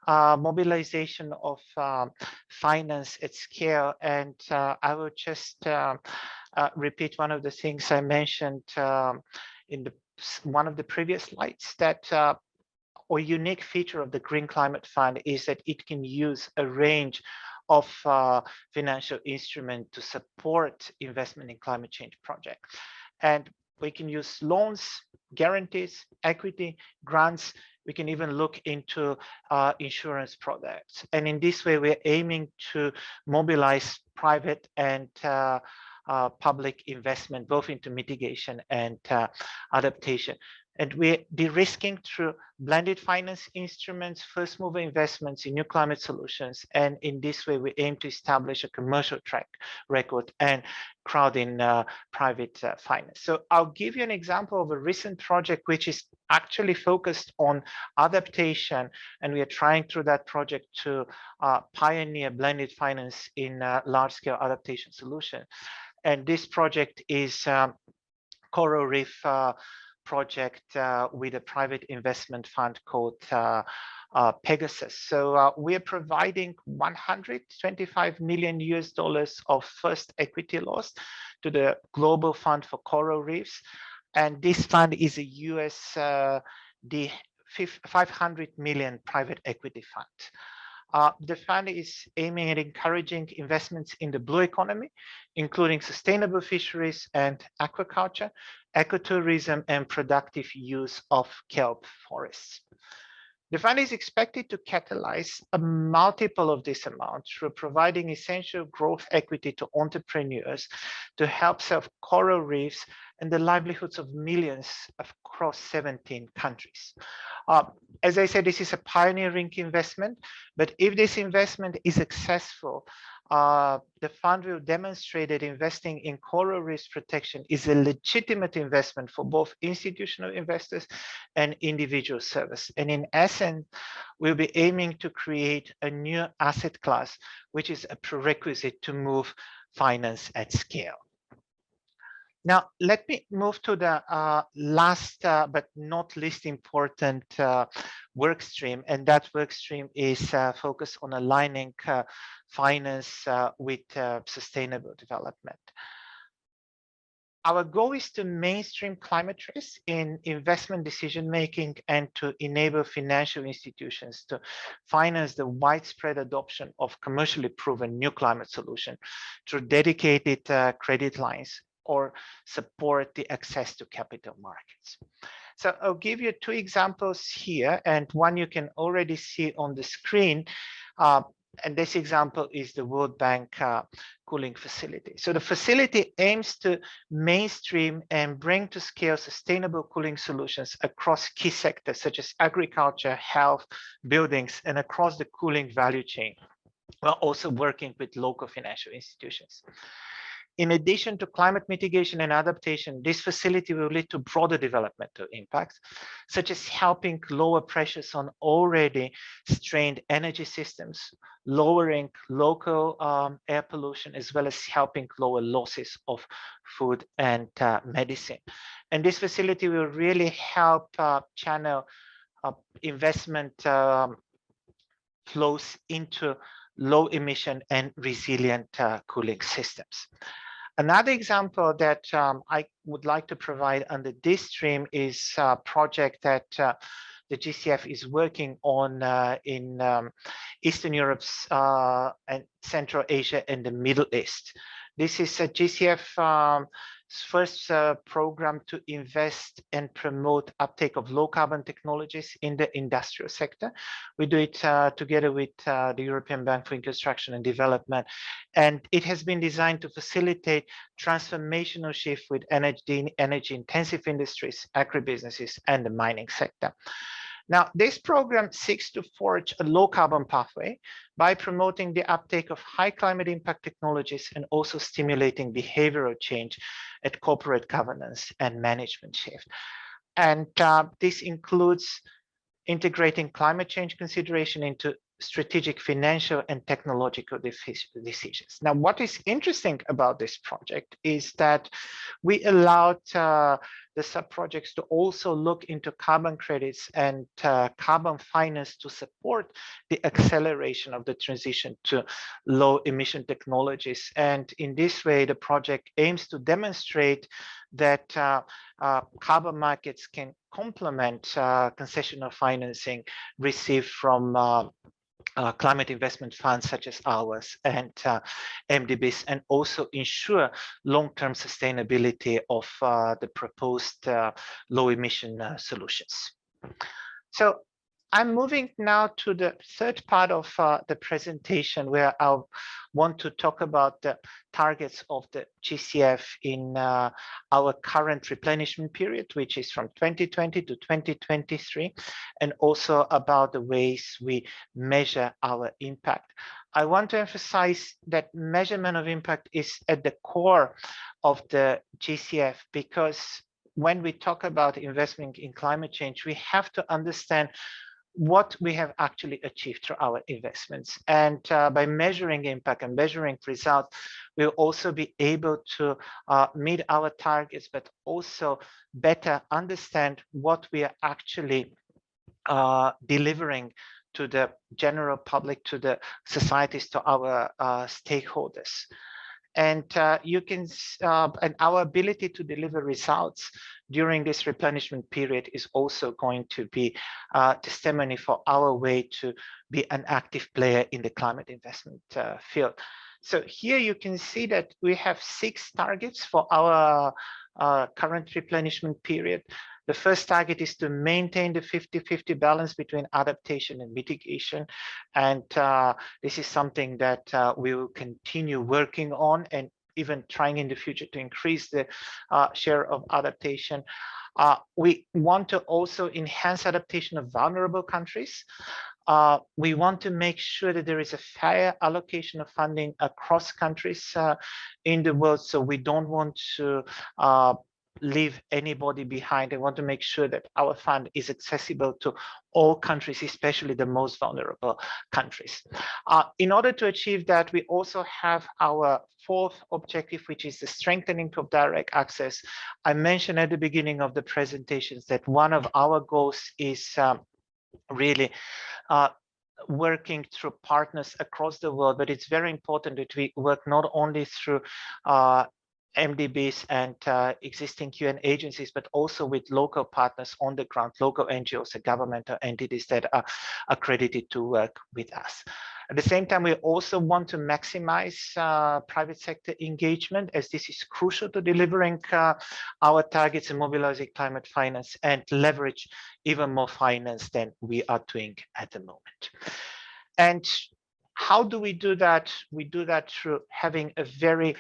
mobilization of finance at scale. And I will just repeat one of the things I mentioned in one of the previous slides, that a unique feature of the Green Climate Fund is that it can use a range of financial instruments to support investment in climate change projects. And we can use loans, guarantees, equity, grants. We can even look into insurance products. And in this way, we're aiming to mobilize private and public investment, both into mitigation and adaptation. And we're de-risking through blended finance instruments, first mover investments in new climate solutions. And in this way, we aim to establish a commercial track record and crowd in private finance. So I'll give you an example of a recent project which is actually focused on adaptation. And we are trying through that project to pioneer blended finance in large-scale adaptation solution. And this project is coral reef project with a private investment fund called Pegasus. So we are providing $125 million of first equity loss to the Global Fund for Coral Reefs. And this fund is a $500 million private equity fund. The fund is aiming at encouraging investments in the blue economy, including sustainable fisheries and aquaculture, ecotourism, and productive use of kelp forests. The fund is expected to catalyze a multiple of this amount through providing essential growth equity to entrepreneurs to help serve coral reefs and the livelihoods of millions across 17 countries. As I said, this is a pioneering investment, but if this investment is successful, the fund will demonstrate that investing in coral reef protection is a legitimate investment for both institutional investors and individual service. And in essence, we'll be aiming to create a new asset class, which is a prerequisite to move finance at scale. Now, let me move to the last but not least important work stream, and that work stream is focused on aligning finance with sustainable development. Our goal is to mainstream climate risk in investment decision-making and to enable financial institutions to finance the widespread adoption of commercially proven new climate solutions through dedicated credit lines or support the access to capital markets. So I'll give you two examples here, and one you can already see on the screen. And this example is the World Bank cooling facility. So the facility aims to mainstream and bring to scale sustainable cooling solutions across key sectors such as agriculture, health, buildings, and across the cooling value chain, while also working with local financial institutions. In addition to climate mitigation and adaptation, this facility will lead to broader developmental impacts, such as helping lower pressures on already strained energy systems, lowering local air pollution, as well as helping lower losses of food and medicine. And this facility will really help channel investment flows into low emission and resilient cooling systems. Another example that I would like to provide under this stream is a project that the GCF is working on in Eastern Europe and Central Asia and the Middle East. This is a GCF first program to invest and promote uptake of low carbon technologies in the industrial sector. We do it together with the European Bank for Reconstruction and Development, and it has been designed to facilitate transformational shift with energy intensive industries, agribusinesses, and the mining sector. Now, this program seeks to forge a low carbon pathway by promoting the uptake of high climate impact technologies and also stimulating behavioral change at corporate governance and management shift. And this includes integrating climate change consideration into strategic financial and technological decisions. Now, what is interesting about this project is that we allowed the sub-projects to also look into carbon credits and carbon finance to support the acceleration of the transition to low emission technologies. And in this way, the project aims to demonstrate that carbon markets can complement concessional financing received from climate investment funds such as ours and MDBs, and also ensure long-term sustainability of the proposed low emission solutions. So I'm moving now to the third part of the presentation, where I want to talk about the targets of the GCF in our current replenishment period, which is from 2020 to 2023, and also about the ways we measure our impact. I want to emphasize that measurement of impact is at the core of the GCF, because when we talk about investment in climate change, we have to understand what we have actually achieved through our investments. And by measuring impact and measuring results, we'll also be able to meet our targets, but also better understand what we are actually delivering to the general public, to the societies, to our stakeholders. And you can, and our ability to deliver results during this replenishment period is also going to be testimony for our way to be an active player in the climate investment field. So here you can see that we have 6 targets for our current replenishment period. The first target is to maintain the 50-50 balance between adaptation and mitigation. And this is something that we will continue working on, and even trying in the future to increase the share of adaptation. We want to also enhance adaptation of vulnerable countries. We want to make sure that there is a fair allocation of funding across countries in the world. So we don't want to leave anybody behind. I want to make sure that our fund is accessible to all countries, especially the most vulnerable countries. In order to achieve that, we also have our 4th objective, which is the strengthening of direct access. I mentioned at the beginning of the presentations that one of our goals is really working through partners across the world, but it's very important that we work not only through MDBs and existing UN agencies, but also with local partners on the ground, local NGOs and governmental entities that are accredited to work with us. At the same time, we also want to maximize private sector engagement, as this is crucial to delivering our targets and mobilizing climate finance, and leverage even more finance than we are doing at the moment. And How do we do that? We do that through having a very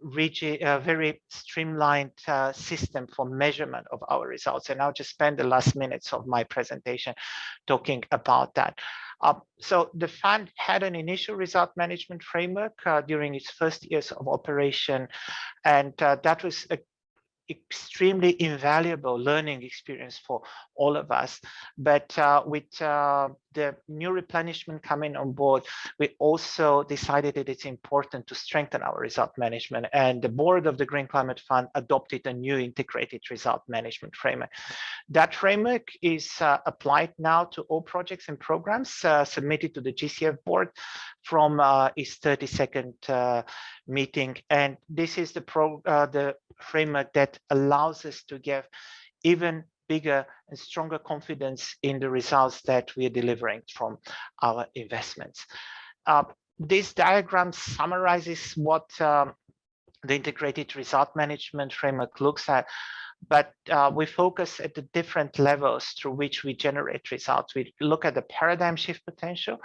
rigid, very streamlined system for measurement of our results. And I'll just spend the last minutes of my presentation talking about that. So the fund had an initial result management framework during its first years of operation, and that was a extremely invaluable learning experience for all of us. But with the new replenishment coming on board, we also decided that it's important to strengthen our result management, and the board of the Green Climate Fund adopted a new integrated result management framework. That framework is applied now to all projects and programs submitted to the GCF board from its 32nd meeting. And this is the framework that allows us to give even bigger and stronger confidence in the results that we are delivering from our investments. This diagram summarizes what the integrated result management framework looks at, but we focus at the different levels through which we generate results. We look at the paradigm shift potential,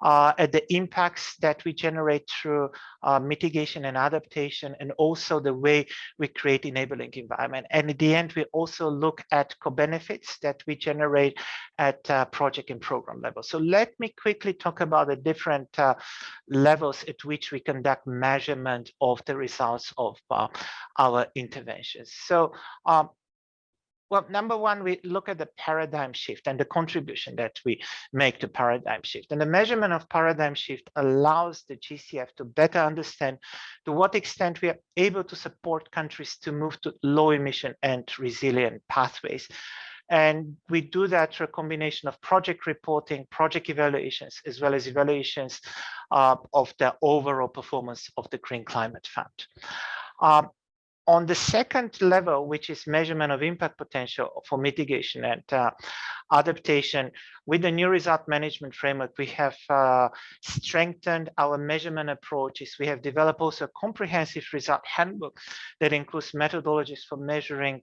at the impacts that we generate through mitigation and adaptation, and also the way we create enabling environment. And at the end, we also look at co-benefits that we generate at project and program level. So let me quickly talk about the different levels at which we conduct measurement of the results of our interventions. So well, number one, we look at the paradigm shift and the contribution that we make to paradigm shift. And the measurement of paradigm shift allows the GCF to better understand to what extent we are able to support countries to move to low emission and resilient pathways. And we do that through a combination of project reporting, project evaluations, as well as evaluations of the overall performance of the Green Climate Fund. On the second level, which is measurement of impact potential for mitigation and adaptation, with the new result management framework, we have strengthened our measurement approaches. We have developed also a comprehensive result handbook that includes methodologies for measuring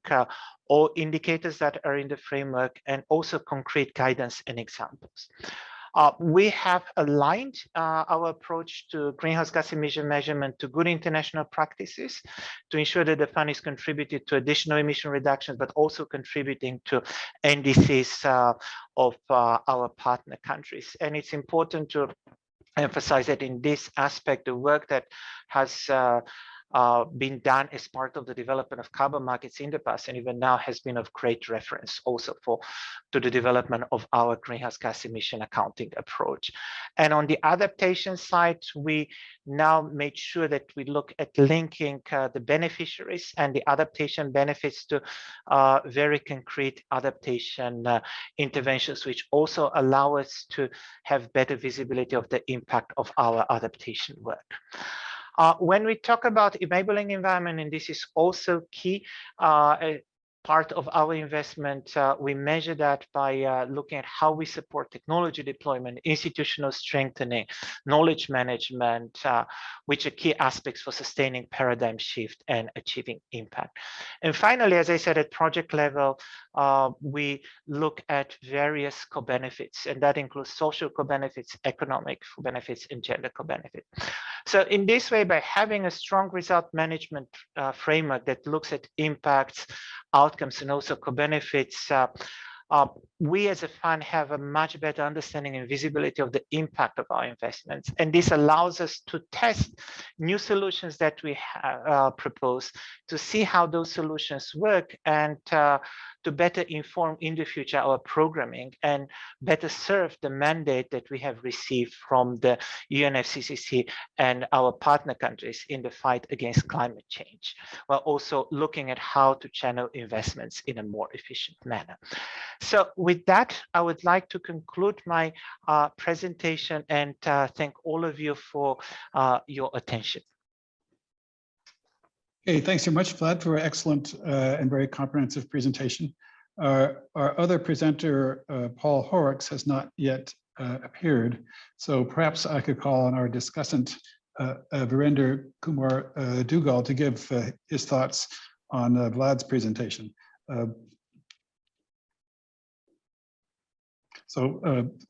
all indicators that are in the framework, and also concrete guidance and examples. We have aligned our approach to greenhouse gas emission measurement to good international practices to ensure that the fund is contributed to additional emission reductions, but also contributing to NDCs of our partner countries. And it's important to emphasize that in this aspect, the work that has been done as part of the development of carbon markets in the past and even now has been of great reference also to the development of our greenhouse gas emission accounting approach. And on the adaptation side, we now made sure that we look at linking the beneficiaries and the adaptation benefits to very concrete adaptation interventions, which also allow us to have better visibility of the impact of our adaptation work. When we talk about enabling environment, and this is also key part of our investment, we measure that by looking at how we support technology deployment, institutional strengthening, knowledge management, which are key aspects for sustaining paradigm shift and achieving impact. And finally, as I said, at project level, we look at various co-benefits, and that includes social co-benefits, economic co-benefits, and gender co-benefit. So in this way, by having a strong result management framework that looks at impacts, outcomes, and also co-benefits, we as a fund have a much better understanding and visibility of the impact of our investments. And this allows us to test new solutions that we propose, to see how those solutions work, and to better inform in the future our programming and better serve the mandate that we have received from the UNFCCC and our partner countries in the fight against climate change, while also looking at how to channel investments in a more efficient manner. So with that, I would like to conclude my presentation and thank all of you for your attention. Okay, thanks so much, Vlad, for an excellent and very comprehensive presentation. Our other presenter, Paul Horrocks, has not yet appeared, so perhaps I could call on our discussant, Virender Kumar Dugal, to give his thoughts on Vlad's presentation. So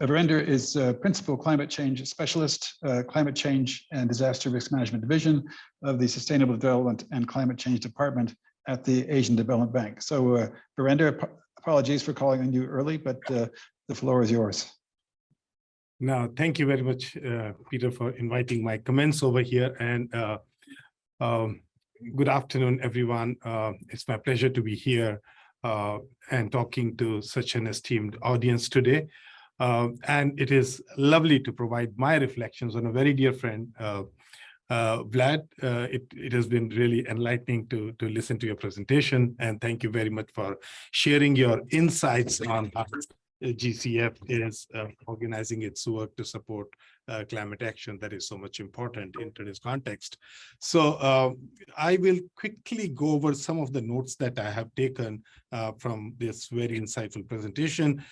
Virender is Principal Climate Change Specialist, Climate Change and Disaster Risk Management Division of the Sustainable Development and Climate Change Department at the Asian Development Bank. So Virender, apologies for calling on you early, but the floor is yours. No, thank you very much, Peter, for inviting my comments over here. And good afternoon, everyone. It's my pleasure to be here and talking to such an esteemed audience today. And it is lovely to provide my reflections on a very dear friend, Vlad. It has been really enlightening to listen to your presentation. And thank you very much for sharing your insights on how GCF is organizing its work to support climate action that is so much important in today's context. So I will quickly go over some of the notes that I have taken from this very insightful presentation.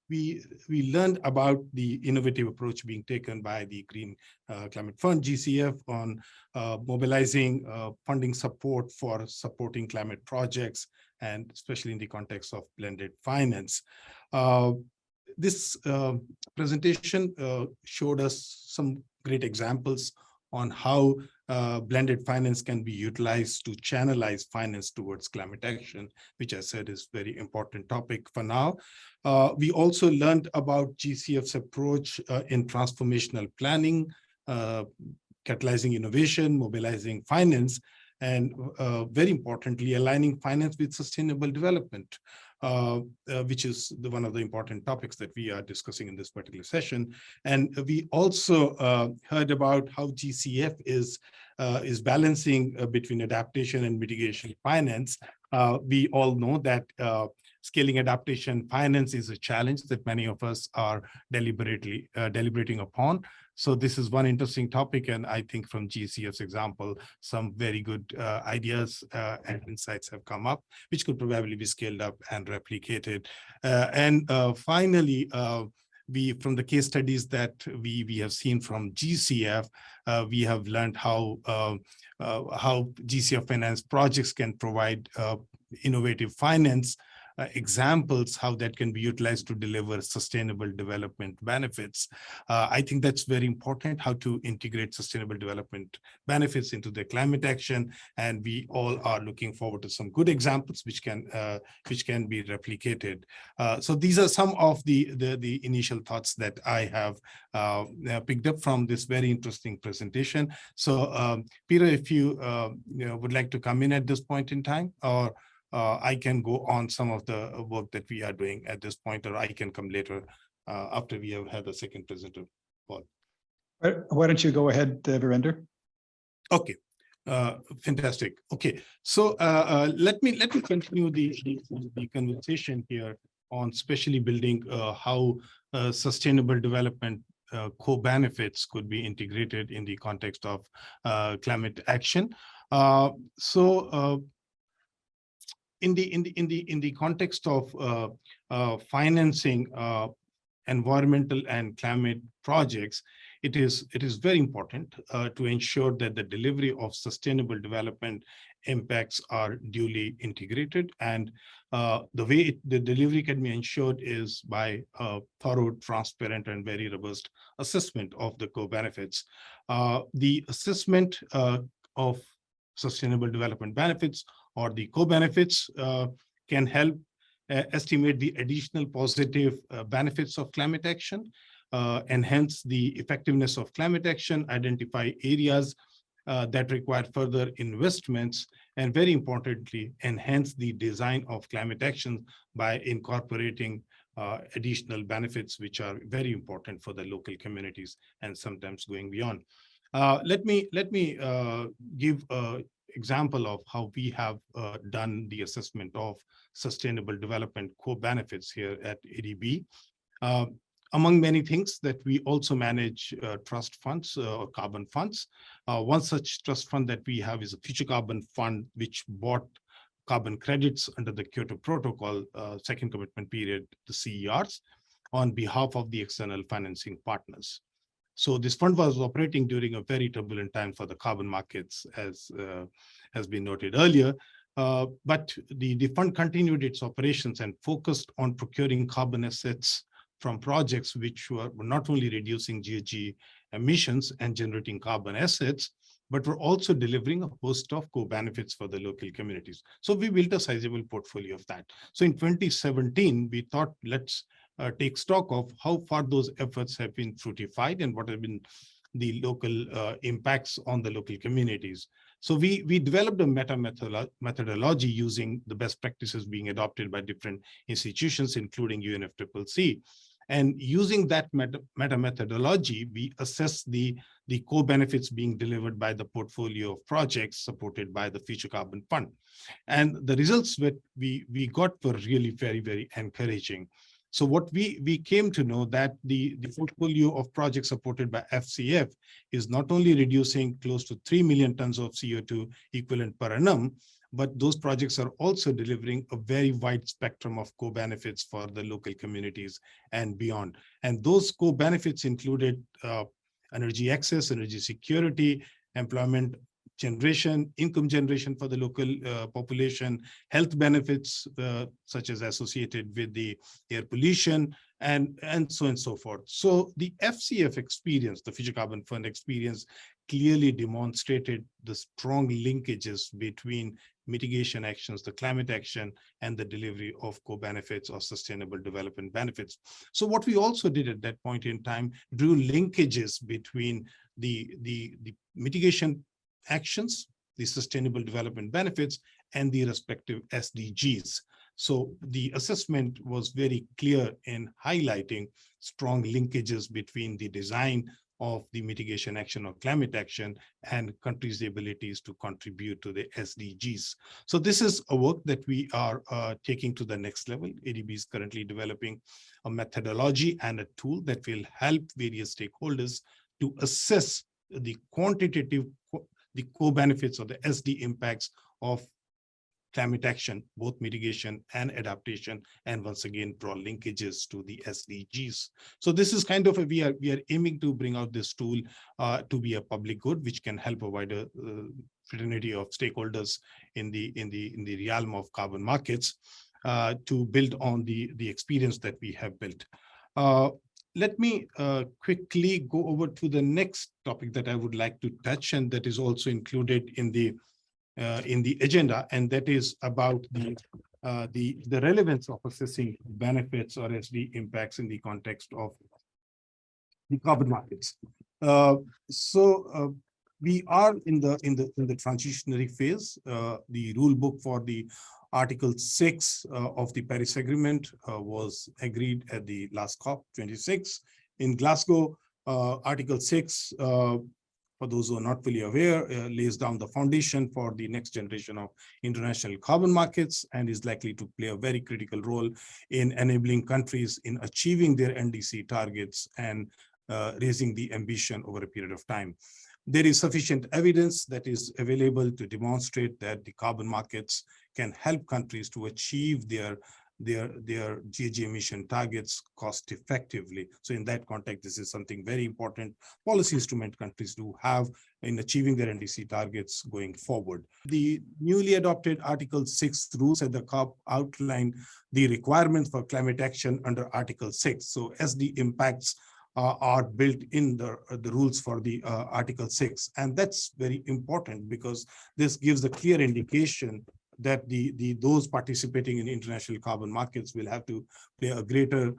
We learned about the innovative approach being taken by the Green Climate Fund, GCF, on mobilizing funding support for supporting climate projects, and especially in the context of blended finance. This presentation showed us some great examples on how blended finance can be utilized to channelize finance towards climate action, which I said is a very important topic for now. We also learned about GCF's approach in transformational planning, catalyzing innovation, mobilizing finance, and very importantly, aligning finance with sustainable development, which is one of the important topics that we are discussing in this particular session. And we also heard about how GCF is balancing between adaptation and mitigation finance. We all know that scaling adaptation finance is a challenge that many of us are deliberating upon. So this is one interesting topic, and I think from GCF's example, some very good ideas and insights have come up, which could probably be scaled up and replicated. And finally, from the case studies that we have seen from GCF, we have learned how GCF finance projects can provide innovative finance examples, how that can be utilized to deliver sustainable development benefits. I think that's very important, how to integrate sustainable development benefits into the climate action. And we all are looking forward to some good examples which can be replicated. So these are some of the initial thoughts that I have picked up from this very interesting presentation. So Peter, if you would like to come in at this point in time, or I can go on some of the work that we are doing at this point, or I can come later after we have had the second presenter. Paul. Why don't you go ahead, Virender? Okay, fantastic. Okay, so let me continue the conversation here on especially building how sustainable development co-benefits could be integrated in the context of climate action. In the context of financing environmental and climate projects, it is very important to ensure that the delivery of sustainable development impacts are duly integrated, and the way the delivery can be ensured is by a thorough, transparent, and very robust assessment of the co-benefits. The assessment of sustainable development benefits or the co-benefits can help estimate the additional positive benefits of climate action, enhance the effectiveness of climate action, identify areas that require further investments, and very importantly, enhance the design of climate action by incorporating additional benefits, which are very important for the local communities and sometimes going beyond. Let me give an example of how we have done the assessment of sustainable development co-benefits here at ADB. Among many things that we also manage trust funds or carbon funds. One such trust fund that we have is a future carbon fund, which bought carbon credits under the Kyoto Protocol second commitment period, the CERs, on behalf of the external financing partners. So this fund was operating during a very turbulent time for the carbon markets, as has been noted earlier. But the fund continued its operations and focused on procuring carbon assets from projects which were not only reducing GHG emissions and generating carbon assets, but were also delivering a host of co-benefits for the local communities. So we built a sizable portfolio of that. So in 2017, we thought, let's take stock of how far those efforts have been fruitified and what have been the local impacts on the local communities. So we developed a methodology using the best practices being adopted by different institutions, including UNFCCC. And using that meta methodology, we assess the co-benefits being delivered by the portfolio of projects supported by the Future Carbon Fund. And the results that we got were really very, very encouraging. So what we came to know that the portfolio of projects supported by FCF is not only reducing close to 3 million tons of CO2 equivalent per annum, but those projects are also delivering a very wide spectrum of co-benefits for the local communities and beyond. And those co-benefits included energy access, energy security, employment generation, income generation for the local population, health benefits such as associated with the air pollution, and so on and so forth. So the FCF experience, the Future Carbon Fund experience, clearly demonstrated the strong linkages between mitigation actions, the climate action, and the delivery of co-benefits or sustainable development benefits. So what we also did at that point in time, drew linkages between the mitigation actions, the sustainable development benefits, and the respective SDGs. So the assessment was very clear in highlighting strong linkages between the design of the mitigation action or climate action and countries' abilities to contribute to the SDGs. So this is a work that we are taking to the next level. ADB is currently developing a methodology and a tool that will help various stakeholders to assess the quantitative, the co-benefits or the SD impacts of climate action, both mitigation and adaptation, and once again draw linkages to the SDGs. So this is kind of we are aiming to bring out this tool to be a public good, which can help a wider fraternity of stakeholders in the realm of carbon markets to build on the experience that we have built. Let me quickly go over to the next topic that I would like to touch, and that is also included in the agenda, and that is about the relevance of assessing benefits or SD impacts in the context of the carbon markets. We are in the transitionary phase. The rule book for the Article 6 of the Paris Agreement was agreed at the last COP26 in Glasgow. Article 6, for those who are not fully aware, lays down the foundation for the next generation of international carbon markets and is likely to play a very critical role in enabling countries in achieving their NDC targets and raising the ambition over a period of time. There is sufficient evidence that is available to demonstrate that the carbon markets can help countries to achieve their GHG emission targets cost effectively. So in that context, this is something very important policy instrument countries do have in achieving their NDC targets going forward. The newly adopted Article 6 rules at the COP outline the requirements for climate action under Article 6. So SD impacts are built in the rules for the Article 6. And that's very important because this gives a clear indication that those participating in international carbon markets will have to pay a greater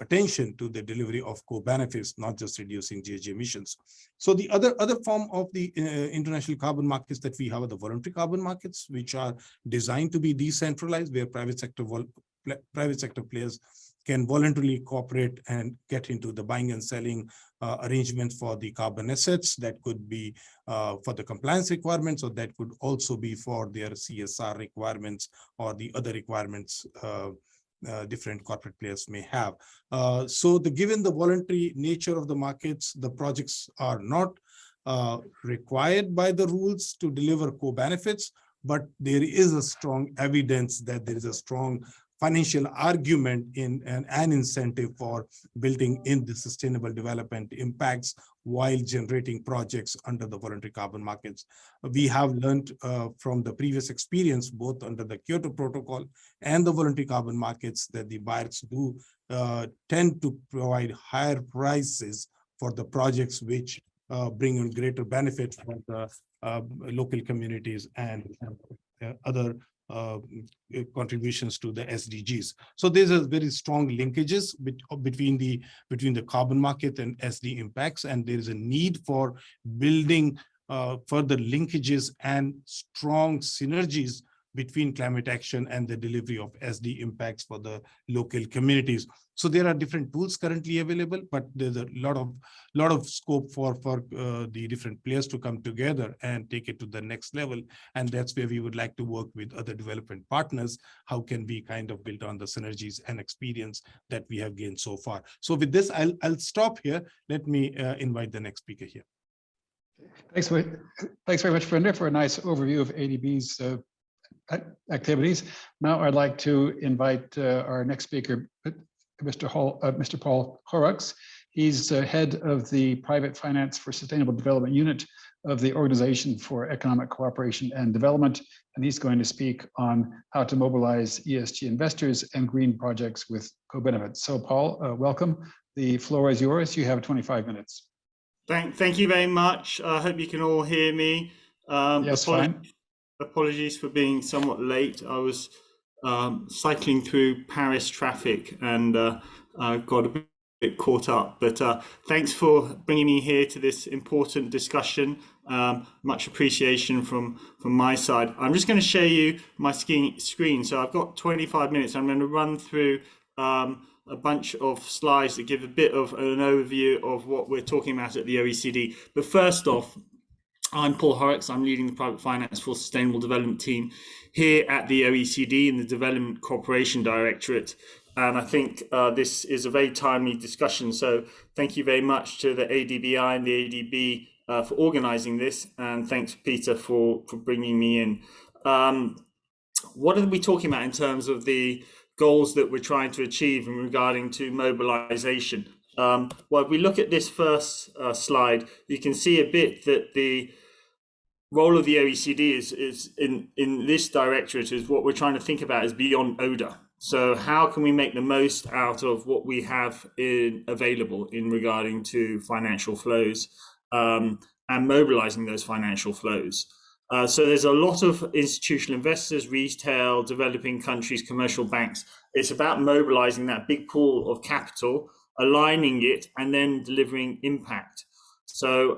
attention to the delivery of co-benefits, not just reducing GHG emissions. So the other form of the international carbon markets that we have are the voluntary carbon markets, which are designed to be decentralized, where private sector players can voluntarily cooperate and get into the buying and selling arrangements for the carbon assets. That could be for the compliance requirements, or that could also be for their CSR requirements or the other requirements different corporate players may have. So given the voluntary nature of the markets, the projects are not required by the rules to deliver co-benefits, but there is a strong evidence that there is a strong financial argument in an incentive for building in the sustainable development impacts while generating projects under the voluntary carbon markets. We have learned from the previous experience, both under the Kyoto Protocol and the voluntary carbon markets, that the buyers do tend to provide higher prices for the projects which bring in greater benefit for the local communities and other contributions to the SDGs. So there's a very strong linkages between the carbon market and SD impacts, and there is a need for building further linkages and strong synergies between climate action and the delivery of SD impacts for the local communities. So there are different tools currently available, but there's a lot of scope for the different players to come together and take it to the next level. And that's where we would like to work with other development partners. How can we kind of build on the synergies and experience that we have gained so far? So with this, I'll stop here. Let me invite the next speaker here. Thanks very much, Vrinder, for a nice overview of ADB's activities. Now I'd like to invite our next speaker, Mr. Paul Horrocks. He's head of the Private Finance for Sustainable Development Unit of the Organization for Economic Cooperation and Development, and he's going to speak on how to mobilize ESG investors and green projects with co-benefits. So Paul, welcome. The floor is yours. You have 25 minutes. Thank you very much. I hope you can all hear me. Yes, fine. Apologies for being somewhat late. I was cycling through Paris traffic and got a bit caught up. But thanks for bringing me here to this important discussion. Much appreciation from my side. I'm just going to show you my screen. So I've got 25 minutes. I'm going to run through a bunch of slides that give a bit of an overview of what we're talking about at the OECD. But first off, I'm Paul Horrocks. I'm leading the Private Finance for Sustainable Development team here at the OECD in the Development Cooperation Directorate. And I think this is a very timely discussion. So thank you very much to the ADBI and the ADB for organizing this. And thanks, Peter, for bringing me in. What are we talking about in terms of the goals that we're trying to achieve in regarding to mobilization? Well, if we look at this first slide, you can see a bit that the role of the OECD is in this directorate is what we're trying to think about is beyond ODA. So how can we make the most out of what we have available in regarding to financial flows and mobilizing those financial flows? So there's a lot of institutional investors, retail, developing countries, commercial banks. It's about mobilizing that big pool of capital, aligning it, and then delivering impact. So,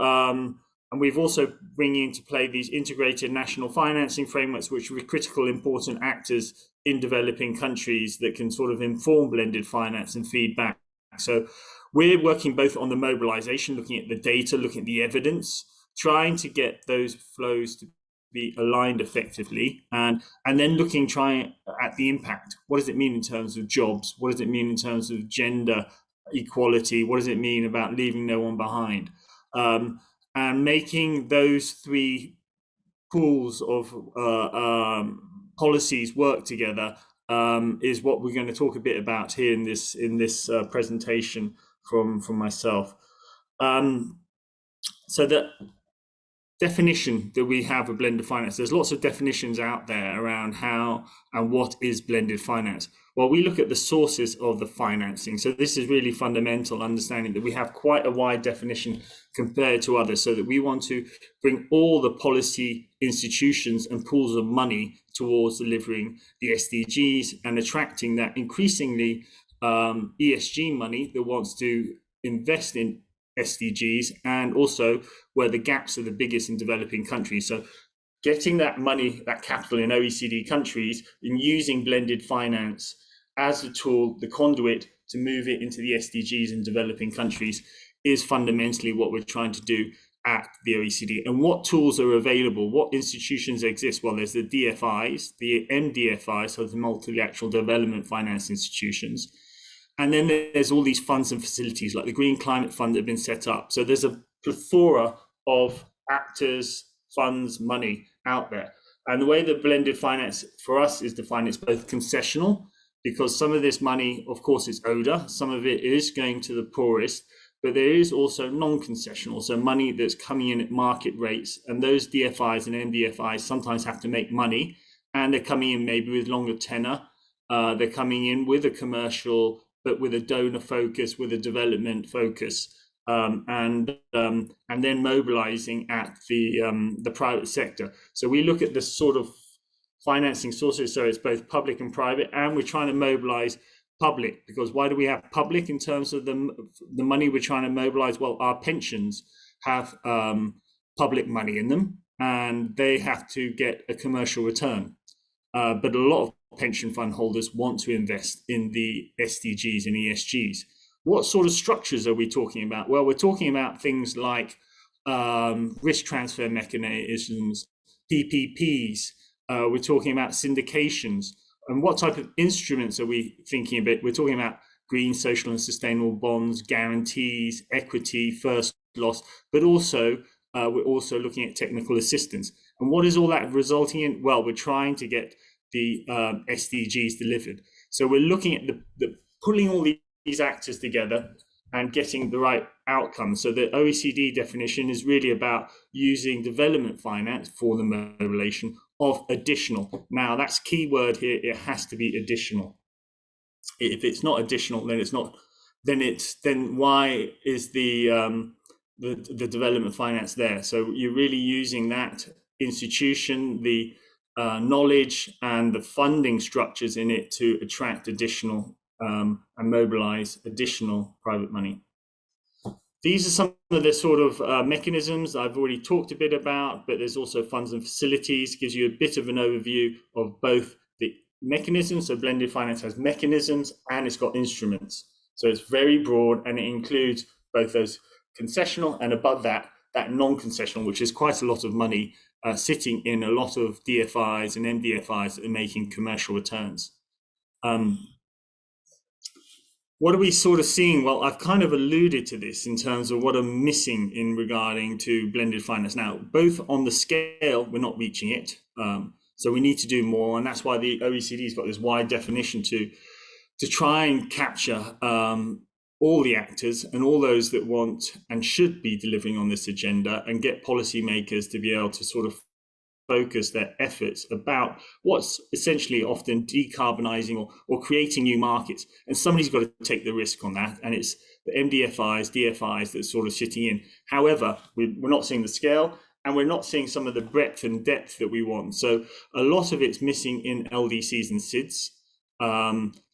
and we've also bringing into play these integrated national financing frameworks, which are critical, important actors in developing countries that can sort of inform blended finance and feedback. So we're working both on the mobilization, looking at the data, looking at the evidence, trying to get those flows to be aligned effectively, and then trying at the impact. What does it mean in terms of jobs? What does it mean in terms of gender equality? What does it mean about leaving no one behind? And making those three pools of policies work together is what we're going to talk a bit about here in this presentation from myself. So the definition that we have of blended finance, there's lots of definitions out there around how and what is blended finance. Well, we look at the sources of the financing. So this is really fundamental, understanding that we have quite a wide definition compared to others, so that we want to bring all the policy institutions and pools of money towards delivering the SDGs and attracting that increasingly ESG money that wants to invest in SDGs, and also where the gaps are the biggest in developing countries. So getting that money, that capital in OECD countries, and using blended finance as a tool, the conduit to move it into the SDGs in developing countries, is fundamentally what we're trying to do at the OECD. And what tools are available? What institutions exist? Well, there's the DFIs, the MDFIs, so the multilateral development finance institutions. And then there's all these funds and facilities like the Green Climate Fund that have been set up. So there's a plethora of actors, funds, money out there. And the way that blended finance for us is defined, it's both concessional, because some of this money, of course, is ODA. Some of it is going to the poorest, but there is also non-concessional, so money that's coming in at market rates, and those DFIs and NDFIs sometimes have to make money, and they're coming in maybe with longer tenor. They're coming in with a commercial, but with a donor focus, with a development focus, and then mobilizing at the private sector. So we look at the sort of financing sources, so it's both public and private, and we're trying to mobilize public, because why do we have public in terms of the money we're trying to mobilize? Well, our pensions have public money in them, and they have to get a commercial return. But a lot of pension fund holders want to invest in the SDGs and ESGs. What sort of structures are we talking about? Well, we're talking about things like risk transfer mechanisms, PPPs. We're talking about syndications. And what type of instruments are we thinking about? We're talking about green, social and sustainable bonds, guarantees, equity, first loss, but also we're also looking at technical assistance. And what is all that resulting in? Well, we're trying to get the SDGs delivered. So we're looking at the pulling all these actors together and getting the right outcome. So the OECD definition is really about using development finance for the mobilization of additional. Now that's key word here, it has to be additional. If it's not additional, then it's not, then why is the development finance there? So you're really using that institution, the knowledge and the funding structures in it to attract additional and mobilize additional private money. These are some of the sort of mechanisms I've already talked a bit about, but there's also funds and facilities, gives you a bit of an overview of both the mechanisms. So blended finance has mechanisms and it's got instruments. So it's very broad, and it includes both those concessional and above that non-concessional, which is quite a lot of money sitting in a lot of DFIs and MDFIs that are making commercial returns. What are we sort of seeing? Well, I've kind of alluded to this in terms of what are missing in regarding to blended finance. Now, both on the scale, we're not reaching it. So we need to do more. And that's why the OECD's got this wide definition to try and capture all the actors and all those that want and should be delivering on this agenda, and get policymakers to be able to sort of focus their efforts about what's essentially often decarbonizing or creating new markets. And somebody's got to take the risk on that. And it's the MDFIs, DFIs that's sort of sitting in. However, we're not seeing the scale, and we're not seeing some of the breadth and depth that we want. So a lot of it's missing in LDCs and SIDS.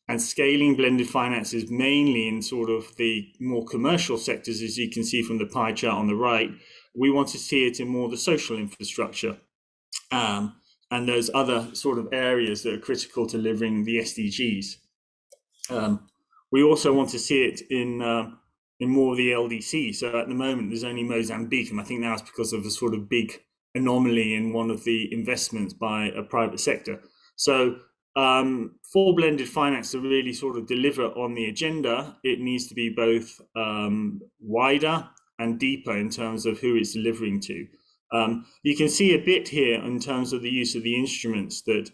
And scaling blended finance is mainly in sort of the more commercial sectors, as you can see from the pie chart on the right. We want to see it in more the social infrastructure. And those other sort of areas that are critical to delivering the SDGs. We also want to see it in more of the LDC. So at the moment, there's only Mozambique, and I think that's because of a sort of big anomaly in one of the investments by a private sector. So for blended finance to really sort of deliver on the agenda, it needs to be both wider and deeper in terms of who it's delivering to. You can see a bit here in terms of the use of the instruments that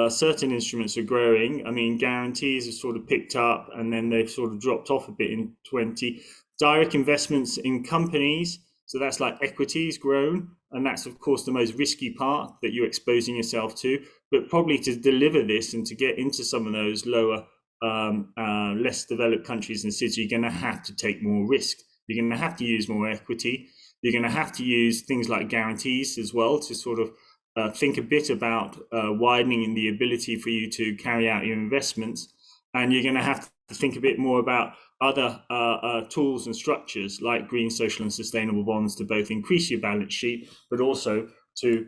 certain instruments are growing. I mean, guarantees have sort of picked up, and then they've sort of dropped off a bit in 20. Direct investments in companies, so that's like equities grown, and that's of course the most risky part that you're exposing yourself to. But probably to deliver this and to get into some of those lower, less developed countries and cities, you're going to have to take more risk. You're going to have to use more equity. You're going to have to use things like guarantees as well to sort of think a bit about widening the ability for you to carry out your investments. And you're going to have to think a bit more about other tools and structures like green, social and sustainable bonds to both increase your balance sheet, but also to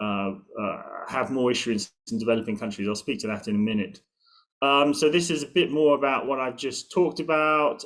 have more issuance in developing countries. I'll speak to that in a minute. So this is a bit more about what I've just talked about.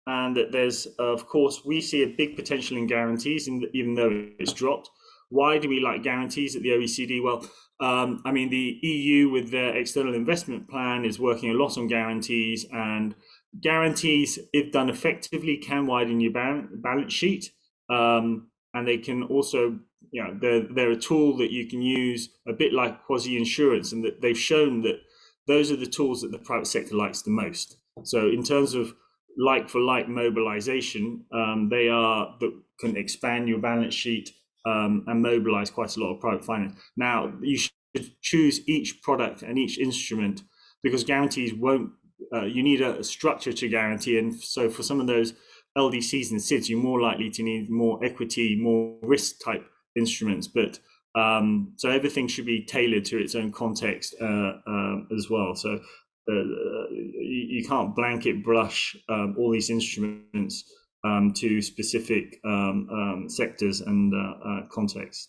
And that there's, of course, we see a big potential in guarantees, even though it's dropped. Why do we like guarantees at the OECD? Well, I mean, the EU with their external investment plan is working a lot on guarantees, and guarantees, if done effectively, can widen your balance sheet. And they can also, you know, they're a tool that you can use a bit like quasi-insurance, and that they've shown that those are the tools that the private sector likes the most. So in terms of like for like mobilization, they are that can expand your balance sheet and mobilize quite a lot of private finance. Now, you should choose each product and each instrument because guarantees won't, you need a structure to guarantee. And so for some of those LDCs and SIDS, you're more likely to need more equity, more risk type instruments. But so everything should be tailored to its own context as well. So you can't blanket brush all these instruments to specific sectors and contexts.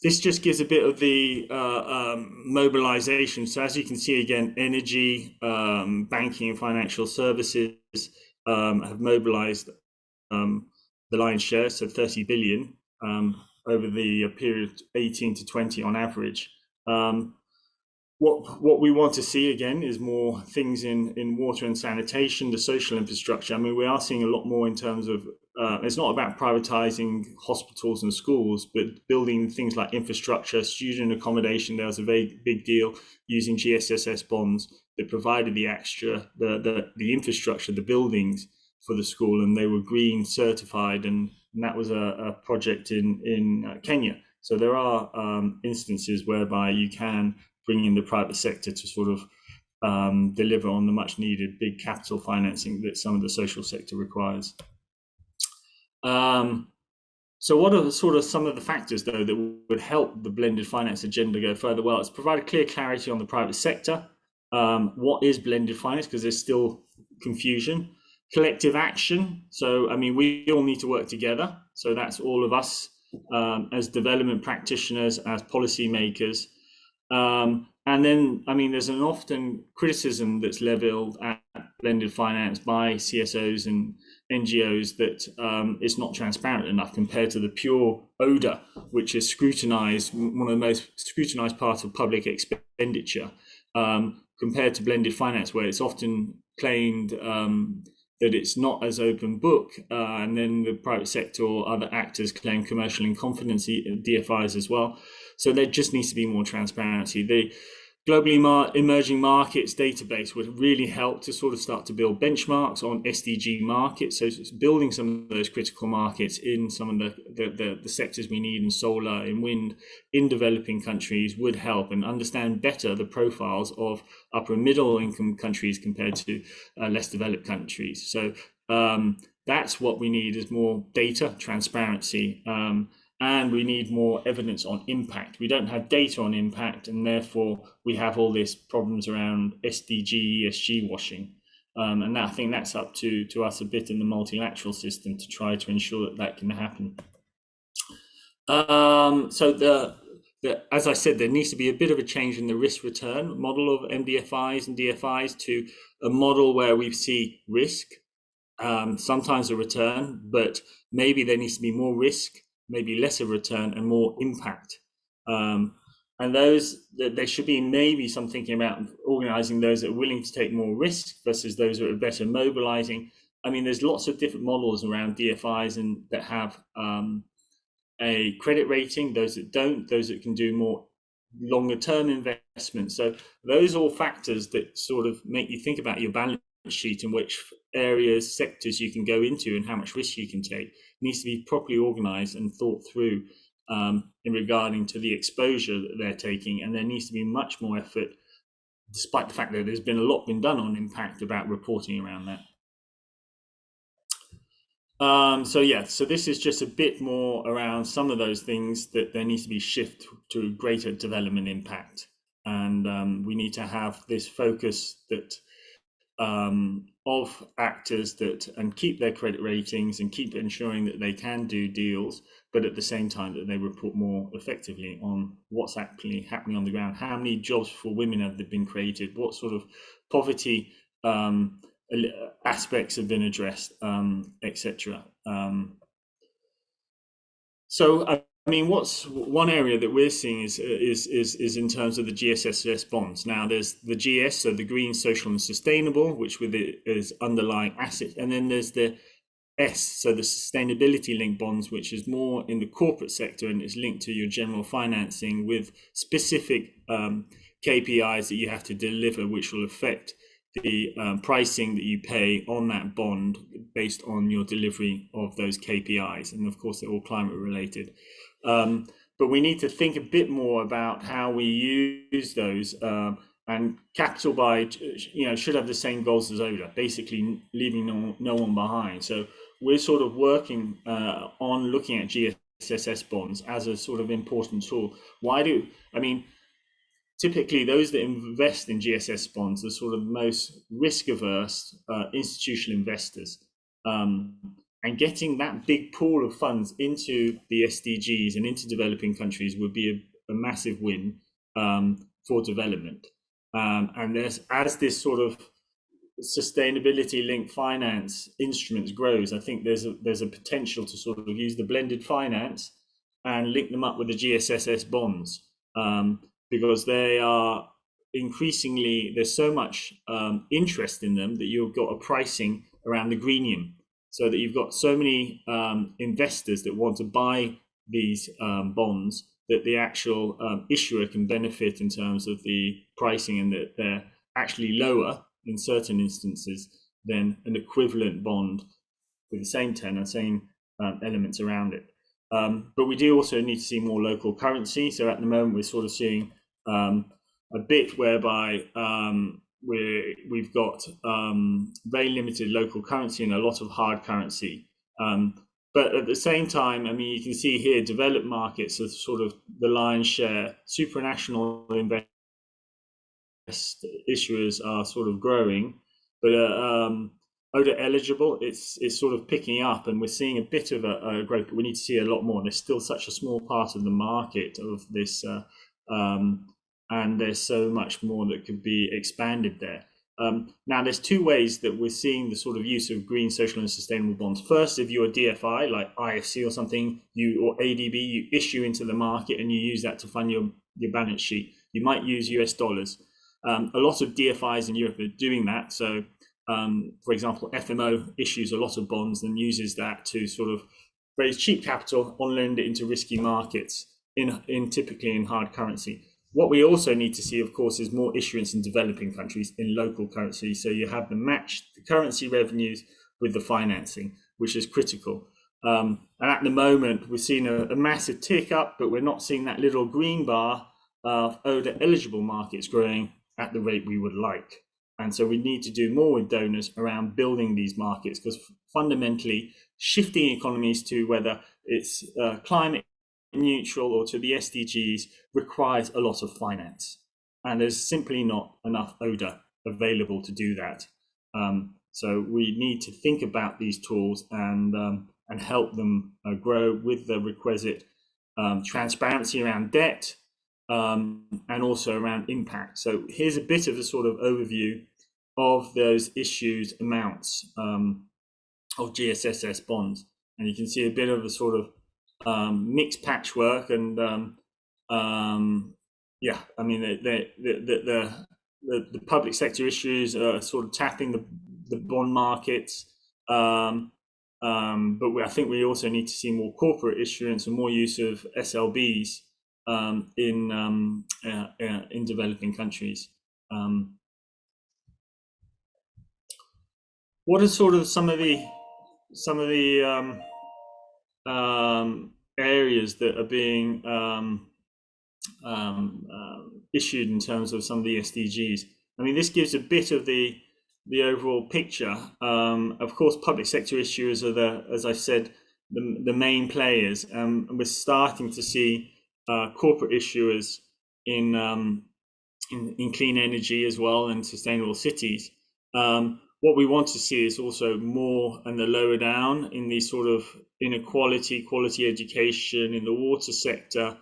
This just gives a bit of the mobilization. So as you can see again, energy, banking and financial services have mobilized the lion's share, so 30 billion over the period 18 to 20 on average. What we want to see again is more things in water and sanitation, the social infrastructure. I mean, we are seeing a lot more in terms of, it's not about privatizing hospitals and schools, but building things like infrastructure, student accommodation. There was a very big deal using GSSS bonds that provided the extra, the infrastructure, the buildings for the school, and they were green certified, and that was a project in Kenya. So there are instances whereby you can bring in the private sector to sort of deliver on the much needed big capital financing that some of the social sector requires. So what are sort of some of the factors though that would help the blended finance agenda go further? Well, it's provide a clear clarity on the private sector. What is blended finance? Because there's still confusion. Collective action. So, I mean, we all need to work together. So that's all of us as development practitioners, as policymakers. And then, I mean, there's an often criticism that's leveled at blended finance by CSOs and NGOs that it's not transparent enough compared to the pure ODA, which is scrutinized, one of the most scrutinized parts of public expenditure, compared to blended finance, where it's often claimed that it's not as open book, and then the private sector or other actors claim commercial in confidence, DFIs as well. So there just needs to be more transparency. The globally emerging markets database would really help to sort of start to build benchmarks on SDG markets. So it's building some of those critical markets in some of the sectors we need in solar, in wind, in developing countries would help, and understand better the profiles of upper and middle income countries compared to less developed countries. So that's what we need, is more data, transparency, and we need more evidence on impact. We don't have data on impact, and therefore we have all these problems around SDG, ESG washing. And that, I think that's up to us a bit in the multilateral system to try to ensure that that can happen. So as I said, there needs to be a bit of a change in the risk return model of MDFIs and DFIs to a model where we see risk, sometimes a return, but maybe there needs to be more risk, maybe lesser return and more impact. And those, there should be maybe some thinking about organizing those that are willing to take more risk versus those that are better mobilizing. I mean, there's lots of different models around DFIs and that have a credit rating, those that don't, those that can do more longer term investments. So those are all factors that sort of make you think about your balance sheet and which areas, sectors you can go into and how much risk you can take. It needs to be properly organized and thought through in regarding to the exposure that they're taking, and there needs to be much more effort, despite the fact that there's been a lot been done on impact, about reporting around that. So this is just a bit more around some of those things that there needs to be shift to greater development impact, and we need to have this focus that of actors that and keep their credit ratings and keep ensuring that they can do deals, but at the same time that they report more effectively on what's actually happening on the ground. How many jobs for women have been created? What sort of poverty aspects have been addressed, etc. So I mean, what's one area that we're seeing is in terms of the GSSS bonds. Now, there's the GS, so the green, social, and sustainable, which with it is underlying asset, and then there's the S, so the sustainability-linked bonds, which is more in the corporate sector and is linked to your general financing with specific KPIs that you have to deliver, which will affect the pricing that you pay on that bond based on your delivery of those KPIs. And of course, they're all climate related. But we need to think a bit more about how we use those. And capital buy, should have the same goals as ODA, basically leaving no one behind. So we're sort of working on looking at GSSS bonds as a sort of important tool. Typically those that invest in GSS bonds are sort of most risk averse institutional investors. And getting that big pool of funds into the SDGs and into developing countries would be a massive win for development. And as this sort of sustainability linked finance instruments grows, I think there's a potential to sort of use the blended finance and link them up with the GSSS bonds, because they are increasingly, there's so much interest in them that you've got a pricing around the greenium, so that you've got so many investors that want to buy these bonds that the actual issuer can benefit in terms of the pricing, and that they're actually lower in certain instances than an equivalent bond with the same tenor, same elements around it. But we do also need to see more local currency. So at the moment, we're sort of seeing a bit whereby we've got very limited local currency and a lot of hard currency. But at the same time, you can see here, developed markets are sort of the lion's share. Supranational issuers are sort of growing, but ODA eligible, it's sort of picking up, and we're seeing a bit of a growth, but we need to see a lot more. There's still such a small part of the market of this, and there's so much more that could be expanded there. Now, there's two ways that we're seeing the sort of use of green, social, and sustainable bonds. First, if you're a DFI like IFC or something, or ADB, you issue into the market and you use that to fund your balance sheet. You might use US dollars. A lot of DFIs in Europe are doing that. So, for example, FMO issues a lot of bonds and uses that to sort of raise cheap capital and lend it into risky markets typically in hard currency. What we also need to see, of course, is more issuance in developing countries in local currency. So you have the currency revenues with the financing, which is critical. And at the moment, we're seeing a massive tick up, but we're not seeing that little green bar of ODA eligible markets growing at the rate we would like. And so we need to do more with donors around building these markets, because fundamentally shifting economies to whether it's climate neutral or to the SDGs requires a lot of finance, and there's simply not enough ODA available to do that. So we need to think about these tools and help them grow with the requisite transparency around debt and also around impact. So here's a bit of a sort of overview of those issued amounts of GSSS bonds, and you can see a bit of a sort of mixed patchwork, and the public sector issues are sort of tapping the bond markets, but I think we also need to see more corporate issuance and more use of SLBs in developing countries. What are sort of some of the areas that are being issued in terms of some of the SDGs? This gives a bit of the overall picture. Of course, public sector issuers are as I said, the main players, and we're starting to see corporate issuers in clean energy as well, and sustainable cities. What we want to see is also more and the lower down in these sort of inequality, quality education in the water sector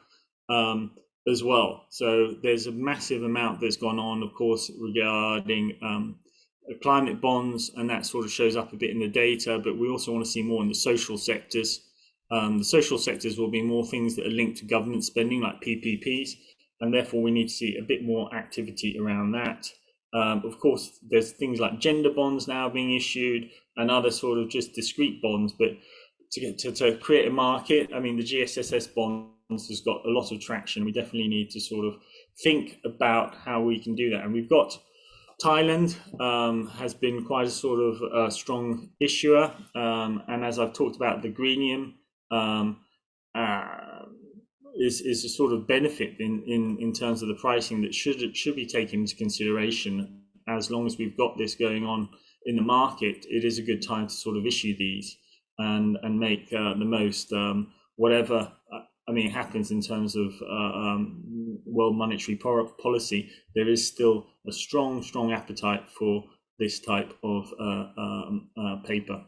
as well. So there's a massive amount that's gone on, of course, regarding climate bonds, and that sort of shows up a bit in the data, but we also want to see more in the social sectors. The social sectors will be more things that are linked to government spending, like PPPs, and therefore we need to see a bit more activity around that. Of course, there's things like gender bonds now being issued and other sort of just discrete bonds, but to create a market, the GSSS bonds has got a lot of traction. We definitely need to sort of think about how we can do that. And we've got Thailand has been quite a sort of strong issuer, and as I've talked about, the greenium is a sort of benefit in terms of the pricing that should be taken into consideration. As long as we've got this going on in the market, it is a good time to sort of issue these and make the most whatever happens in terms of world monetary policy. There is still a strong appetite for this type of paper.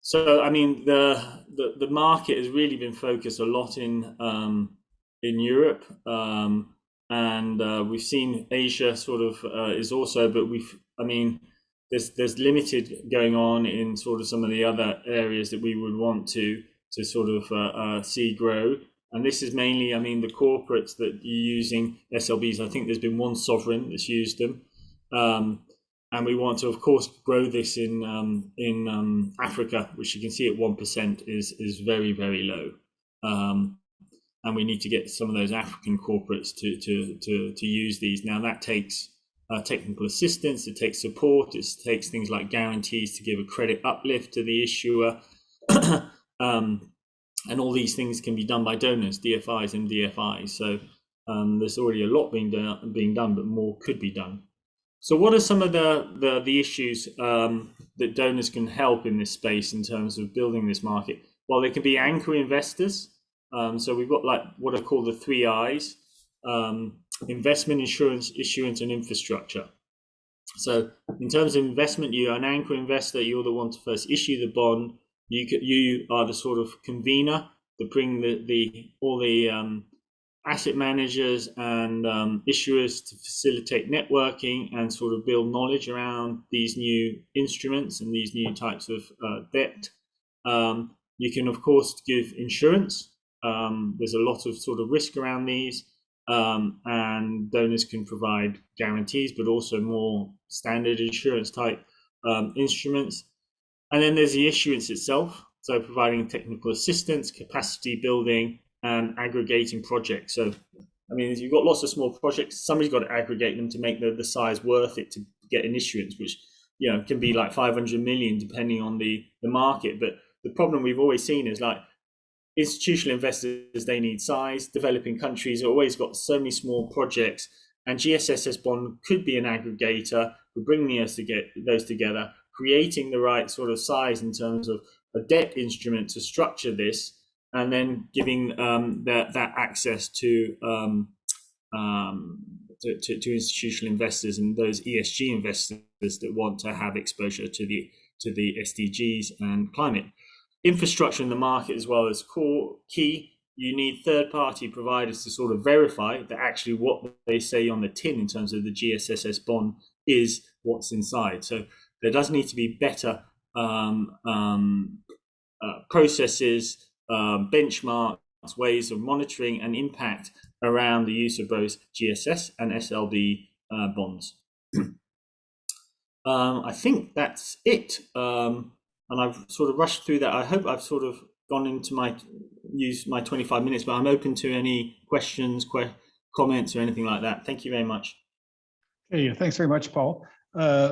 So I mean, the market has really been focused a lot in Europe, and we've seen Asia sort of is also, but there's limited going on in sort of some of the other areas that we would want to sort of see grow. And this is mainly, the corporates that you're using SLBs. I think there's been one sovereign that's used them, and we want to, of course, grow this in Africa, which you can see at 1% is very, very low. And we need to get some of those African corporates to use these. Now that takes technical assistance, it takes support, it takes things like guarantees to give a credit uplift to the issuer. And all these things can be done by donors, DFIs and DFIs. So there's already a lot being done, but more could be done. So what are some of the issues that donors can help in this space in terms of building this market? Well, they can be anchor investors. So we've got like what are called the 3 I's, investment, insurance, issuance, and infrastructure. So in terms of investment, you are an anchor investor. You're the one to first issue the bond. You are the sort of convener to bring all the asset managers and issuers to facilitate networking and sort of build knowledge around these new instruments and these new types of debt. You can, of course, give insurance. There's a lot of sort of risk around these, and donors can provide guarantees, but also more standard insurance type instruments. And then there's the issuance itself, so providing technical assistance, capacity building, and aggregating projects. So, if you've got lots of small projects, somebody's got to aggregate them to make the size worth it to get an issuance, which can be like 500 million depending on the market. But the problem we've always seen is like institutional investors, they need size. Developing countries have always got so many small projects, and GSSS bond could be an aggregator for bringing us to get those together, creating the right sort of size in terms of a debt instrument to structure this, and then giving that access to institutional investors and those ESG investors that want to have exposure to the SDGs and climate. Infrastructure in the market as well is key. You need third-party providers to sort of verify that actually what they say on the tin in terms of the GSSS bond is what's inside. So there does need to be better processes, benchmarks, ways of monitoring and impact around the use of both GSS and SLB bonds. I think that's it. And I've sort of rushed through that. I hope I've sort of gone into used my 25 minutes, but I'm open to any questions, comments, or anything like that. Thank you very much. Okay, thanks very much, Paul.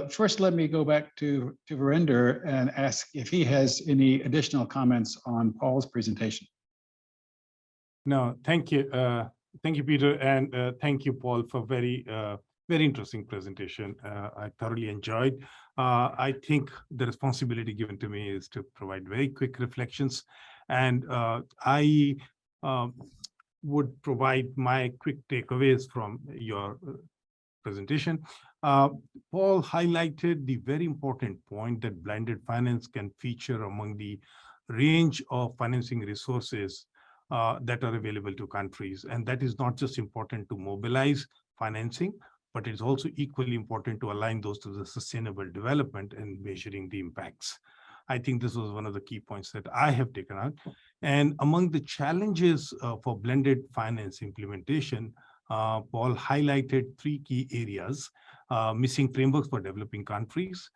First, let me go back to Virender and ask if he has any additional comments on Paul's presentation. No, thank you. Thank you, Peter, and thank you, Paul, for very interesting presentation. I thoroughly enjoyed. I think the responsibility given to me is to provide very quick reflections, and I would provide my quick takeaways from your presentation. Paul highlighted the very important point that blended finance can feature among the range of financing resources that are available to countries. And that is not just important to mobilize financing, but it's also equally important to align those to the sustainable development and measuring the impacts. I think this was one of the key points that I have taken out. And among the challenges for blended finance implementation, Paul highlighted 3 key areas: missing frameworks for developing countries,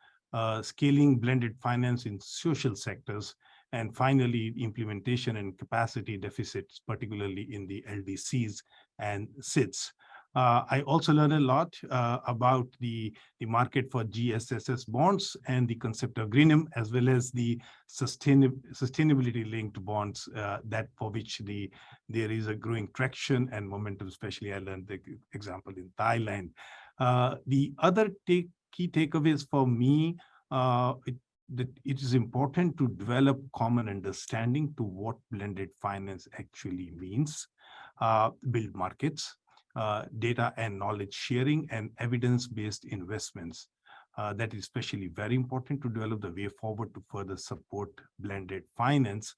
scaling blended finance in social sectors, and finally, implementation and capacity deficits, particularly in the LDCs and SIDS. I also learned a lot about the market for GSSS bonds and the concept of greenum, as well as the sustainability-linked bonds that for which there is a growing traction and momentum. Especially, I learned the example in Thailand. The other key takeaways for me, that it is important to develop common understanding to what blended finance actually means, build markets, data and knowledge sharing, and evidence-based investments. That is especially very important to develop the way forward to further support blended finance.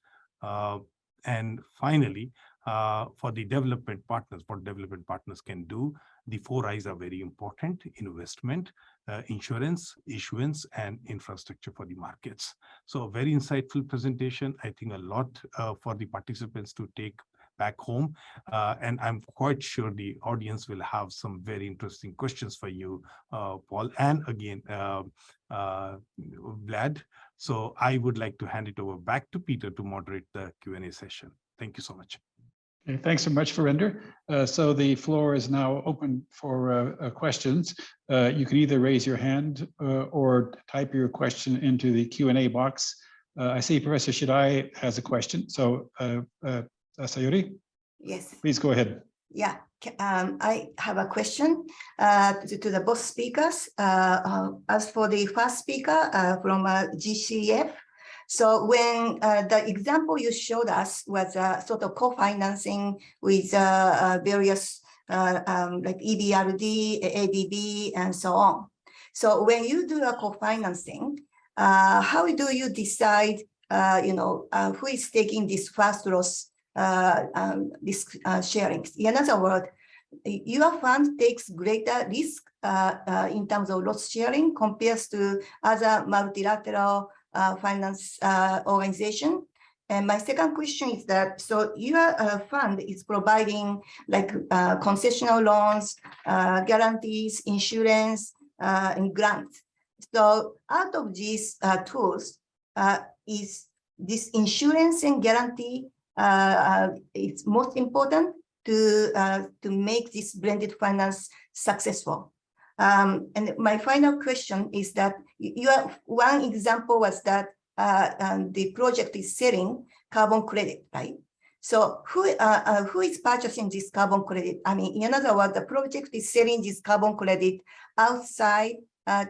And finally, for the development partners, what development partners can do, the 4 I's are very important: investment, insurance, issuance, and infrastructure for the markets. So a very insightful presentation. I think a lot for the participants to take back home. And I'm quite sure the audience will have some very interesting questions for you, Paul, and again, Vlad. So I would like to hand it over back to Peter to moderate the Q&A session. Thank you so much. Okay, thanks so much, Verinder. So the floor is now open for questions. You can either raise your hand or type your question into the Q&A box. I see Professor Shidai has a question. So Sayuri? Yes. Please go ahead. Yeah, I have a question to the both speakers. As for the first speaker from GCF, so when the example you showed us was sort of co-financing with various like EBRD, ADB, and so on. So when you do a co-financing, how do you decide, who is taking this first loss sharing? In other words, your fund takes greater risk in terms of loss sharing compared to other multilateral finance organization. And my second question is that, so your fund is providing like concessional loans, guarantees, insurance, and grants. So out of these tools, is this insurance and guarantee it's most important to make this blended finance successful. And my final question is that your one example was that the project is selling carbon credit, right? So who is purchasing this carbon credit? I mean, in other words, the project is selling this carbon credit outside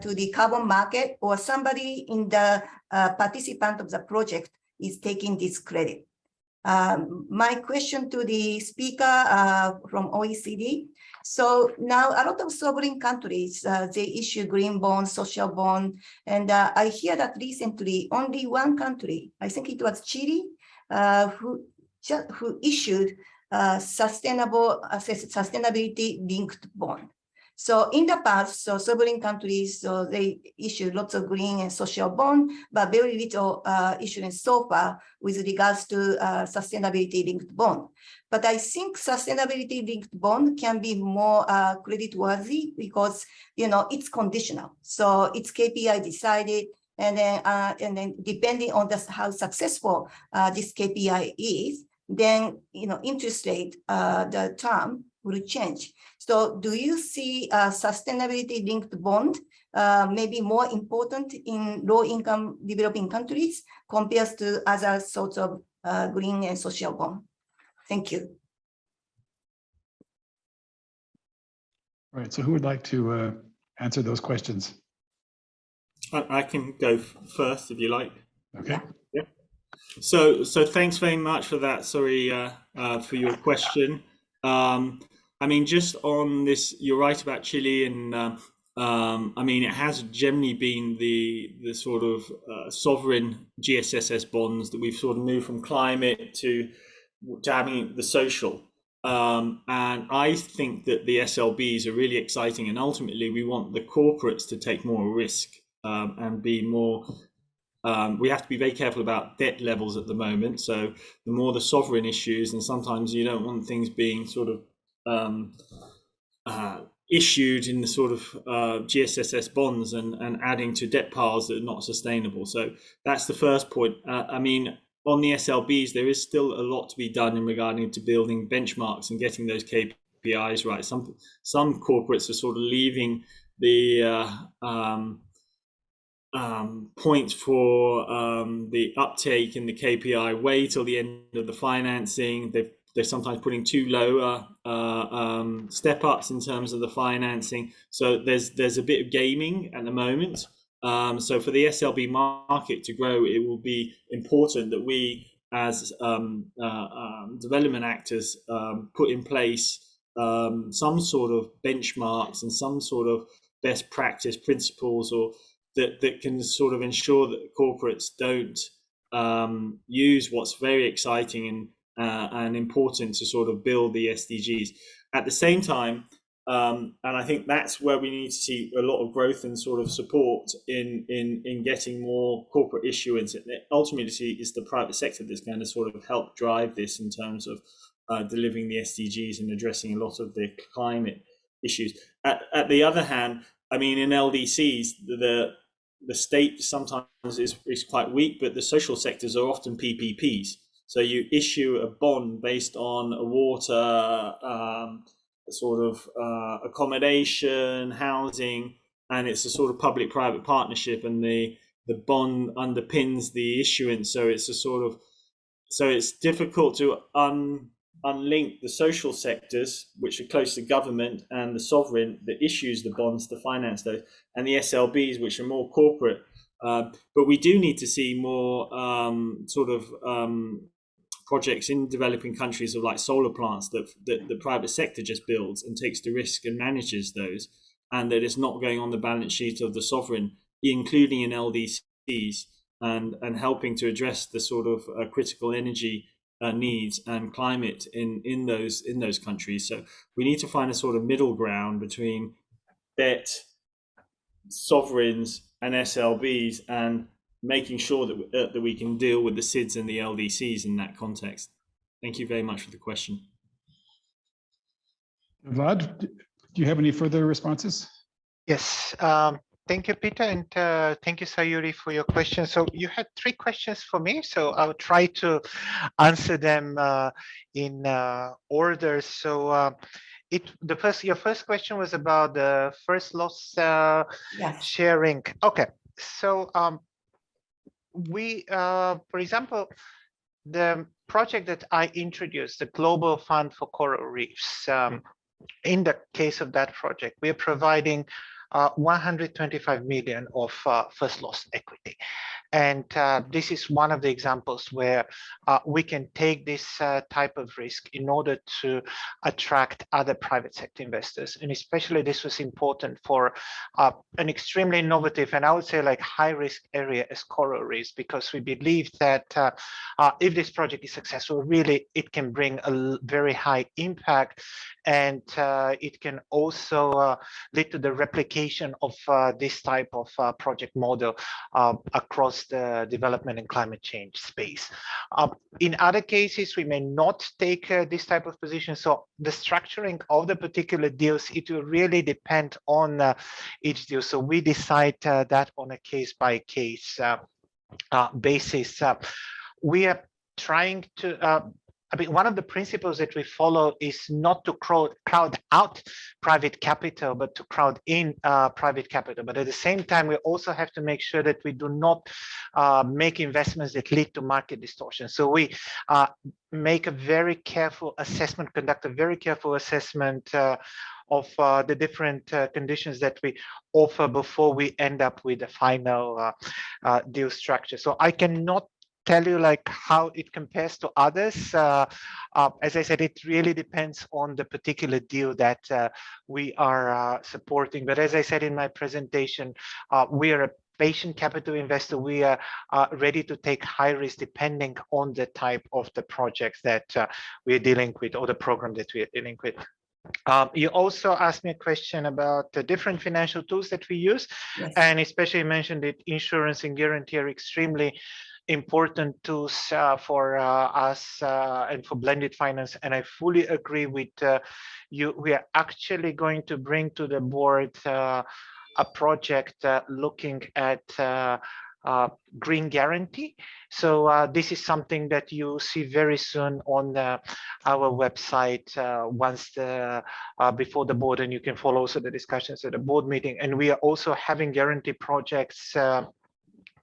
to the carbon market, or somebody in the participant of the project is taking this credit. My question to the speaker from OECD. So now a lot of sovereign countries, they issue green bonds, social bond, and I hear that recently only one country, I think it was Chile, who issued sustainability linked bond. So in the past, so sovereign countries, so they issued lots of green and social bond, but very little issuance so far with regards to sustainability linked bond. But I think sustainability linked bond can be more credit worthy because it's conditional. So it's KPI decided, and then depending on how successful this KPI is, then interest rate, the term will change. So do you see sustainability linked bond maybe more important in low income developing countries compared to other sorts of green and social bond? Thank you. Right, so who would like to answer those questions? I can go first if you like. Okay. Yeah. So thanks very much for that. Sorry for your question. I mean, just on this, you're right about Chile, and I mean, it has generally been the sort of sovereign GSSS bonds that we've sort of moved from climate to having the social. And I think that the SLBs are really exciting, and ultimately we want the corporates to take more risk and be more. We have to be very careful about debt levels at the moment. So the more the sovereign issues, and sometimes you don't want things being sort of issued in the sort of GSSS bonds and adding to debt piles that are not sustainable. So that's the first point. I mean, on the SLBs, there is still a lot to be done in regarding to building benchmarks and getting those KPIs KPIs right. Some corporates are sort of leaving the point for the uptake in the KPI way till the end of the financing. They're sometimes putting too low step ups in terms of the financing. So there's a bit of gaming at the moment. So for the SLB market to grow, it will be important that we, as development actors, put in place some sort of benchmarks and some sort of best practice principles, or that can sort of ensure that corporates don't use what's very exciting and important to sort of build the SDGs. At the same time, and I think that's where we need to see a lot of growth and sort of support in getting more corporate issuance. And ultimately, it's the private sector that's going to sort of help drive this in terms of delivering the SDGs and addressing a lot of the climate issues. At the other hand, I mean, in LDCs, the state sometimes is quite weak, but the social sectors are often PPPs. So you issue a bond based on a water, sort of accommodation, housing, and it's a sort of public-private partnership, and the bond underpins the issuance. So it's a sort of, so it's difficult to unlink the social sectors, which are close to government, and the sovereign that issues the bonds to finance those, and the SLBs, which are more corporate. But we do need to see more projects in developing countries of like solar plants that the private sector just builds and takes the risk and manages those, and that it's not going on the balance sheet of the sovereign, including in LDCs, and helping to address the sort of critical energy needs and climate in those countries. So we need to find a sort of middle ground between debt, sovereigns, and SLBs, and making sure that we can deal with the SIDS and the LDCs in that context. Thank you very much for the question. Vlad, do you have any further responses? Yes. Thank you, Peter, and thank you, Sayuri, for your question. So you had 3 questions for me, so I'll try to answer them in order. So your first question was about the first loss sharing. Okay, so we, for example, the project that I introduced, the Global Fund for Coral Reefs, in the case of that project, we are providing 125 million of first loss equity. And this is one of the examples where we can take this type of risk in order to attract other private sector investors. And especially this was important for an extremely innovative, and I would say like high risk area as coral reefs, because we believe that if this project is successful, really it can bring a very high impact, and it can also lead to the replication of this type of project model across the development and climate change space. In other cases, we may not take this type of position. So the structuring of the particular deals, it will really depend on each deal. So we decide that on a case-by-case basis. We are trying to I mean, one of the principles that we follow is not to crowd out private capital, but to crowd in private capital. But at the same time, we also have to make sure that we do not make investments that lead to market distortion. So we make a very careful assessment, conduct a very careful assessment of the different conditions that we offer before we end up with a final deal structure. So I cannot tell you like how it compares to others. As I said, it really depends on the particular deal that we are supporting. But as I said in my presentation, we are a patient capital investor. We are ready to take high risk depending on the type of the projects that we are dealing with, or the program that we are dealing with. You also asked me a question about the different financial tools that we use, and especially mentioned that insurance and guarantee are extremely important tools for us and for blended finance. And I fully agree with you. We are actually going to bring to the board a project looking at green guarantee. So this is something that you see very soon on our website once before the board, and you can follow also the discussions at the board meeting. And we are also having guarantee projects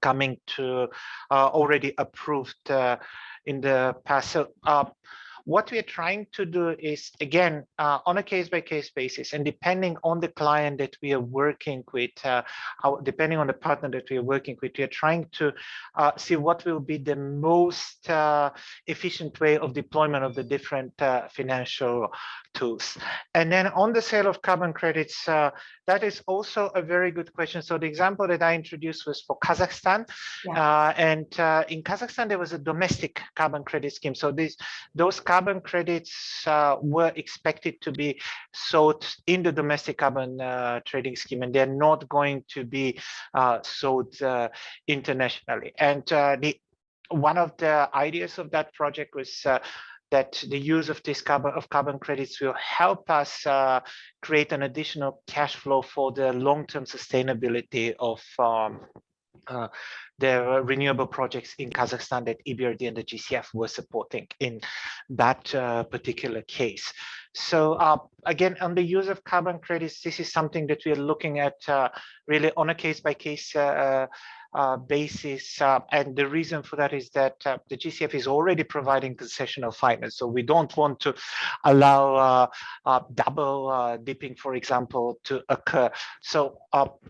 coming to already approved in the past. So what we are trying to do is, again, on a case-by-case basis, and depending on the client that we are working with, depending on the partner that we are working with, we are trying to see what will be the most efficient way of deployment of the different financial tools. And then on the sale of carbon credits, that is also a very good question. So the example that I introduced was for Kazakhstan. Yeah. And in Kazakhstan, there was a domestic carbon credit scheme. So those carbon credits were expected to be sold in the domestic carbon trading scheme, and they're not going to be sold internationally. And one of the ideas of that project was that the use of this carbon credits will help us create an additional cash flow for the long-term sustainability of the renewable projects in Kazakhstan that EBRD and the GCF were supporting in that particular case. So again, on the use of carbon credits, this is something that we are looking at really on a case-by-case basis. And the reason for that is that the GCF is already providing concessional finance. So we don't want to allow double dipping, for example, to occur. So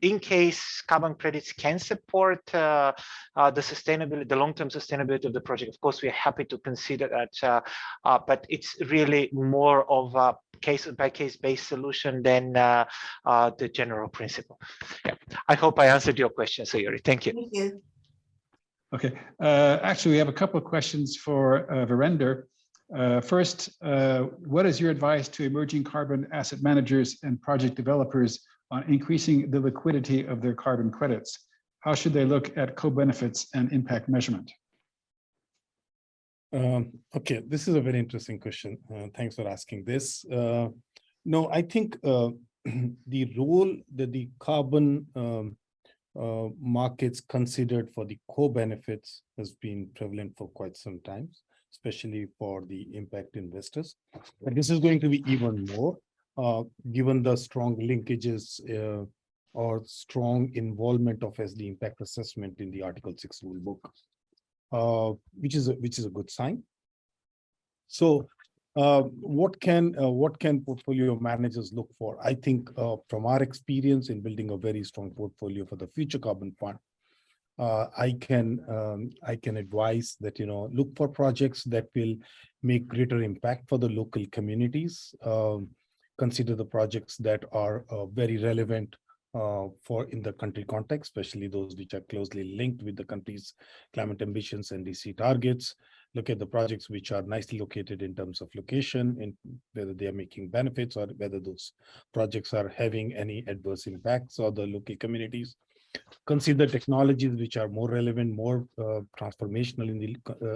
in case carbon credits can support the sustainability, the long-term sustainability of the project, of course, we are happy to consider that. But it's really more of a case-by-case based solution than the general principle. Yeah, I hope I answered your question, Sayuri. Thank you. Thank you. Okay, actually, we have a couple of questions for Virender. First, what is your advice to emerging carbon asset managers and project developers on increasing the liquidity of their carbon credits? How should they look at co-benefits and impact measurement? Okay, this is a very interesting question. Thanks for asking this. No, I think the role that the carbon markets considered for the co-benefits has been prevalent for quite some time, especially for the impact investors. But this is going to be even more given the strong linkages or strong involvement of SD impact assessment in the Article 6 rule book, which is a good sign. So what can portfolio managers look for? I think from our experience in building a very strong portfolio for the future carbon fund, I can advise that, look for projects that will make greater impact for the local communities. Consider the projects that are very relevant for in the country context, especially those which are closely linked with the country's climate ambitions and DC targets. Look at the projects which are nicely located in terms of location and whether they are making benefits or whether those projects are having any adverse impacts on the local communities. Consider technologies which are more relevant, more transformational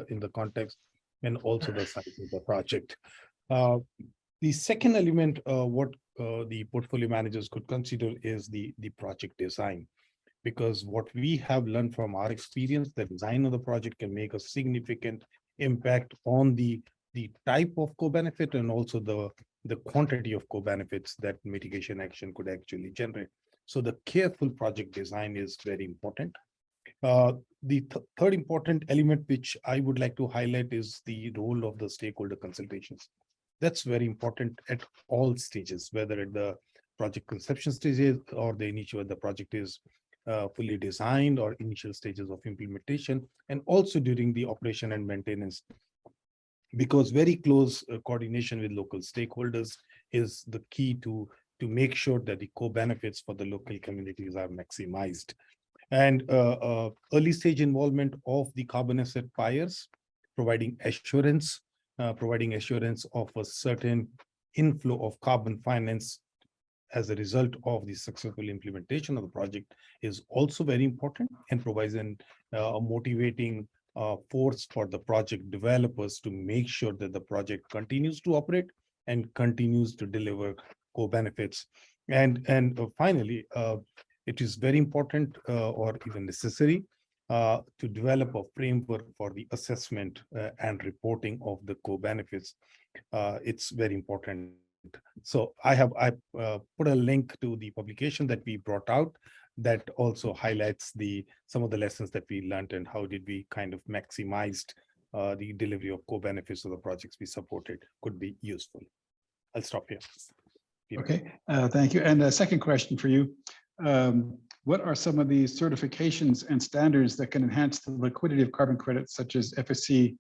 in the context, and also the size of the project. The second element, what the portfolio managers could consider is the project design, because what we have learned from our experience, the design of the project can make a significant impact on the type of co-benefit and also the quantity of co-benefits that mitigation action could actually generate. So the careful project design is very important. The third important element which I would like to highlight is the role of the stakeholder consultations. That's very important at all stages, whether at the project conception stages or the initial, when the project is fully designed, or initial stages of implementation, and also during the operation and maintenance, because very close coordination with local stakeholders is the key to make sure that the co-benefits for the local communities are maximized. And early stage involvement of the carbon asset buyers, providing assurance of a certain inflow of carbon finance as a result of the successful implementation of the project is also very important, and provides a motivating force for the project developers to make sure that the project continues to operate and continues to deliver co-benefits. And finally, it is very important or even necessary to develop a framework for the assessment and reporting of the co-benefits. It's very important. So I put a link to the publication that we brought out that also highlights some of the lessons that we learned and how did we kind of maximized the delivery of co-benefits of the projects we supported could be useful. I'll stop here. Peter. Okay, thank you. And a second question for you. What are some of the certifications and standards that can enhance the liquidity of carbon credits, such as FSC,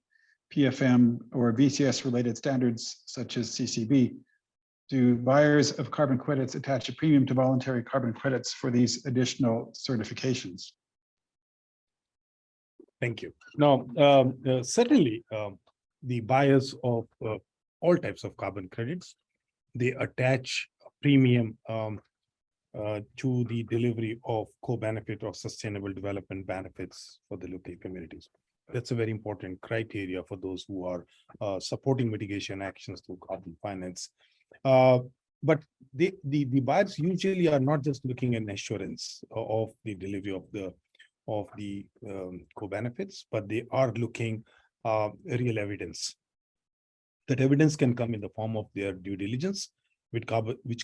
PFM, or VCS related standards, such as CCB? Do buyers of carbon credits attach a premium to voluntary carbon credits for these additional certifications? Thank you. Now, certainly, the buyers of all types of carbon credits, they attach a premium to the delivery of co-benefit or sustainable development benefits for the local communities. That's a very important criteria for those who are supporting mitigation actions through carbon finance. But the buyers usually are not just looking at assurance of the delivery of the co-benefits, but they are looking real evidence. That evidence can come in the form of their due diligence, which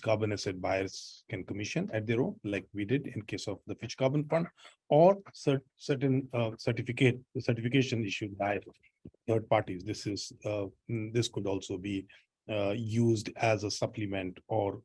carbon asset buyers can commission at their own, like we did in case of the Fitch Carbon Fund, or certain certification issued by third parties. This could also be used as a supplement or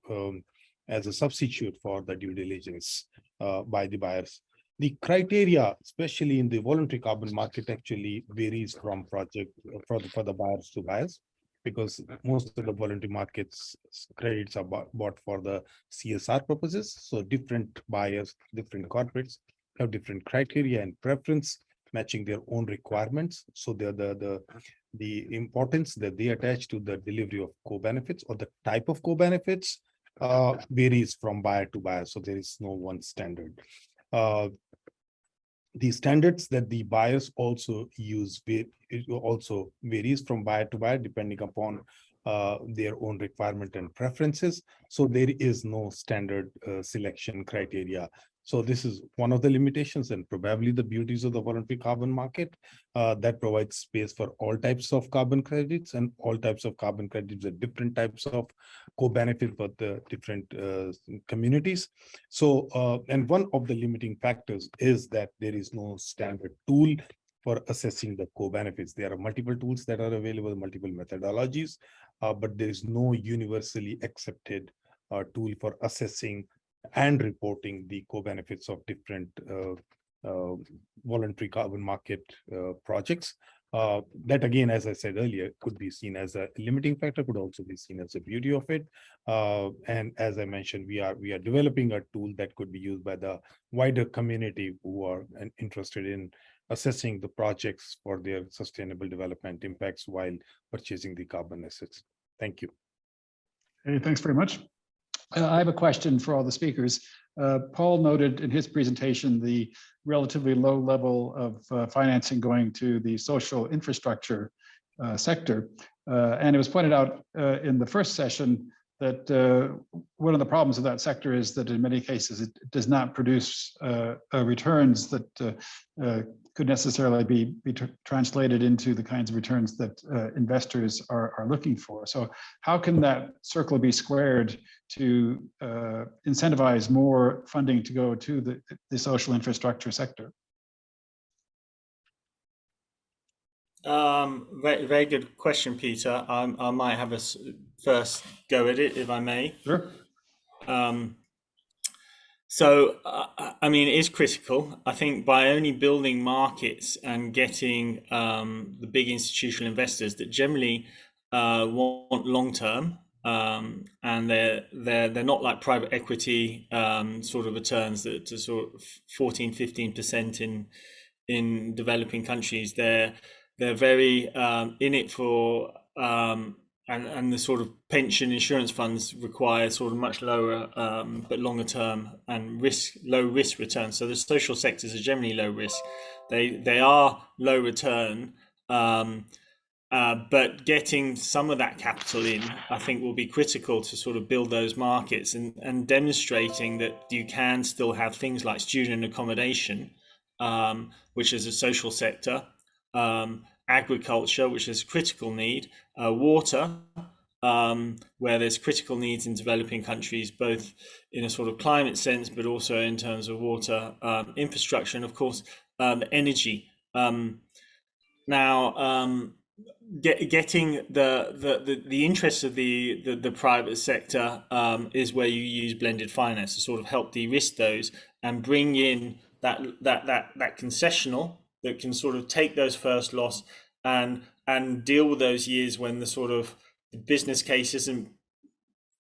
as a substitute for the due diligence by the buyers. The criteria, especially in the voluntary carbon market, actually varies from project for the buyers to buyers, because most of the voluntary markets credits are bought for the CSR purposes. So different buyers, different corporates have different criteria and preference matching their own requirements. So the importance that they attach to the delivery of co-benefits or the type of co-benefits varies from buyer to buyer. So there is no one standard. The standards that the buyers also use, it also varies from buyer to buyer depending upon their own requirement and preferences. So there is no standard selection criteria. So this is one of the limitations and probably the beauties of the voluntary carbon market that provides space for all types of carbon credits and all types of carbon credits at different types of co-benefit for the different communities. So, and one of the limiting factors is that there is no standard tool for assessing the co-benefits. There are multiple tools that are available, multiple methodologies, but there is no universally accepted tool for assessing and reporting the co-benefits of different voluntary carbon market projects. That again, as I said earlier, could be seen as a limiting factor, could also be seen as a beauty of it. And as I mentioned, we are developing a tool that could be used by the wider community who are interested in assessing the projects for their sustainable development impacts while purchasing the carbon assets. Thank you. Hey, thanks very much. I have a question for all the speakers. Paul noted in his presentation the relatively low level of financing going to the social infrastructure sector. And it was pointed out in the first session that one of the problems of that sector is that in many cases it does not produce returns that could necessarily be translated into the kinds of returns that investors are looking for. So how can that circle be squared to incentivize more funding to go to the social infrastructure sector? Very, very good question, Peter. I might have a first go at it, if I may. Sure. So, I mean, it is critical. I think by only building markets and getting the big institutional investors that generally want long-term, and they're not like private equity sort of returns that to sort of 14-15% in developing countries. They're very in it for and the sort of pension insurance funds require sort of much lower but longer term and low risk returns. So the social sectors are generally low risk. They are low return, but getting some of that capital in, I think, will be critical to sort of build those markets and demonstrating that you can still have things like student accommodation which is a social sector, agriculture, which is a critical need, water, where there's critical needs in developing countries, both in a sort of climate sense, but also in terms of water infrastructure, and of course, energy. Getting the interest of the private sector is where you use blended finance to sort of help de-risk those and bring in that concessional that can sort of take those first loss and deal with those years when the sort of the business case isn't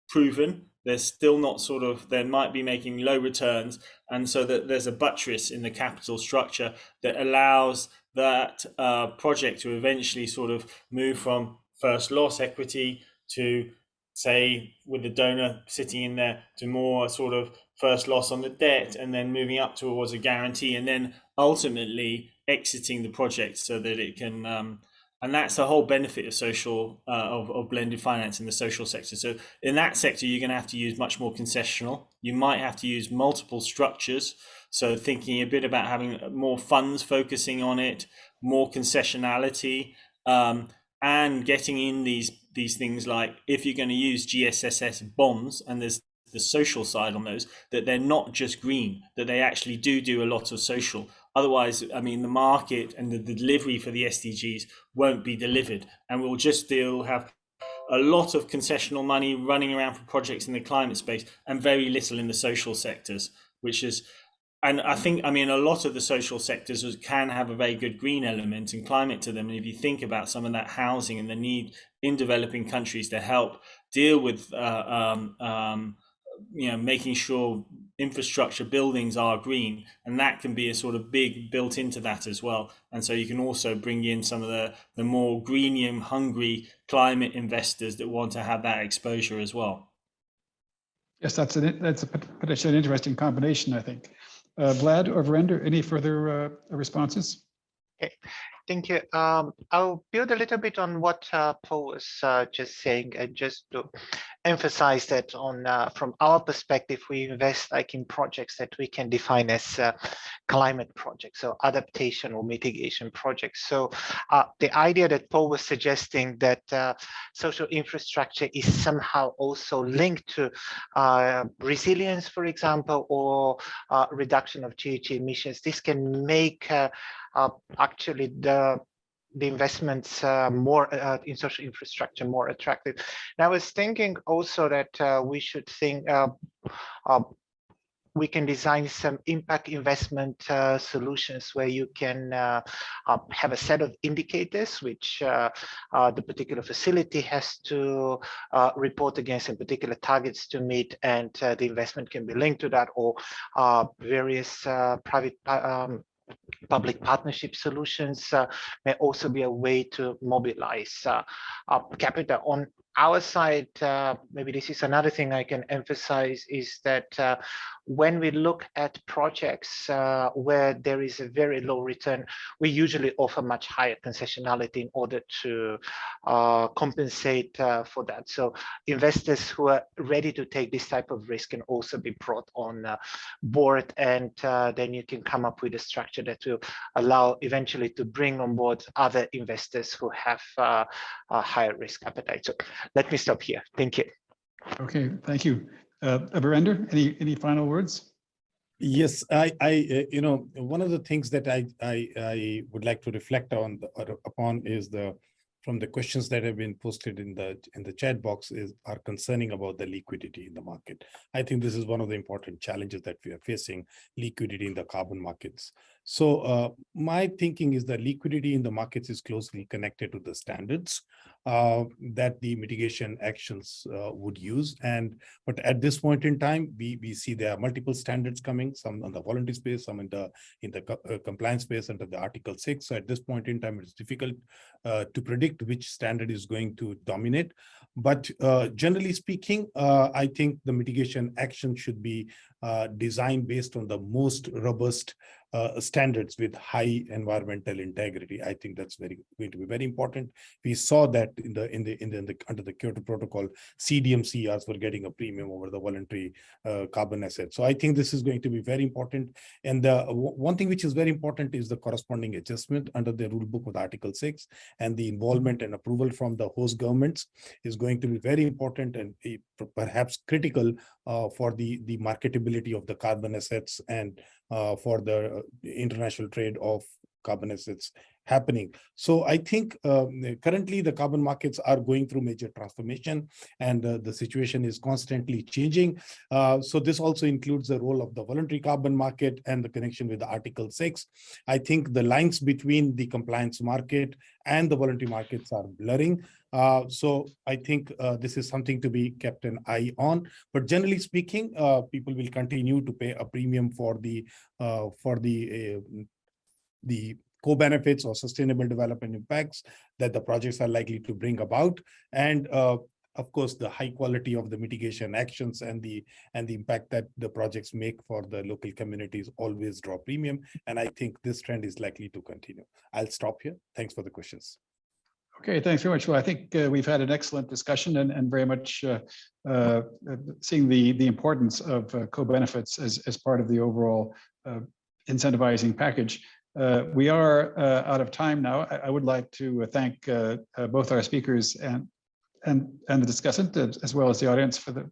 proven. They're still not sort of, they might be making low returns, and so that there's a buttress in the capital structure that allows that project to eventually sort of move from first loss equity to, say, with the donor sitting in there, to more sort of first loss on the debt, and then moving up towards a guarantee, and then ultimately exiting the project so that it can and that's the whole benefit of social of blended finance in the social sector. So in that sector, you're going to have to use much more concessional. You might have to use multiple structures. So thinking a bit about having more funds focusing on it, more concessionality, and getting in these things like, if you're going to use GSSS bonds, and there's the social side on those, that they're not just green, that they actually do a lot of social. Otherwise, I mean, the market and the delivery for the SDGs won't be delivered, and we'll just still have a lot of concessional money running around for projects in the climate space and very little in the social sectors, which is, and I think, I mean, a lot of the social sectors can have a very good green element and climate to them. And if you think about some of that housing and the need in developing countries to help deal with making sure infrastructure buildings are green, and that can be a sort of big built into that as well. And so you can also bring in some of the more greenium hungry climate investors that want to have that exposure as well. Yes, that's a potentially an interesting combination, I think. Vlad or Virender, any further responses? Okay. Thank you. I'll build a little bit on what Paul was just saying, and just to emphasize that on from our perspective, we invest like in projects that we can define as climate projects, so adaptation or mitigation projects. So the idea that Paul was suggesting that social infrastructure is somehow also linked to resilience, for example, or reduction of GHG emissions, this can make actually the investments more in social infrastructure more attractive. And I was thinking also that we should think we can design some impact investment solutions where you can have a set of indicators which the particular facility has to report against, and particular targets to meet, and the investment can be linked to that, or various private public partnership solutions may also be a way to mobilize capital. On our side, maybe this is another thing I can emphasize, is that when we look at projects where there is a very low return, we usually offer much higher concessionality in order to compensate for that. So investors who are ready to take this type of risk can also be brought on board, and then you can come up with a structure that will allow eventually to bring on board other investors who have a higher risk appetite. So let me stop here. Thank you. Okay, thank you. Virender, any final words? Yes, I one of the things that I would like to reflect upon is from the questions that have been posted in the chat box are concerning about the liquidity in the market. I think this is one of the important challenges that we are facing, liquidity in the carbon markets. So my thinking is that liquidity in the markets is closely connected to the standards that the mitigation actions would use. But at this point in time, we see there are multiple standards coming, some on the voluntary space, some in the compliance space under the Article 6. So at this point in time, it's difficult to predict which standard is going to dominate. But generally speaking, I think the mitigation action should be designed based on the most robust standards with high environmental integrity. I think that's going to be very important. We saw that under the Kyoto Protocol, CDMCRs were getting a premium over the voluntary carbon assets. So I think this is going to be very important. And the one thing which is very important is the corresponding adjustment under the rule book with Article 6, and the involvement and approval from the host governments is going to be very important and perhaps critical for the marketability of the carbon assets and for the international trade of carbon assets happening. So I think currently the carbon markets are going through major transformation, and the situation is constantly changing. So this also includes the role of the voluntary carbon market and the connection with the Article 6. I think the lines between the compliance market and the voluntary markets are blurring. So I think this is something to be kept an eye on. But generally speaking, people will continue to pay a premium for the co-benefits or sustainable development impacts that the projects are likely to bring about, and of course the high quality of the mitigation actions and the impact that the projects make for the local communities always draw premium. And I think this trend is likely to continue. I'll stop here. Thanks for the questions. Okay, thanks very much. Well, I think we've had an excellent discussion and very much seeing the importance of co-benefits as part of the overall incentivizing package. We are out of time now. I would like to thank both our speakers and the discussant, as well as the audience, for the